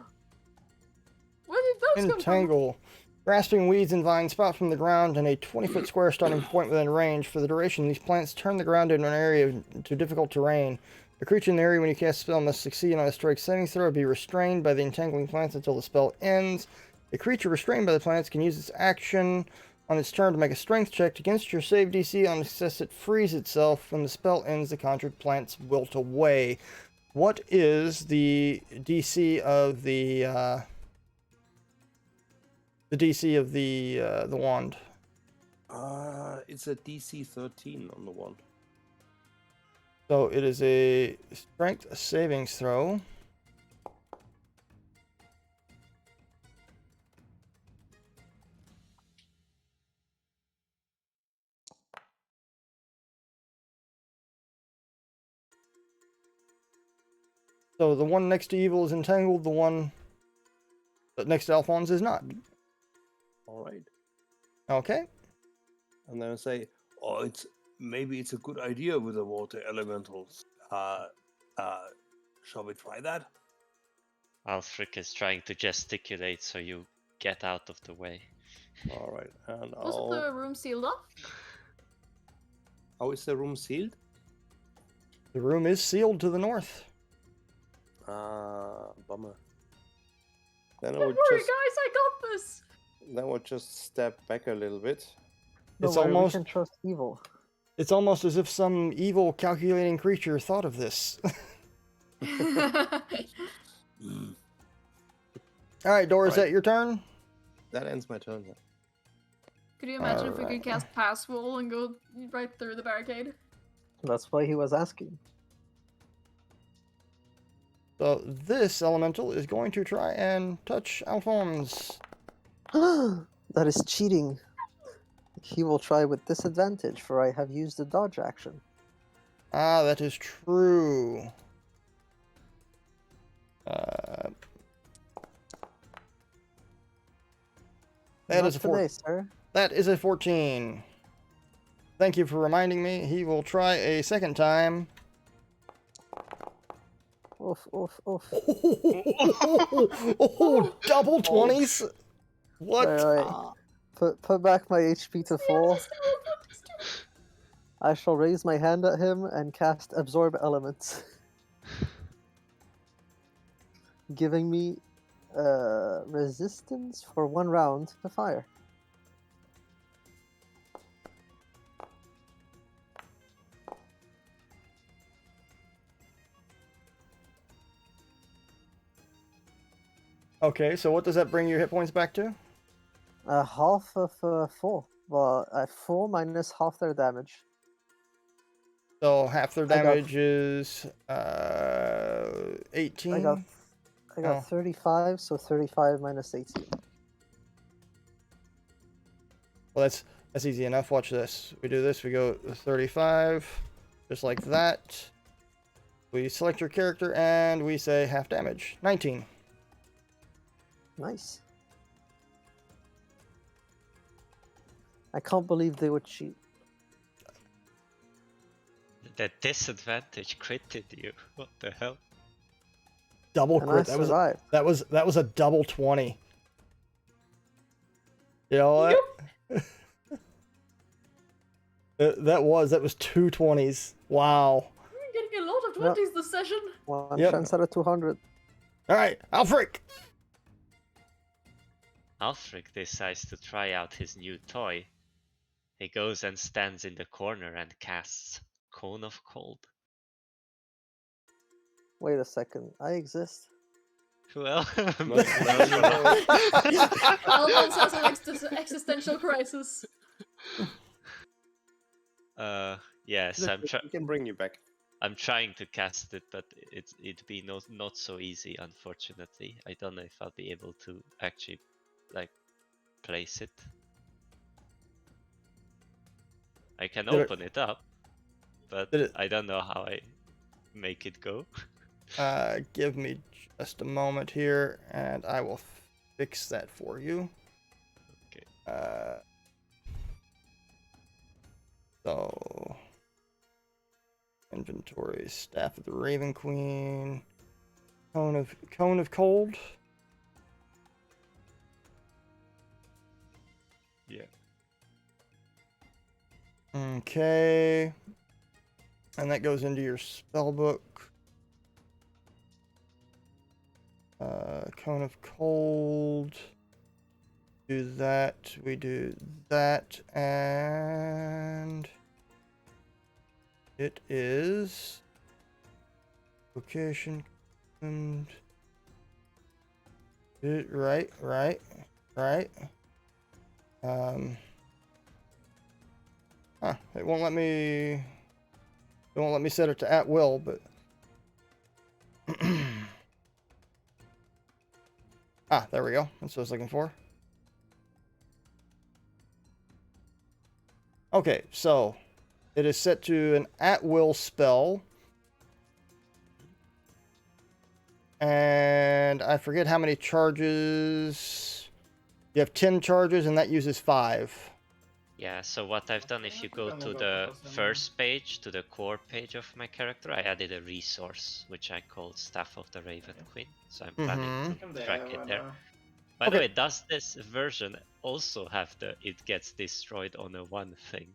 did those come from? Entangle. Grasping weeds and vines sprout from the ground in a 20-foot square starting point within range. For the duration, these plants turn the ground into an area to difficult terrain. The creature in the area when you cast a spell must succeed on a strike saving throw or be restrained by the entangling plants until the spell ends. A creature restrained by the plants can use its action on its turn to make a strength check against your save DC. On success, it frees itself. When the spell ends, the conjured plants wilt away. What is the DC of the DC of the wand? It's a DC 13 on the wand. So it is a strength savings throw. So the one next to evil is entangled, the one next to Alphonse is not. All right. Okay. And then I say, oh, maybe it's a good idea with the water elementals. Shall we try that? Alfric is trying to gesticulate so you get out of the way. All right. And Wasn't the room sealed off? How is the room sealed? The room is sealed to the north. Bummer. Then I Don't would worry, just guys, I got this. then I would just step back a little bit. Don't It's worry, almost- we can trust evil. It's almost as if some evil, calculating creature thought of this. All right, Dora, is Right. that your turn? That ends my turn. Could you imagine if we Alright. could cast Pass Wall and go right through the barricade? That's why he was asking. So this elemental is going to try and touch Alphonse. That is cheating. He will try with disadvantage, for I have used the dodge action. Ah, that is true. That Not is a today, sir. That is a 14. Thank you for reminding me. He will try a second time. Oof, oof, oof. Oh, double 20s? What? Alright. Put back my HP to full. I shall raise my hand at him and cast Absorb Elements. Giving me resistance for 1 round to fire. Okay, so what does that bring your hit points back to? Half of full. Well, full minus half their damage. So half their I got- damage is 18. I got Oh. 35, so 35 minus 18. Well, that's easy enough. Watch this. We do this. We go 35, just like that. We select your character and we say half damage. 19. Nice. I can't believe they would cheat. That disadvantage critted you. What the hell? Double And I crit. survived. That was a double 20. You know what? That was 2 20s. Wow. We're getting a lot of Yep. 20s this session. One Yep. chance out of 200. All right, Alfric. Alfric decides to try out his new toy. He goes and stands in the corner and casts Cone of Cold. Wait a second. I exist. Well, Alphonse has an existential crisis. yes, We can bring you back. I'm trying to cast it, but it'd be not so easy, unfortunately. I don't know if I'll be able to actually like place it. I can Did it- open it up, but Did it- I don't know how I make it go. Give me just a moment here, and I will fix that for you. Okay. So inventory, Staff of the Raven Queen, Cone of Cold. Yeah. Okay. And that goes into your spell book. Cone of Cold. Do that. We do that. And it is location and right. It won't let me set it to at will, but there we go. That's what I was looking for. Okay, so it is set to an at will spell. And I forget how many charges. You have 10 charges, and that uses 5. Yeah, so what I've done, if you go to the first page, to the core page of my character, I added a resource, which I called Staff of the Raven Queen. So I'm planning to track it there. By the way, does this version also have the it gets destroyed on a one thing?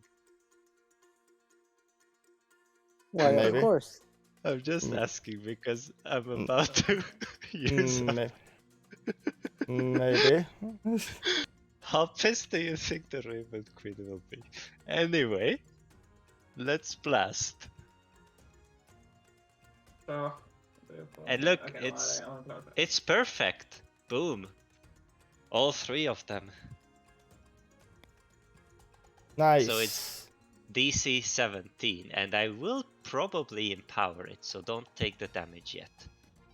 Why, Maybe. of course. I'm just asking because I'm about to use up. Maybe. How pissed do you think the Raven Queen will be? Anyway, let's blast. And look, it's perfect. Boom. All 3 of them. Nice. So it's DC 17, and I will probably empower it, so don't take the damage yet.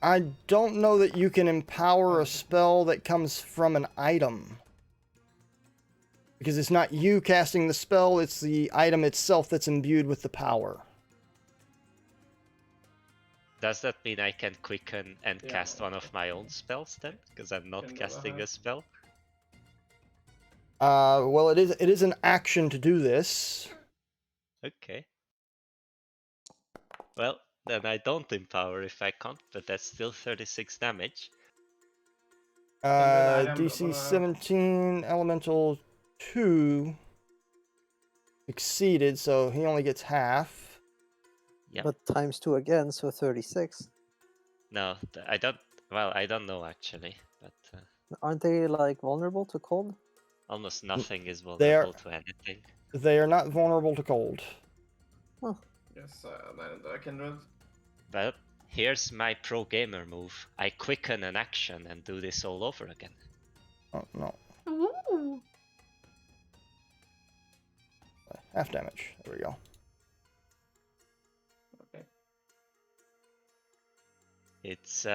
I don't know that you can empower a spell that comes from an item. Because it's not you casting the spell, it's the item itself that's imbued with the power. Does that mean I can quicken and cast one of my own spells then? Because I'm not casting a spell? Well, it is an action to do this. Okay. Well, then I don't empower if I can't, but that's still 36 damage. DC 17, Elemental 2 exceeded, so he only gets half. Yeah. But times 2 again, so 36. No, I don't know actually, but Aren't they like vulnerable to cold? almost nothing is vulnerable to anything. They are not vulnerable to cold. Huh. Yes, I can do it. But here's my pro gamer move. I quicken an action and do this all over again. Oh, no. Ooh. Half damage. There we go. Okay. It's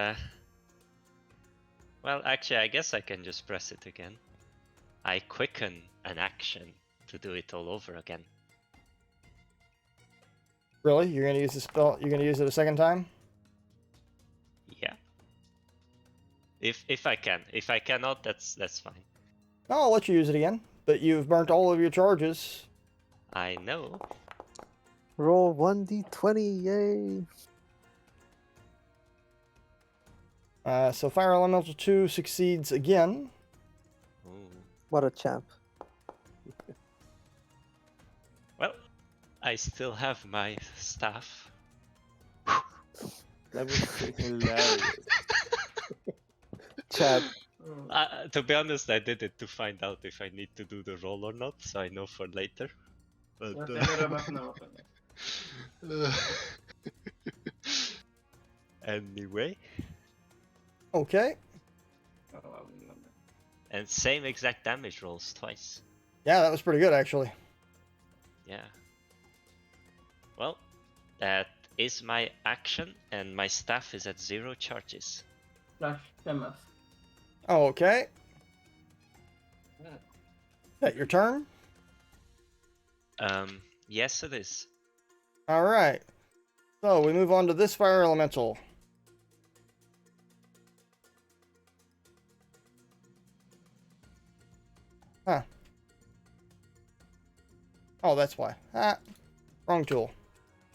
well, actually, I guess I can just press it again. I quicken an action to do it all over again. Really? You're gonna use the spell? You're gonna use it a second time? Yeah. If I can. If I cannot, that's fine. No, I'll let you use it again. But you've burnt all of your charges. I know. Roll 1d20, yay! So Fire Elemental 2 succeeds again. Ooh. What a champ. Well, I still have my staff. That was hilarious. Chad, To be honest, I did it to find out if I need to do the roll or not, so I know for later. But, anyway, Okay. and same exact damage rolls twice. Yeah, that was pretty good, actually. Yeah. Well, that is my action, and my staff is at 0 charges. Flash MS. Okay. Is that your turn? Yes, it is. Alright. So we move on to this Fire Elemental. Huh. Oh, that's why. Ah, wrong tool.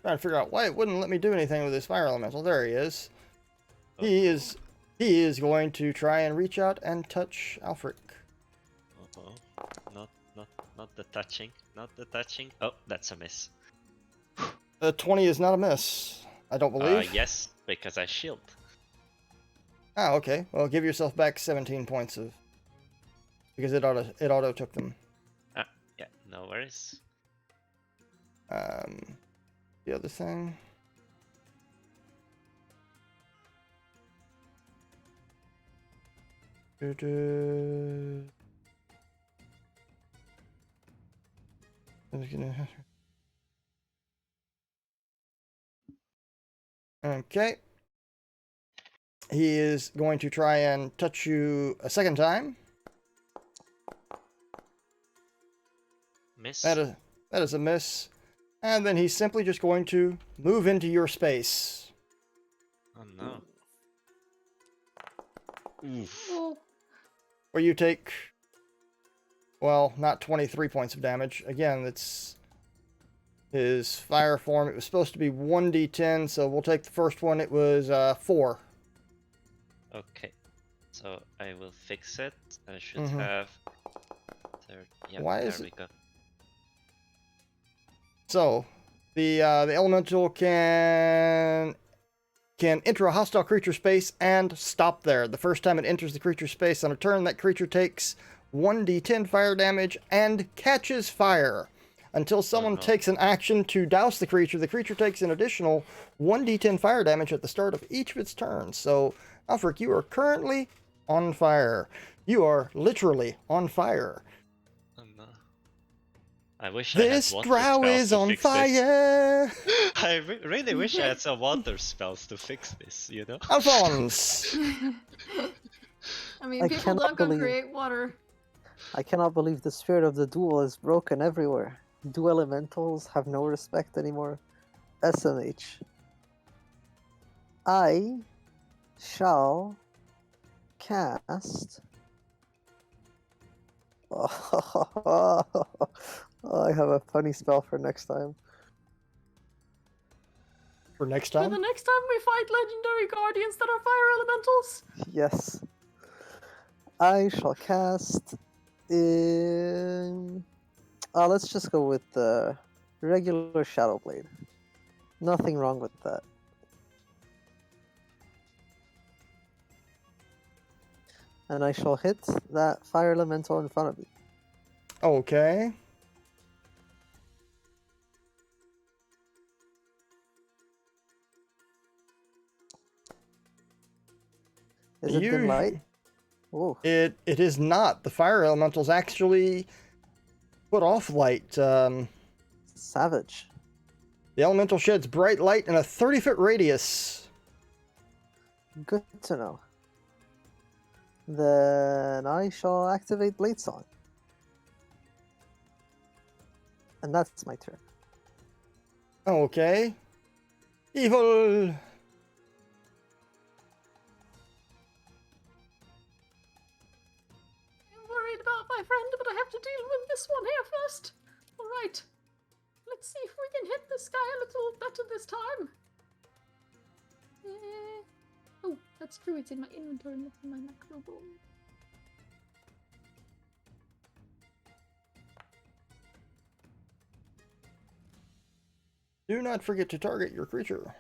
Trying to figure out why it wouldn't let me do anything with this Fire Elemental. There he is. He is going to try and reach out and touch Alfric. Not the touching. Not the touching. Oh, that's a miss. 20 is not a miss, I don't believe. Yes, because I shield. Ah, okay. Well, give yourself back 17 points of... Because it auto took them. Yeah, no worries. The other thing... Okay. He is going to try and touch you a second time. Miss. That is a miss. And then he's simply just going to move into your space. Oh no. Oof. Oh, Where you take, well, not 23 points of damage. Again, it's his fire form. It was supposed to be 1d10, so we'll take the first one. It was 4. Okay. So I will fix it. I should Mhm. have. Third. Yeah, Why there is we go. So, the elemental can enter a hostile creature space and stop there. The first time it enters the creature space on a turn, that creature takes 1d10 fire damage and catches fire. Until someone no. takes an action to douse the creature takes an additional 1d10 fire damage at the start of each of its turns. So, Alfric, you are currently on fire. You are literally on fire. Oh no. I wish This I had water drow spells is to on fix this. fire! I really wish I had some water spells to fix this, you know? Alphonse! I mean, I people cannot don't believe- create water. I cannot believe the spirit of the duel is broken everywhere. Dual elementals have no respect anymore. SMH. I shall cast. Oh, I have a funny spell for next time. For next For time? the next time we fight legendary guardians that are fire elementals. Yes. I shall cast in. Let's just go with the regular Shadow Blade. Nothing wrong with that. And I shall hit that fire elemental in front of me. Okay. Is it dim You- light? Oh, It is not. The fire elementals actually put off light. savage. The elemental sheds bright light in a 30-foot radius. Good to know. Then I shall activate Blade Song. And that's my turn. Okay. Evil. I'm worried about my friend, but I have to deal with this one here first. Alright. Let's see if we can hit this guy a little better this time. Oh, that's true. It's in my inventory, not in my macro room. Do not forget to target your creature.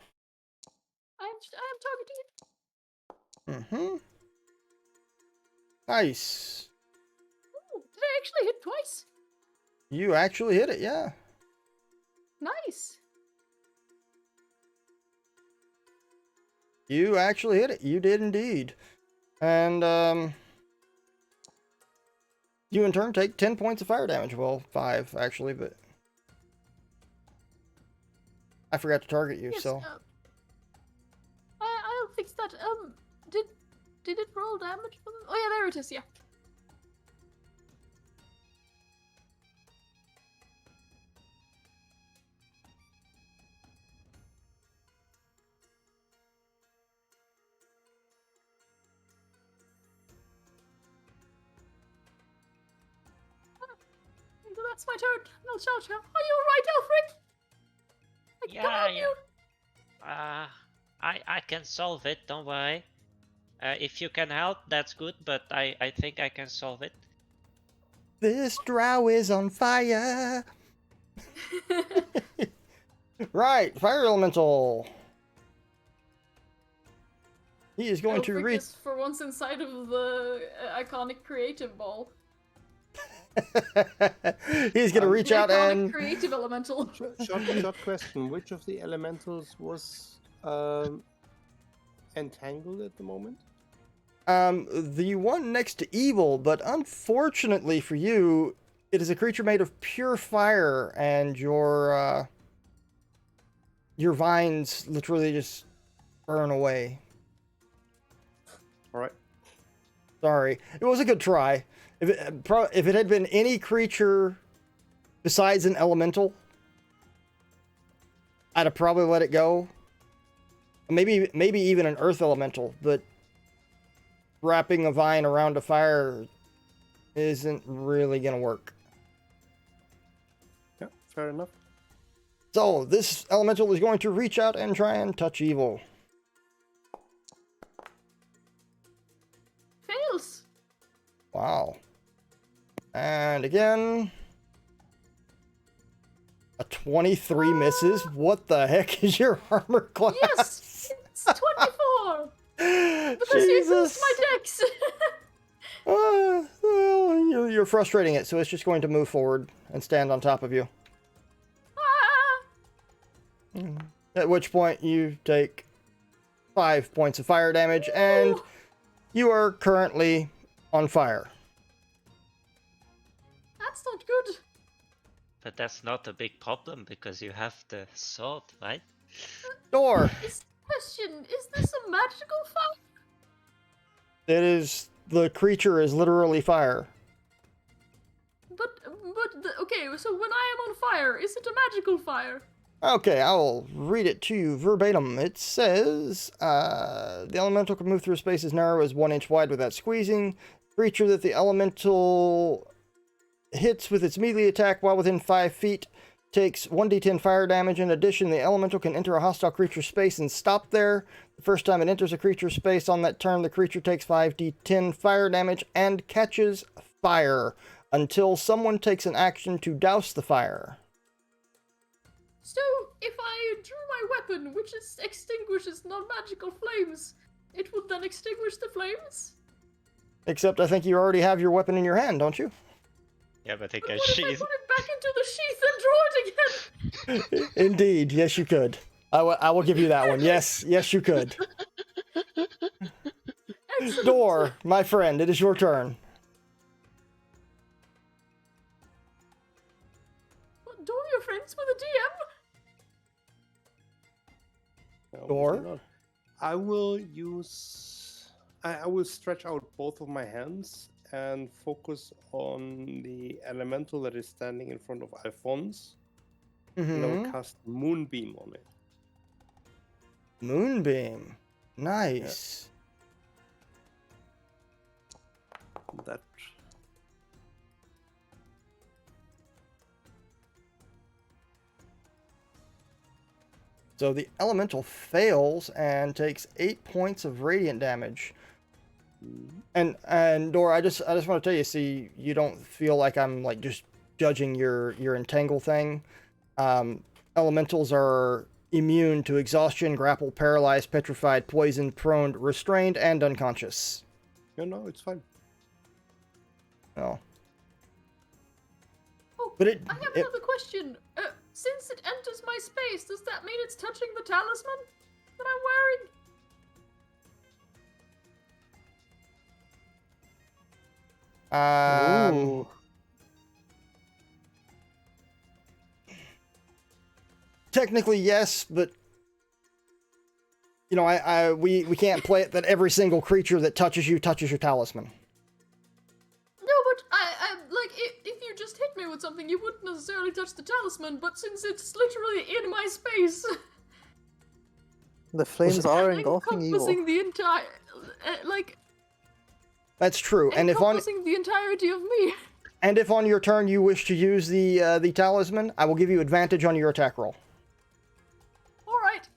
I am targeting it. Mm-hmm. Nice. Oh, did I actually hit twice? You actually hit it, yeah. Nice. You actually hit it. You did indeed. And, you in turn take 10 points of fire damage. Well, 5, actually, but I forgot to target you, Yes. so. I'll fix that. Did it roll damage? Oh yeah, there it is. Yeah. So that's my turn. I'll shout her. Are you alright, Alfred? I can Yeah, help you. I can solve it, don't worry. If you can help, that's good, but I think I can solve it. This drow is on fire. Right, fire elemental. He is going to Alfred reach. is for once inside of the iconic creative ball. He's gonna reach The out iconic and creative elemental. Short question. Which of the elementals was entangled at the moment? the one next to evil, but unfortunately for you, it is a creature made of pure fire, and your vines literally just burn away. All right. Sorry, it was a good try. If it had been any creature besides an elemental, I'd have probably let it go. Maybe even an earth elemental, but wrapping a vine around a fire isn't really gonna work. Yeah, fair enough. So this elemental is going to reach out and try and touch evil. Fails. Wow. And again, a 23 misses. What the heck is your armor class? Yes, it's 24. Because you used my dex. Well, you're frustrating it, so it's just going to move forward and stand on top of you. Ah. At which point you take 5 points of fire damage, and you are currently on fire. That's not good. But that's not a big problem because you have the sword, right? Door! Question, is this a magical fire? It is... The creature is literally fire. Okay, so when I am on fire, is it a magical fire? Okay, I will read it to you verbatim. It says, the elemental can move through a space as narrow as 1 inch wide without squeezing. Creature that the elemental hits with its melee attack while within 5 feet takes 1d10 fire damage. In addition, the elemental can enter a hostile creature's space and stop there. The first time it enters a creature's space on that turn, the creature takes 5d10 fire damage and catches fire until someone takes an action to douse the fire. So, if I drew my weapon, which extinguishes non-magical flames, it would then extinguish the flames? Except I think you already have your weapon in your hand, don't you? Yeah, but I But can what if I sheath. put it back into the sheath and draw it again? Indeed, yes you could. I will give you that one. Yes, you could. Excellent. Door, my friend, it is your turn. Door, you're friends with a DM? No, Door? obviously not. I will use... I will stretch out both of my hands and focus on the elemental that is standing in front of Alphonse. And I will cast Moonbeam on it. Moonbeam. Nice. That... So the elemental fails and takes 8 points of radiant damage. And Dora, I just want to tell you, see, you don't feel like I'm like just judging your entangle thing. Elementals are immune to exhaustion, grapple, paralyzed, petrified, poisoned, prone, restrained, and unconscious. No, it's fine. Oh. Oh, But it- I have it- another question. Since it enters my space, does that mean it's touching the talisman that I'm wearing? Ooh. Technically, yes, but you know, we can't play it that every single creature that touches you touches your talisman. No, but I like, if you just hit me with something, you wouldn't necessarily touch the talisman, but since it's literally in my space, The flames are and engulfing evil. encompassing the entire, That's true. And if on encompassing the entirety of me. your turn you wish to use the talisman, I will give you advantage on your attack roll. All right.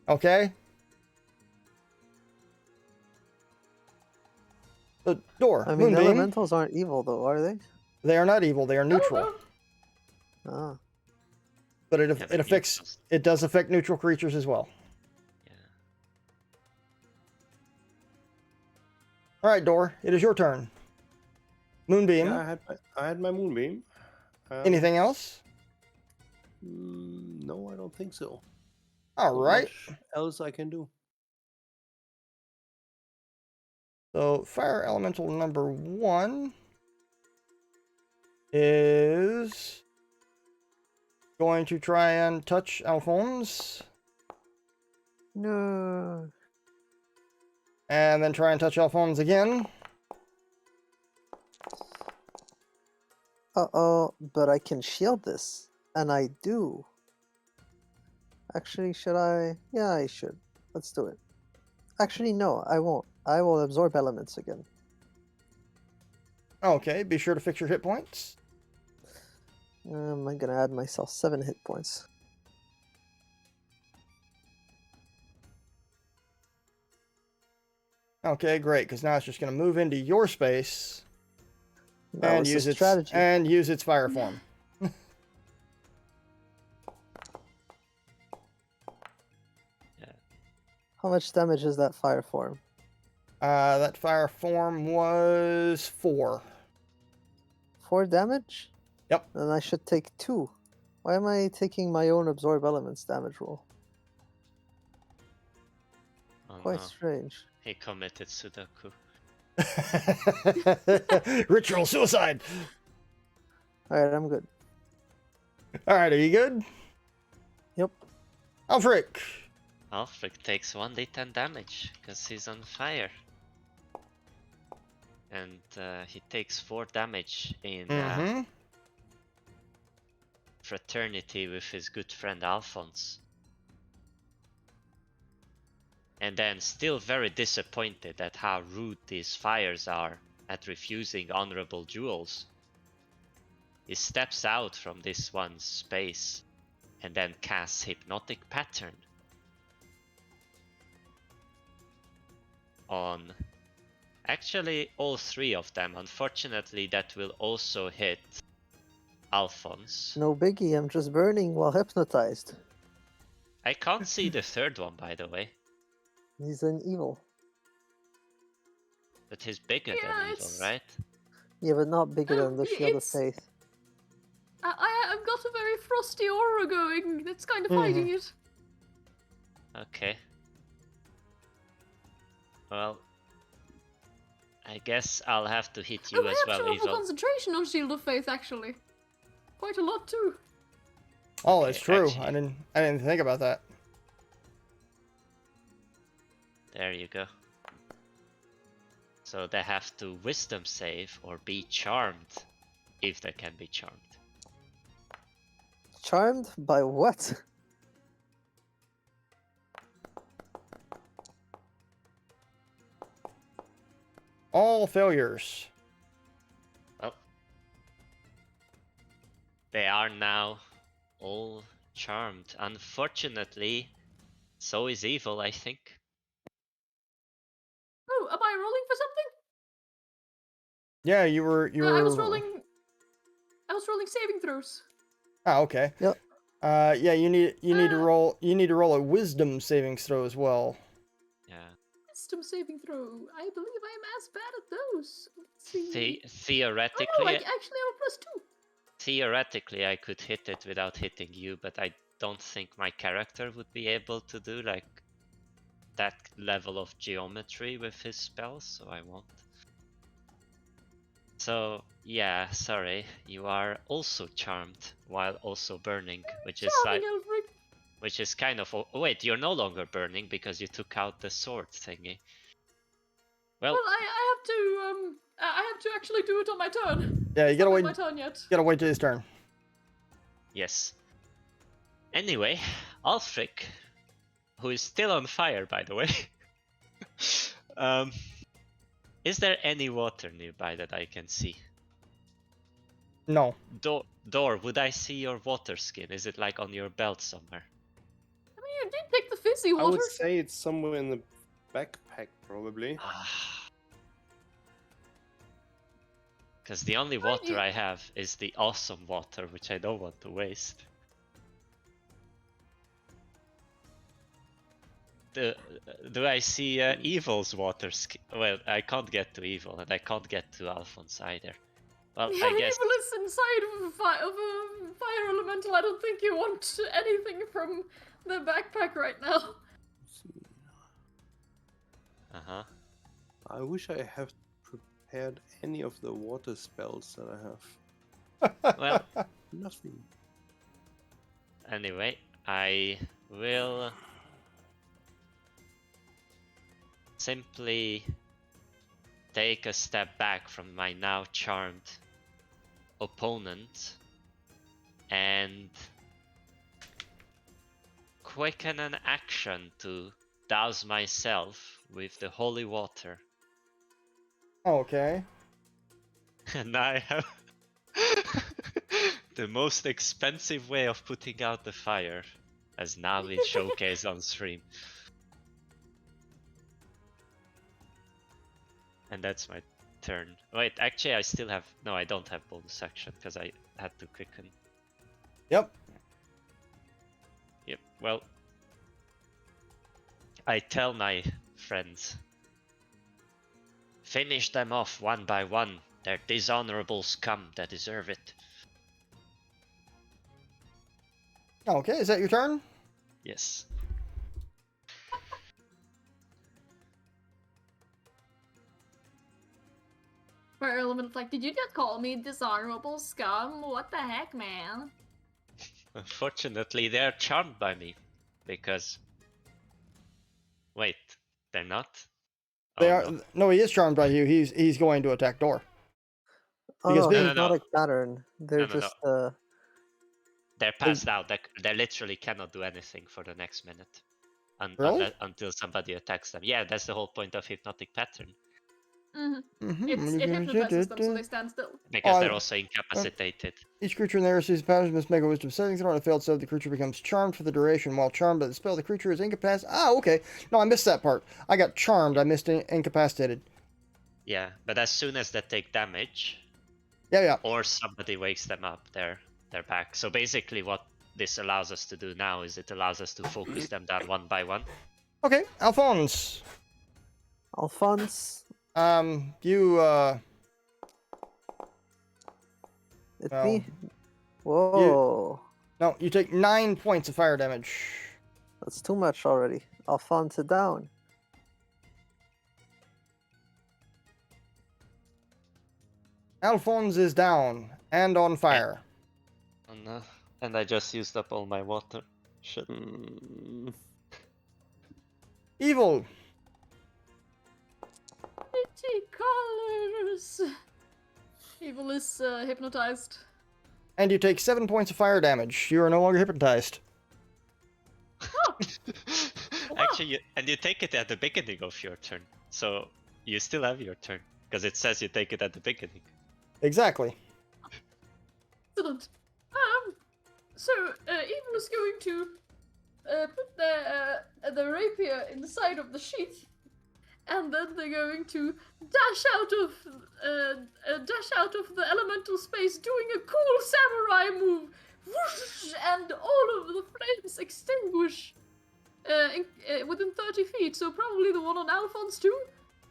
Okay? The door. I mean, the Moonbeam. elementals aren't evil, though, are they? They are not evil. They are neutral. No. Ah. But Yeah, but it does affect neutral creatures as well. Yeah. All right, Door. It is your turn. Moonbeam. Yeah, I had my Moonbeam. Anything else? No, I don't think so. All Not right. much else I can do. So fire elemental number 1 is going to try and touch Alphonse, No. and then try and touch Alphonse again. Uh-oh, but I can shield this. And I do. Actually, should I? Yeah, I should. Let's do it. Actually, no, I won't. I will absorb elements again. Okay, be sure to fix your hit points. I'm gonna add myself 7 hit points. Okay, great, because now it's just going to move into your space That and was the use strategy. its fire form. How much damage is that fire form? That fire form was 4. 4 damage? Yep. Then I should take 2. Why am I taking my own absorb elements damage roll? Oh, Quite no. strange. He committed Sudoku. Ritual suicide. Alright, I'm good. All right, are you good? Yep. Alfric. Alfric takes 1d10 damage because he's on fire. And he takes 4 damage in fraternity with his good friend Alphonse. And then, still very disappointed at how rude these fires are at refusing honorable jewels, he steps out from this one space and then casts Hypnotic Pattern on actually all 3 of them. Unfortunately, that will also hit Alphonse. No biggie, I'm just burning while hypnotized. I can't see the third one, by the way. He's an evil. But he's bigger than evil, right? Yeah, but not bigger than the Shield of it's- Faith. I've got a very frosty aura going that's kind of hiding it. Okay. Well, I guess I'll have to hit you I as have well, terrible evil. concentration on Shield of Faith, actually. Quite a lot, too. Oh, that's true. actually- I didn't think about that. There you go. So they have to wisdom save or be charmed, if they can be charmed. Charmed by what? All failures. Well, they are now all charmed. Unfortunately, so is evil, I think. Oh, am I rolling for something? Yeah, you were. I was rolling saving throws. Oh, okay. Yep. Yeah, you need to roll. You need to roll a wisdom savings throw as well. Yeah. Wisdom saving throw. I believe I am as bad at those. Let's see. Theoretically, Oh no, I actually have a +2. theoretically, I could hit it without hitting you, but I don't think my character would be able to do like that level of geometry with his spells, so I won't. So yeah, sorry, you are also charmed while also burning, which is like, Charming, Elfric. which is kind of. Oh, wait, you're no longer burning because you took out the sword thingy. Well, Well, I have to actually do it on my turn. Yeah, you It's gotta not wait. my turn yet. Gotta wait till his turn. yes. Anyway, Alfric, who is still on fire, by the way. Is there any water nearby that I can see? No. Door, would I see your water skin? Is it like on your belt somewhere? I mean, you did take the fizzy I water. would say it's somewhere in the backpack, probably. Because the only water I have is the awesome water, which I don't want to waste. Do I see Evil's water skin? Well, I can't get to Evil, and I can't get to Alphonse either. Well, Yeah, I guess. evil is inside of a fire elemental. I don't think you want anything from the backpack right now. Uh-huh. I wish I have prepared any of the water spells that I have. Well, Nothing. anyway, I will simply take a step back from my now charmed opponent and quicken an action to douse myself with the holy water. Okay. And I have the most expensive way of putting out the fire, as now we showcase on stream. And that's my turn. Wait, actually I still have... No, I don't have bonus action, because I had to quicken. Yep. Yep, well... I tell my friends... Finish them off one by one. They're dishonorable scum that deserve it. Okay, is that your turn? Yes. Fire Element's like, did you just call me dishonorable scum? What the heck, man? Unfortunately, they're charmed by me. Because... Wait, they're not? They Oh, are. no. No, he is charmed by you. He's going to attack door. Oh Because no, being- it's not a pattern. They're No, no, just They're passed out. They literally cannot do anything for the next minute. Really? Until somebody attacks them. Yeah, that's the whole point of hypnotic pattern. Mm-hmm. It hypnotizes them so they stand still. Because Oh, they're also incapacitated. Each creature in the area sees the patterns must make a wisdom saving throw. On a failed save, the creature becomes charmed for the duration. While charmed by the spell, the creature is incapacitated. Ah, okay. No, I missed that part. I got charmed. I missed incapacitated. Yeah, but as soon as they take damage, Yeah. or somebody wakes them up, they're back. So basically what this allows us to do now is it allows us to focus them down one by one. Okay, Alphonse. Alphonse. You It's Well, me. Whoa, no, you take 9 points of fire damage. that's too much already. Alphonse down. Alphonse is down and on fire. Oh no. And I just used up all my water. Shit. Evil. Pretty colors. Evil is hypnotized. And you take 7 points of fire damage. You are no longer hypnotized. Actually, you take it at the beginning of your turn. So you still have your turn. Because it says you take it at the beginning. Exactly. Excellent. So Evil is going to put the rapier inside of the sheath, and then they're going to dash out of the elemental space, doing a cool samurai move, whoosh, and all of the flames extinguish within 30 feet. So probably the one on Alphonse too,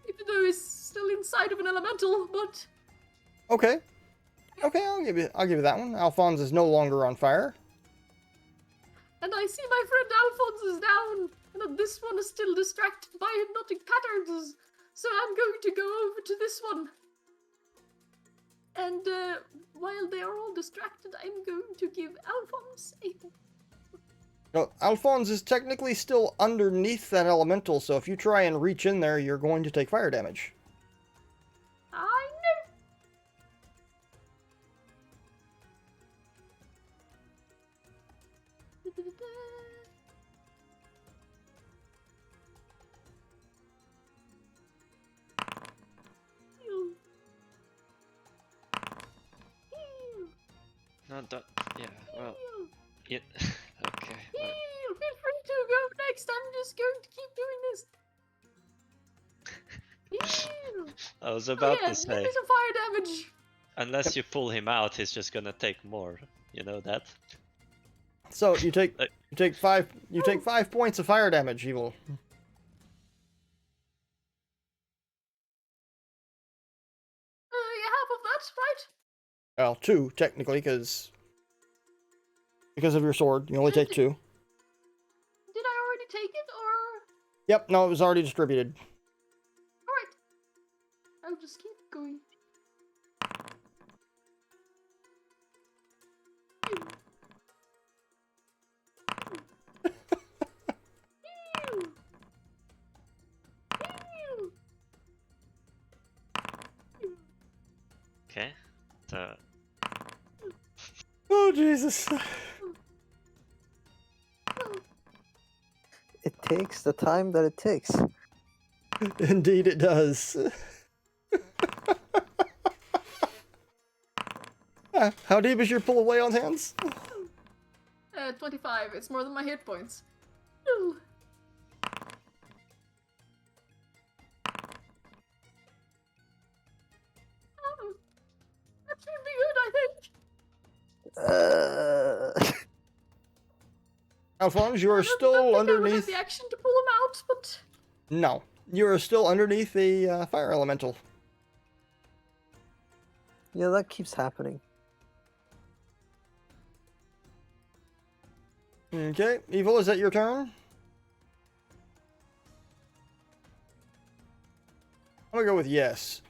even though he's still inside of an elemental. But Okay. Okay, I'll give you that one. Alphonse is no longer on fire. and I see my friend Alphonse is down, and this one is still distracted by hypnotic patterns. So I'm going to go over to this one. And while they are all distracted, I'm going to give Alphonse a... No, Alphonse is technically still underneath that elemental, so if you try and reach in there, you're going to take fire damage. I know! No, don't. Yeah, well. Yeah. Okay. Well, Feel free to go next. I'm just going to keep doing this. I was about Yeah, to say, give me some fire damage. unless you pull him out, he's just gonna take more. You know that? So you take 5 points of fire damage, Evil. Yeah, half of that, right? Well, 2 technically, because of your sword, you only take 2. Did I already take it, or... Yep, no, it was already distributed. Alright. I'll just keep going. Okay. So Oh, Jesus. It takes the time that it takes. Indeed, it does. How deep is your pull away on hands? 25. It's more than my hit points. Ooh. Oh, that should be good, I think. Alphonse, you are I don't still think I would have underneath. the action to pull him out, but No, you are still underneath the fire elemental. Yeah, that keeps happening. Okay, Evil, is that your turn? I'm gonna go with yes.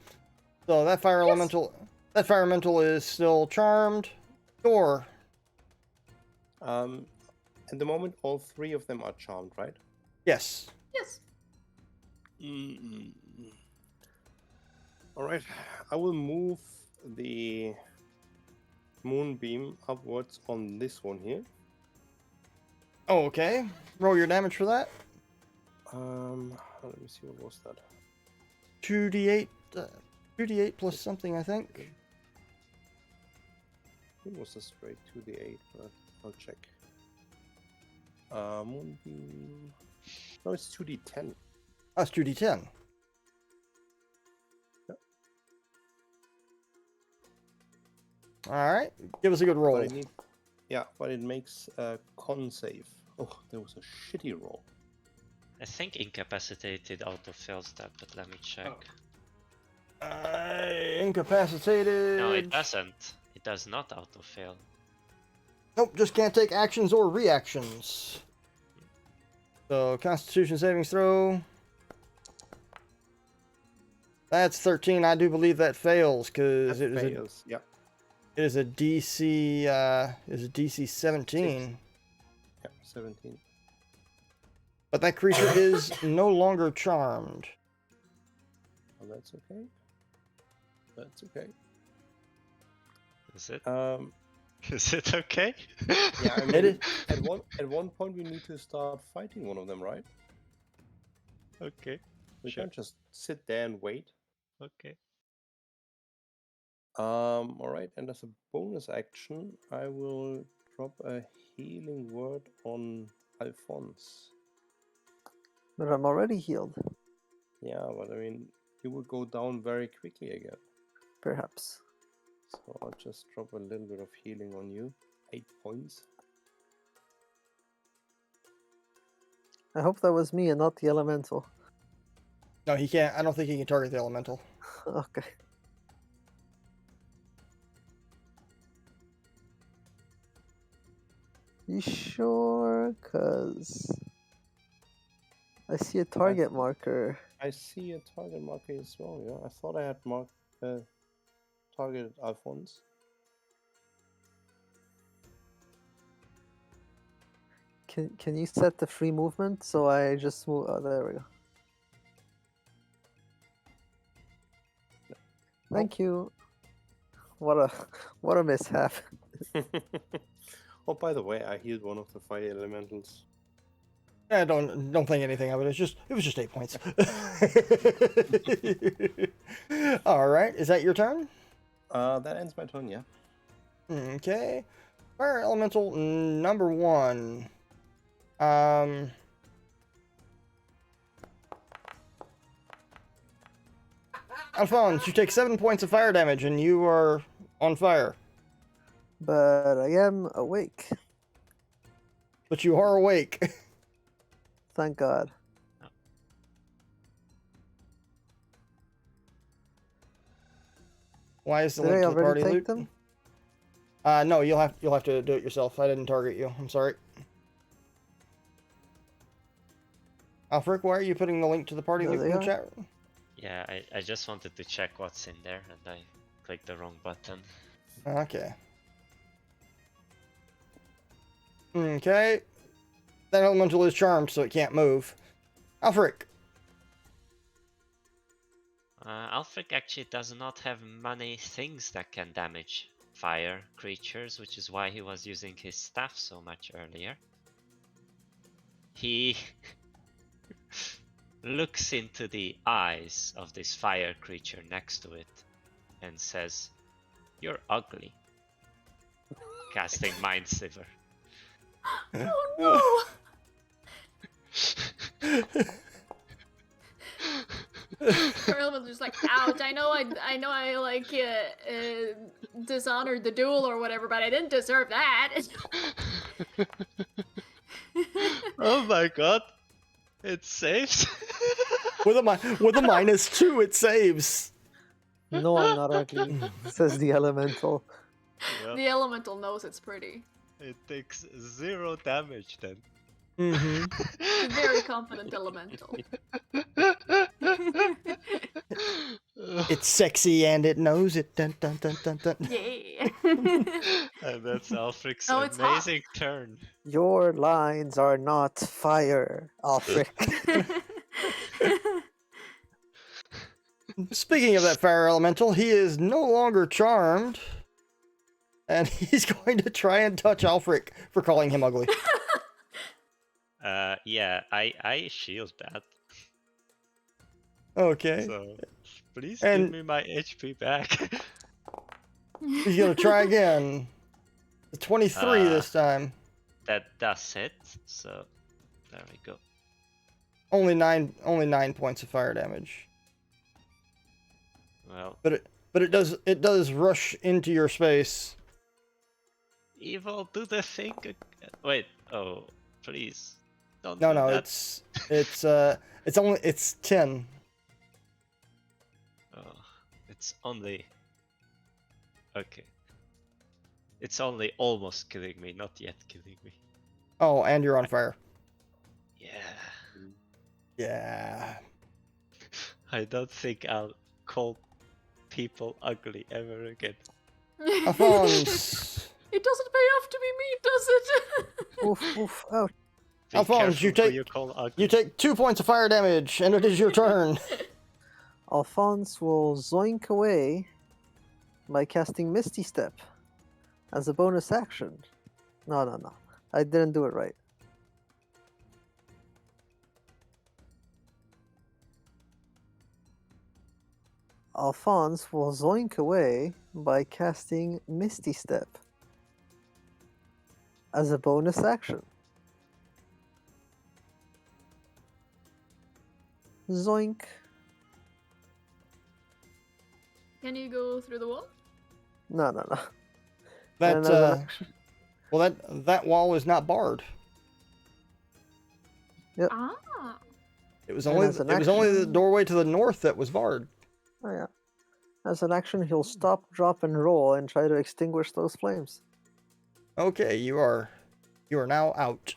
So that fire elemental, that fire elemental is still charmed. Thor. At the moment, all three of them are charmed, right? Yes. yes. All right, I will move the moonbeam upwards on this one here. Okay. Roll your damage for that. Let me see, what was that? 2d8. 2d8 plus something, I think. It was a straight 2d8, but I'll check. Moonbeam. No, it's 2d10. That's 2d10. All right. Give us a good roll. But it makes a con save. Oh, there was a shitty roll. I think incapacitated auto fails that, but let me check. Incapacitated. No, it doesn't. It does not auto fail. Nope, just can't take actions or reactions. So, Constitution savings throw. That's 13. I do believe that fails because it fails. Yeah. It is a DC. Is a DC 17. Yeah, 17. But that creature is no longer charmed. Oh, that's okay. That's okay. Is it? Um, Is it okay? yeah, I mean, at one point we need to start fighting one of them, right? Okay. We Sure. can't just sit there and wait. Okay. All right, and as a bonus action, I will drop a healing word on Alphonse. But I'm already healed. Yeah, but I mean, you will go down very quickly again. Perhaps. So I'll just drop a little bit of healing on you. 8 points. I hope that was me and not the elemental. No, he can't. I don't think he can target the elemental. Okay. You sure? Cause I see a target marker. I see a target marker as well, yeah. I thought I had marked targeted Alphonse. Can you set the free movement so I just move? Oh, there we go. Thank you. What a mishap. Oh, by the way, I healed one of the fire elementals. Yeah, don't think anything of it. It was just 8 points. All right, is that your turn? That ends my turn, yeah. Okay. Fire elemental number 1. Alphonse, you take 7 points of fire damage and you are on fire. But I am awake. But you are awake. Thank God. Why is the Did link I to the party already loot? take them? No, you'll have to do it yourself. I didn't target you. I'm sorry. Alfric, why are you putting the link to the party There loot they in the are. chat? Yeah, I just wanted to check what's in there, and I clicked the wrong button. Okay. Okay. That elemental is charmed, so it can't move. Alfric. Alfric actually does not have many things that can damage fire creatures, which is why he was using his staff so much earlier. He looks into the eyes of this fire creature next to it and says, "You're ugly." Casting Mind Sliver. Oh no! Elemental's just like, ouch, I know I like dishonored the duel or whatever, but I didn't deserve that. Oh my god. It saves. With a -2, it saves. No, I'm not ugly, says the elemental. Well, The elemental knows it's pretty. it takes 0 damage then. Mm-hmm. It's a very confident elemental. It's sexy and it knows it. Dun, dun, dun, dun, dun. Yeah. And that's Alfric's Oh, it's hot. amazing turn. Your lines are not fire, Alfric. Speaking of that fire elemental, he is no longer charmed. And he's going to try and touch Alfric for calling him ugly. Yeah, I shield that. Okay. So please And- give me my HP back. He's going to try again. The 23 this time. That does hit. So there we go. Only 9 points of fire damage. Well, But it does rush into your space. evil, do the thing. Wait. Oh, please. Don't No, do no, that. it's 10. Oh, it's only. Okay. It's only almost killing me, not yet killing me. Oh, and you're on fire. Yeah. Yeah. I don't think I'll call people ugly ever again. Alphonse. It doesn't pay off to be mean, does it? Oof, oof, ouch. Be Alphonse, you careful who take- you call ugly. You take 2 points of fire damage, and it is your turn. Alphonse will zoink away by casting Misty Step as a bonus action. No. I didn't do it right. Alphonse will zoink away by casting Misty Step as a bonus action. Zoink. Can you go through the wall? No. That And as an action- well, that wall is not barred. Ah. It was And only as an it was only the action- doorway to the north that was barred. Oh yeah. As an action, he'll stop, drop, and roll and try to extinguish those flames. Okay, you are now out.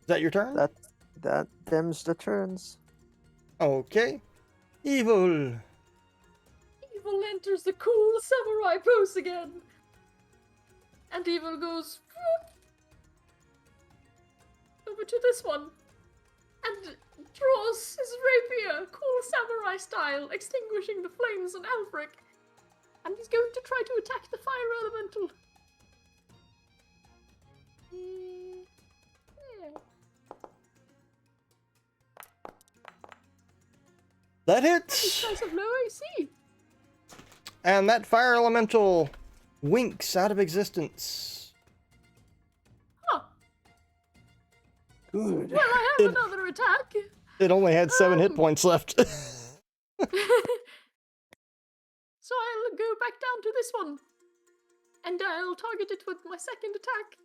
Is that your turn? That dems the turns. Okay. Evil. Evil enters the cool samurai pose again. And Evil goes "Whoop," over to this one and draws his rapier, cool samurai style, extinguishing the flames on Alfric. And he's going to try to attack the fire elemental. Yeah. That These hits. guys have low AC. And that fire elemental winks out of existence. Huh. Good. Well, I have It- another attack. It only had 7 hit points left. So I'll go back down to this one. And I'll target it with my second attack.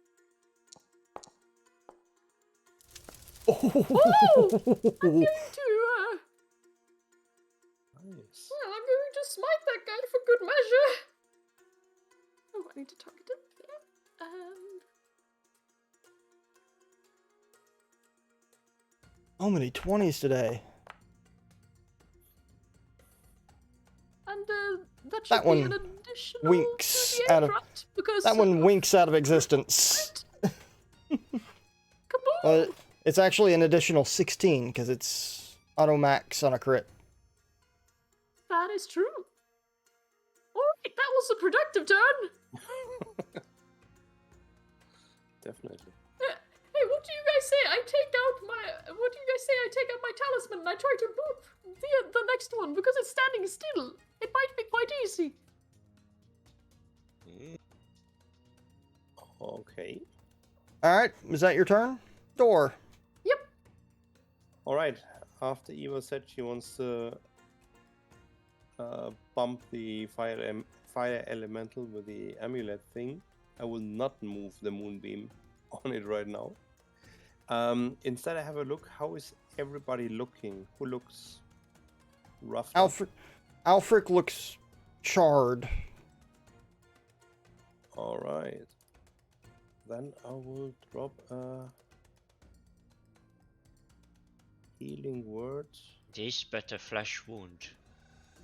I'm going to, Nice. well, I'm going to smite that guy for good measure. Oh, I need to target him. Yeah. How many 20s today? And that should That be one an additional winks 38, out of- right? Because That one winks out of existence. Kaboom! It's actually an additional 16 because it's auto max on a crit. That is true. Alright, that was a productive turn. Definitely. Hey, What do you guys say? I take out my talisman and I try to boop the next one because it's standing still. It might be quite easy. Okay. All right, is that your turn? Door. Yep. All right. After Eva said she wants to bump the fire elemental with the amulet thing, I will not move the moonbeam on it right now. Instead, I have a look. How is everybody looking? Who looks rough? Alfric looks charred. All right. Then I will drop a healing word. This but a flesh wound.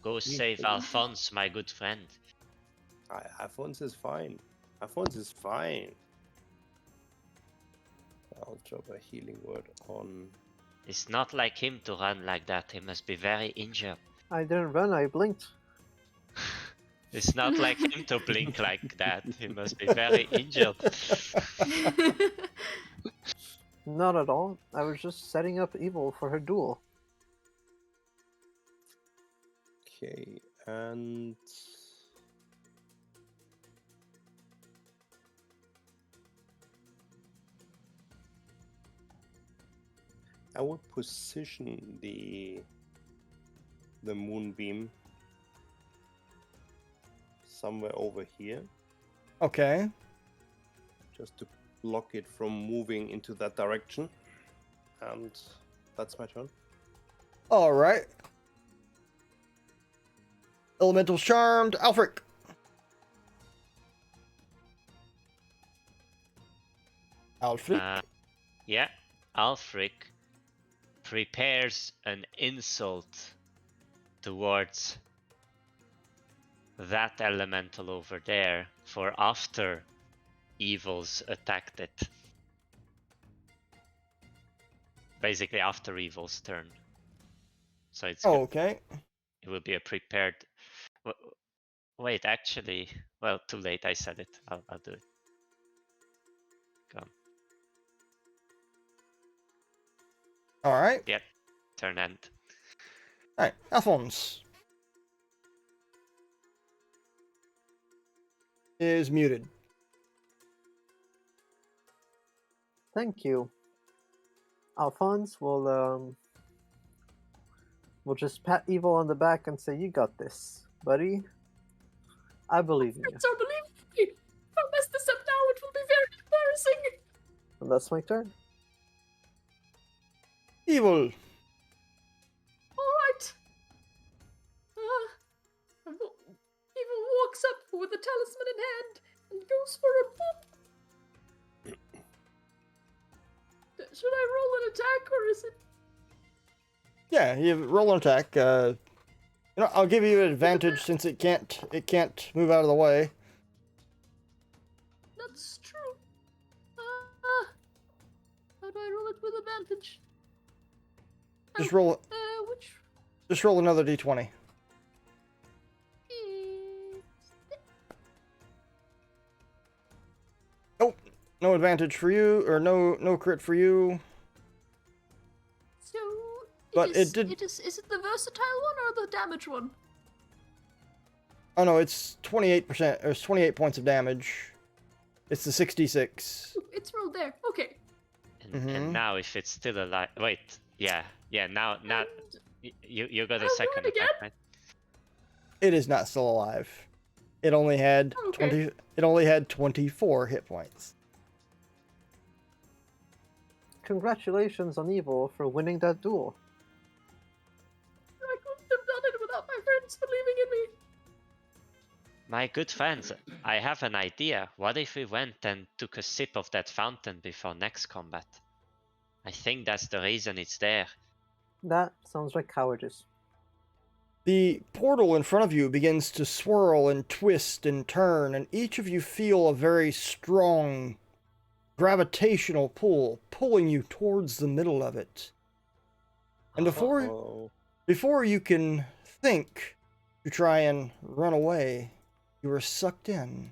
Go save Alphonse, my good friend. Alphonse is fine. Alphonse is fine. I'll drop a healing word on. It's not like him to run like that. He must be very injured. I didn't run, I blinked. It's not like him to blink like that. He must be very injured. Not at all. I was just setting up Evil for her duel. Okay, and I would position the moonbeam somewhere over here, Okay. just to block it from moving into that direction. And that's my turn. All right. Elemental's charmed. Alfric. Alfric. Yeah, Alfric prepares an insult towards that elemental over there for after Evil's attacked it. Basically after Evil's turn. So it's good. Okay. It will be a prepared... Wait, actually... Well, too late, I said it. I'll do it. Come. All right. Yep. Turn end. All right. Alphonse is muted. Thank you. Alphonse will just pat Evil on the back and say, "You got this, buddy. I believe in you." It's unbelievable. If I mess this up now, it will be very embarrassing. And that's my turn. Evil. Alright. Evil walks up with the talisman in hand and goes for a boop. Should I roll an attack or is it? Yeah, you roll an attack. I'll give you an advantage since it can't move out of the way. That's true. How do I roll it with advantage? Just roll. Which? Just roll another d20. Nope. No advantage for you, or no crit for you. So, But is it did. is it the versatile one or the damage one? Oh no, it's 28%. There's 28 points of damage. It's the 66. It's rolled there. Okay. And now if it's still alive... Wait, yeah. Now And you got a I'll do second it again. attack, right? It is not still alive. It only had Okay. 20. It only had 24 hit points. Congratulations on Evil for winning that duel. I couldn't have done it without my friends believing in me. My good friends, I have an idea. What if we went and took a sip of that fountain before next combat? I think that's the reason it's there. That sounds like cowardice. The portal in front of you begins to swirl and twist and turn, and each of you feel a very strong gravitational pull pulling you towards the middle of it. And before you can think to try and run away, you are sucked in.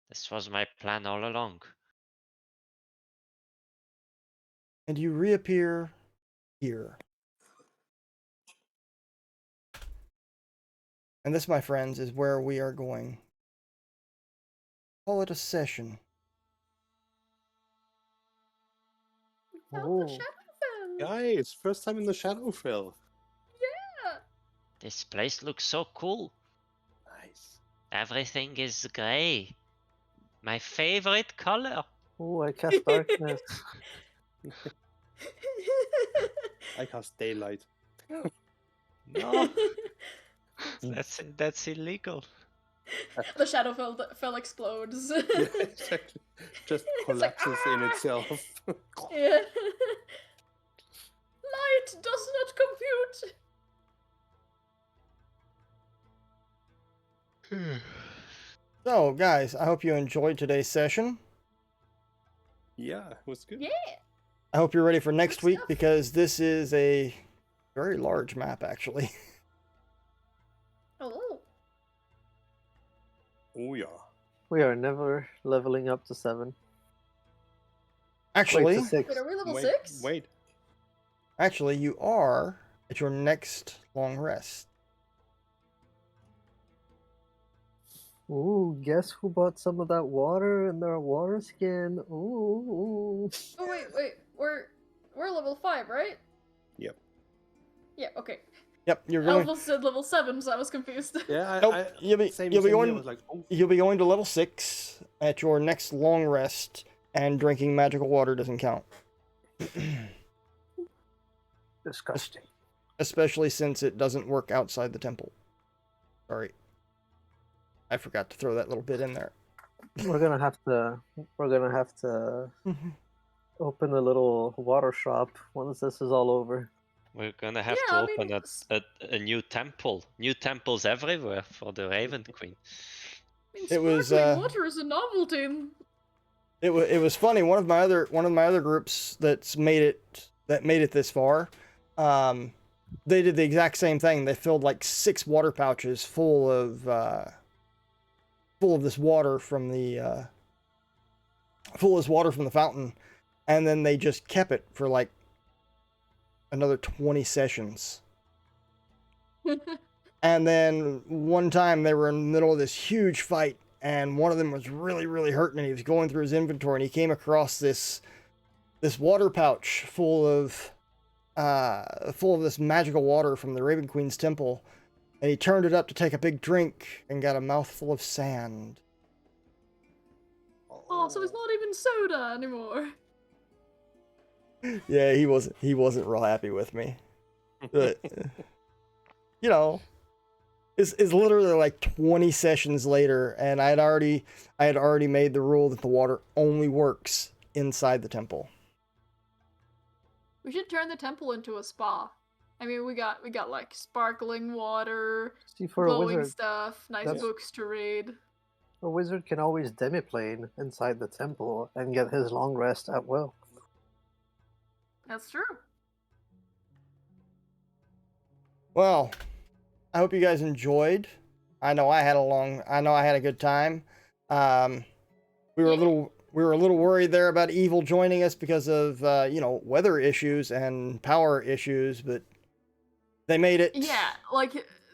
This was my plan all along. and you reappear here. And this, my friends, is where we are going. Call it a session. Found the Oh. Shadowfell. Guys, first time in the Shadowfell. Yeah. This place looks so cool. Nice. Everything is grey. My favorite color. Oh, I cast darkness. I cast daylight. No, that's illegal. The Shadowfell explodes. Yeah, exactly. Just It's like, collapses in "Ah!" itself. Yeah. Light does not compute. So, guys, I hope you enjoyed today's session. Yeah, it was good. Yeah. I hope you're ready for next Good week stuff. because this is a very large map, actually. Oh. Oh yeah. We are never leveling up to 7. Actually, Wait, to 6. Wait, are we level Wait, 6? wait. actually, you are at your next long rest. Ooh, guess who bought some of that water in their water skin? Ooh. Oh wait. We're level 5, right? Yep. Yeah, okay. Yep, you're going. Alphonse said level 7, so I was confused. Yeah, Nope, you'll be same you'll be here, I going. was like, oh, You'll be going to level 6 at your next long rest, and drinking magical water doesn't count. Disgusting. Especially since it doesn't work outside the temple. Sorry. I forgot to throw that little bit in there. We're gonna have to open a little water shop once this is all over. We're gonna have Yeah, to I mean, open a new temple. New temples everywhere for the Raven Queen. It was, sparkling water is a novelty. It was funny. One of my other groups that made it this far, they did the exact same thing. They filled like 6 water pouches full of this water from the fountain, and then they just kept it for like another 20 sessions. And then one time they were in the middle of this huge fight, and one of them was really, really hurting, and he was going through his inventory, and he came across this water pouch full of this magical water from the Raven Queen's temple, and he turned it up to take a big drink and got a mouthful of sand. Oh, so it's not even soda anymore. Yeah, he wasn't real happy with me. But you know, it's literally like 20 sessions later, and I had already made the rule that the water only works inside the temple. We should turn the temple into a spa. I mean, we got like sparkling water, See, for a glowing wizard, stuff, nice that's- books to read. a wizard can always demiplane inside the temple and get his long rest at will. That's true. Well, I hope you guys enjoyed. I know I had a good time. We were a little worried there about evil joining us because of weather issues and power issues, but they made it. Yeah, like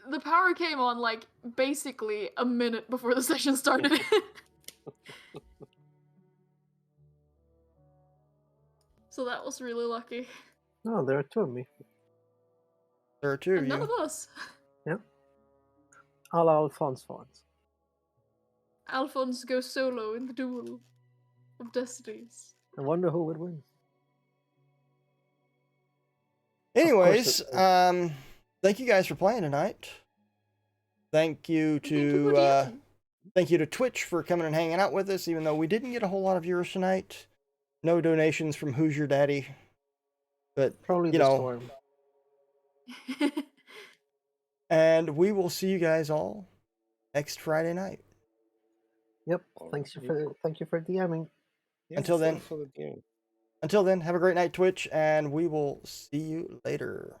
the power came on like basically a minute before the session started. So that was really lucky. No, there are 2 of me. There are 2 of And none you. of us. A la Alphonse fonts. Alphonse goes solo in the duel of destinies. I wonder who would win. Anyways, it thank you guys for playing tonight. Thank you Thank you for to DMing. thank you to Twitch for coming and hanging out with us, even though we didn't get a whole lot of viewers tonight. No donations from Who's Your Daddy, but Probably you the know. storm. And we will see you guys all next Friday night. Yep. Thank you for DMing. yeah, Until then. thanks for the game. Until then, have a great night, Twitch, and we will see you later.